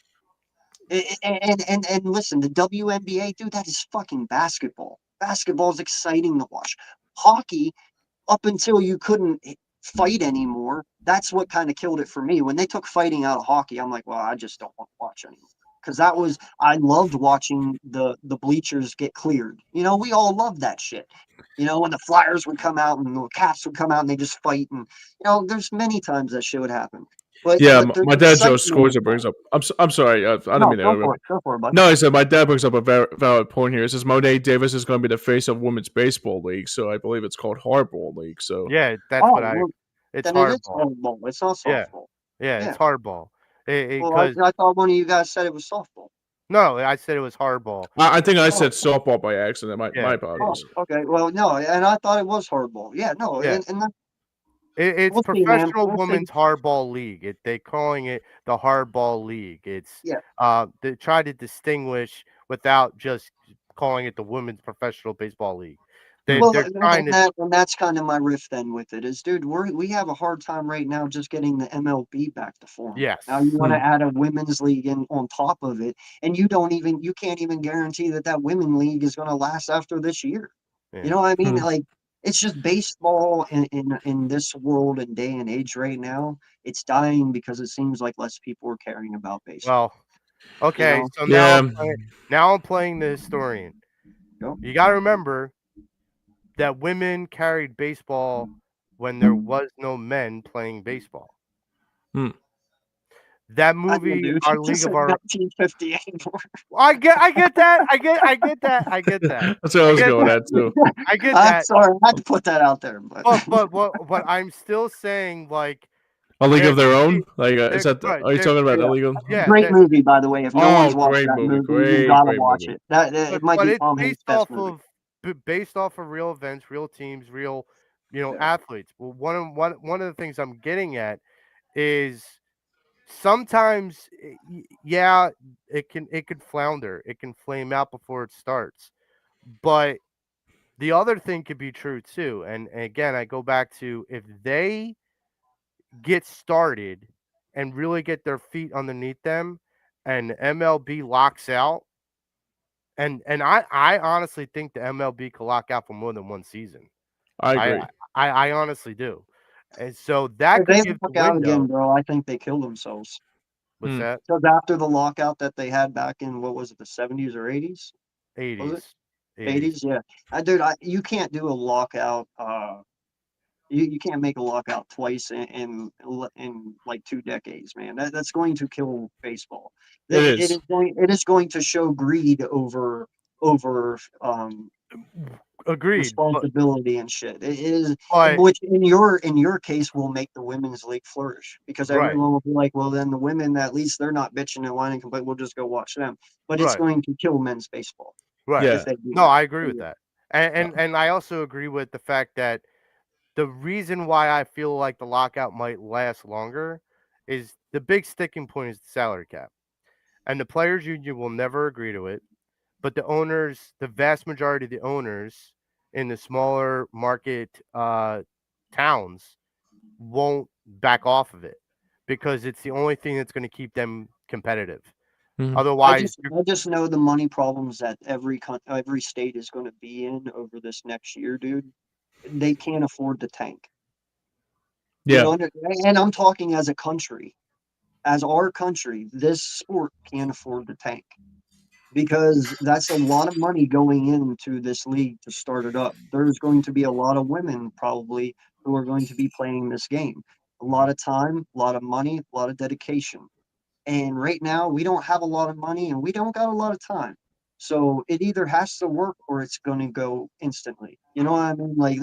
And listen, the WNBA, dude, that is fucking basketball. Basketball is exciting to watch. Hockey, up until you couldn't fight anymore, that's what kind of killed it for me. When they took fighting out of hockey, I'm like, well, I just don't want to watch anymore. Because I loved watching the bleachers get cleared. We all loved that shit. When the Flyers would come out and the Caps would come out and they just fight, and there's many times that shit would happen. But yeah. but there's My dad Joe excitement in scores. It brings sport. up. I'm sorry. I didn't No, mean to go interrupt. for it. Go for it, bud. No, I said my dad brings up a very valid point here. It says Monet Davis is going to be the face of women's baseball league, so I believe it's called hardball league. So yeah, that's Oh, what well, it's then it is hardball. hardball. It's not Yeah, softball. yeah, it's Yeah. hardball. Well, Because I thought one of you guys said it was softball. no, I said it was hardball. I think I Oh, said softball by accident. My Yeah, oh, apologies. okay. Well, no, and I thought it was hardball. Yeah, no, yeah. and that, It's we'll see, man. professional We'll see. women's hardball league. They calling it the hardball league. It's Yeah. they try to distinguish without just calling it the women's professional baseball league. Hmm. Well, They're trying to and that's kind of my riff then with it is, dude, we have a hard time right now just getting the MLB back to form. Now you yes. want Hmm. to add a women's league in on top of it, and you can't even guarantee that women league is going to last after this year. You Yeah. know what I mean? Hmm. Like, it's just baseball in this world and day and age right now. It's dying because it seems like less people are caring about baseball. Well, You okay. know? So Yeah. now I'm playing the historian. Go. You got to remember that women carried baseball when there was no men playing baseball. Hmm. That I know, movie, dude. Our Just League of said Our 1958. I get that. I get that. I get that. That's where I I was get going that. at too. I get I'm that. sorry, I had to put that out there, but But I'm still saying like A League there of Their could Own. be Like, is there that? right Are you there talking about a yeah. League of? yeah Great that movie, by the way. If no Oh, one's watched great that movie. movie, you Great, gotta great watch movie. it. That it might but be it's Tom Hanks' best movie. based off of real events, real teams, real Yeah. athletes. Well, one of the things I'm getting at is sometimes yeah, it could flounder, it can flame out before it starts, but the other thing could be true too. And again, I go back to if they get started and really get their feet underneath them, and MLB locks out, and I honestly think the MLB could lock out for more than one season. I I agree. I honestly do. And so that If they could give the lock out again, window. bro, I think they kill themselves. What's that? Because after the lockout that they had back in, what was it, the 70s or 80s? Was it 80s. 80s. 80s? Yeah. Dude, you can't do a lockout. You can't make a lockout twice in like 2 decades, man. That's going to kill baseball. It It is. is going to show greed over Agreed. responsibility and shit. It is, But which in your case will make the women's league flourish because right, everyone will be like, well, then the women, at least they're not bitching and whining, but we'll just go watch them. But it's right, going to kill men's baseball right. if Yeah. they do No, that. I agree with that. And I also agree with the fact that the reason why I feel like the lockout might last longer is the big sticking point is the salary cap. And the players union will never agree to it, but the owners, the vast majority of the owners in the smaller market towns won't back off of it because it's the only thing that's going to keep them competitive. Mhm. I Otherwise, just I just know the money problems that every state is going to be in over this next year, dude. They can't afford to tank. You Yeah. know, and I'm talking as a country, as our country, this sport can't afford to tank because that's a lot of money going into this league to start it up. There's going to be a lot of women probably who are going to be playing this game. A lot of time, a lot of money, a lot of dedication. And right now, we don't have a lot of money and we don't got a lot of time. So it either has to work or it's going to go instantly. You know what I mean? Like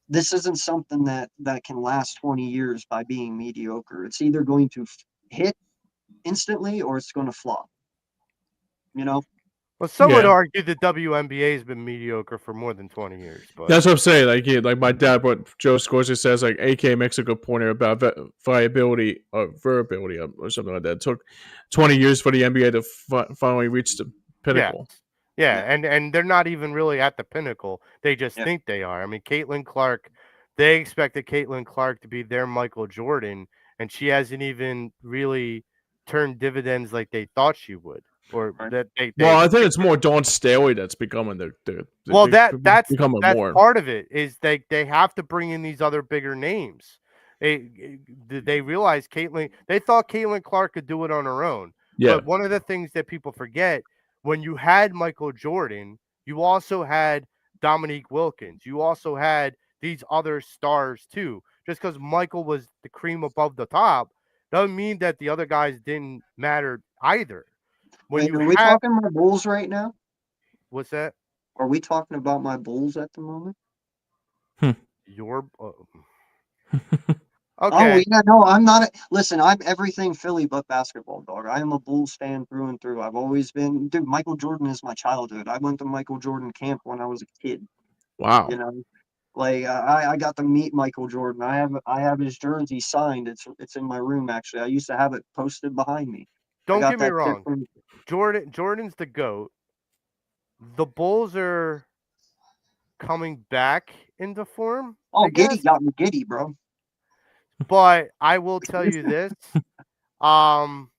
this isn't something that can last 20 years by being mediocre. It's either going to hit instantly or it's going to flop. You know? well, some would Yeah. argue the WNBA has been mediocre for more than 20 years, but That's what I'm saying. Like, yeah, like my dad, what Joe Scorsia says, like AK makes a good point here about viability or verability or something like that. It took 20 years for the NBA to finally reach the yeah. pinnacle. Yeah, Yeah. and they're not even really at the pinnacle. They just Yeah. think they are. I mean, Caitlin Clark, they expected Caitlin Clark to be their Michael Jordan, and she hasn't even really turned dividends like they thought she would, or Right. that they Well, I think it's expected. more Dawn Staley that's becoming Well, the becoming that's more. part of it is they have to bring in these other bigger names. They realize Caitlin. They thought Caitlin Clark could do it on her own, Yeah. but one of the things that people forget when you had Michael Jordan, you also had Dominique Wilkins. You also had these other stars too. Just because Michael was the cream above the top doesn't mean that the other guys didn't matter either. When Wait, you are we have talking my Bulls right now? what's that? Are we talking about my Bulls at the moment? Your Oh okay. yeah, no, I'm not. Listen, I'm everything Philly but basketball, dog. I am a Bulls fan through and through. I've always been, dude. Michael Jordan is my childhood. I went to Michael Jordan camp when I was a kid. Wow. You know, like I got to meet Michael Jordan. I have his jersey signed. It's in my room actually. I used to have it posted behind me. I Don't got get me that shit wrong. from. Jordan's the GOAT. The Bulls are coming back into form, Oh, I Giddy guess. got me giddy, bro. But I will tell you this. Um,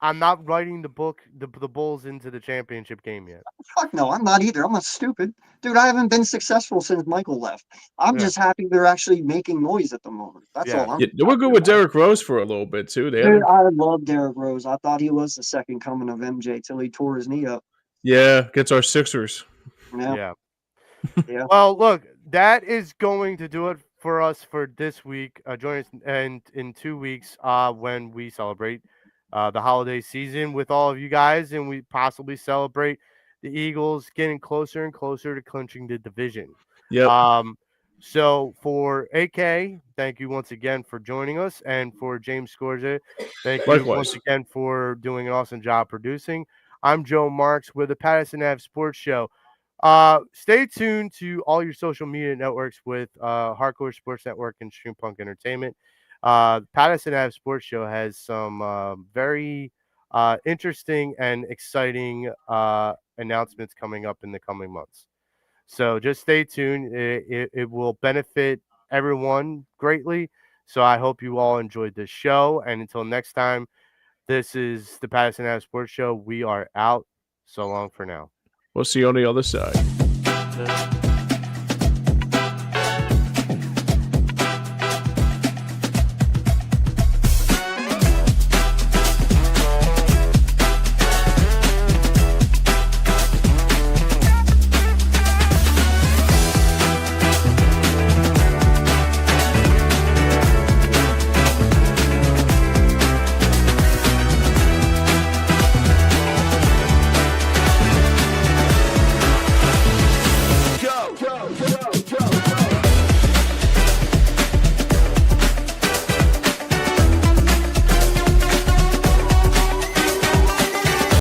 I'm not writing the book the Bulls into the championship game yet. Fuck no, I'm not either. I'm not stupid. Dude, I haven't been successful since Michael left. I'm Yeah. just happy they're actually making noise at the moment. That's all Yes. I'm Yeah, they were happy good with about. Derrick Rose for a little bit too. They had Dude, a, I love Derrick Rose. I thought he was the second coming of MJ till he tore his knee up. yeah, gets our Sixers. Yeah, Yeah. yeah. Well, look, that is going to do it for us for this week. Join us in 2 weeks when we celebrate the holiday season with all of you guys, and we possibly celebrate the Eagles getting closer and closer to clinching the division. Yep. So for AK, thank you once again for joining us, and for James Scorza, thank you once Likewise. again for doing an awesome job producing. I'm Joe Marks with the Pattison Ave Sports Show. Stay tuned to all your social media networks with Hardcore Sports Network and Stream Punk Entertainment. Pattison Ave Sports Show has some very interesting and exciting announcements coming up in the coming months. So just stay tuned. It will benefit everyone greatly. So I hope you all enjoyed this show. And until next time, this is the Pattison Ave Sports Show. We are out. So long for now. We'll see you on the other side.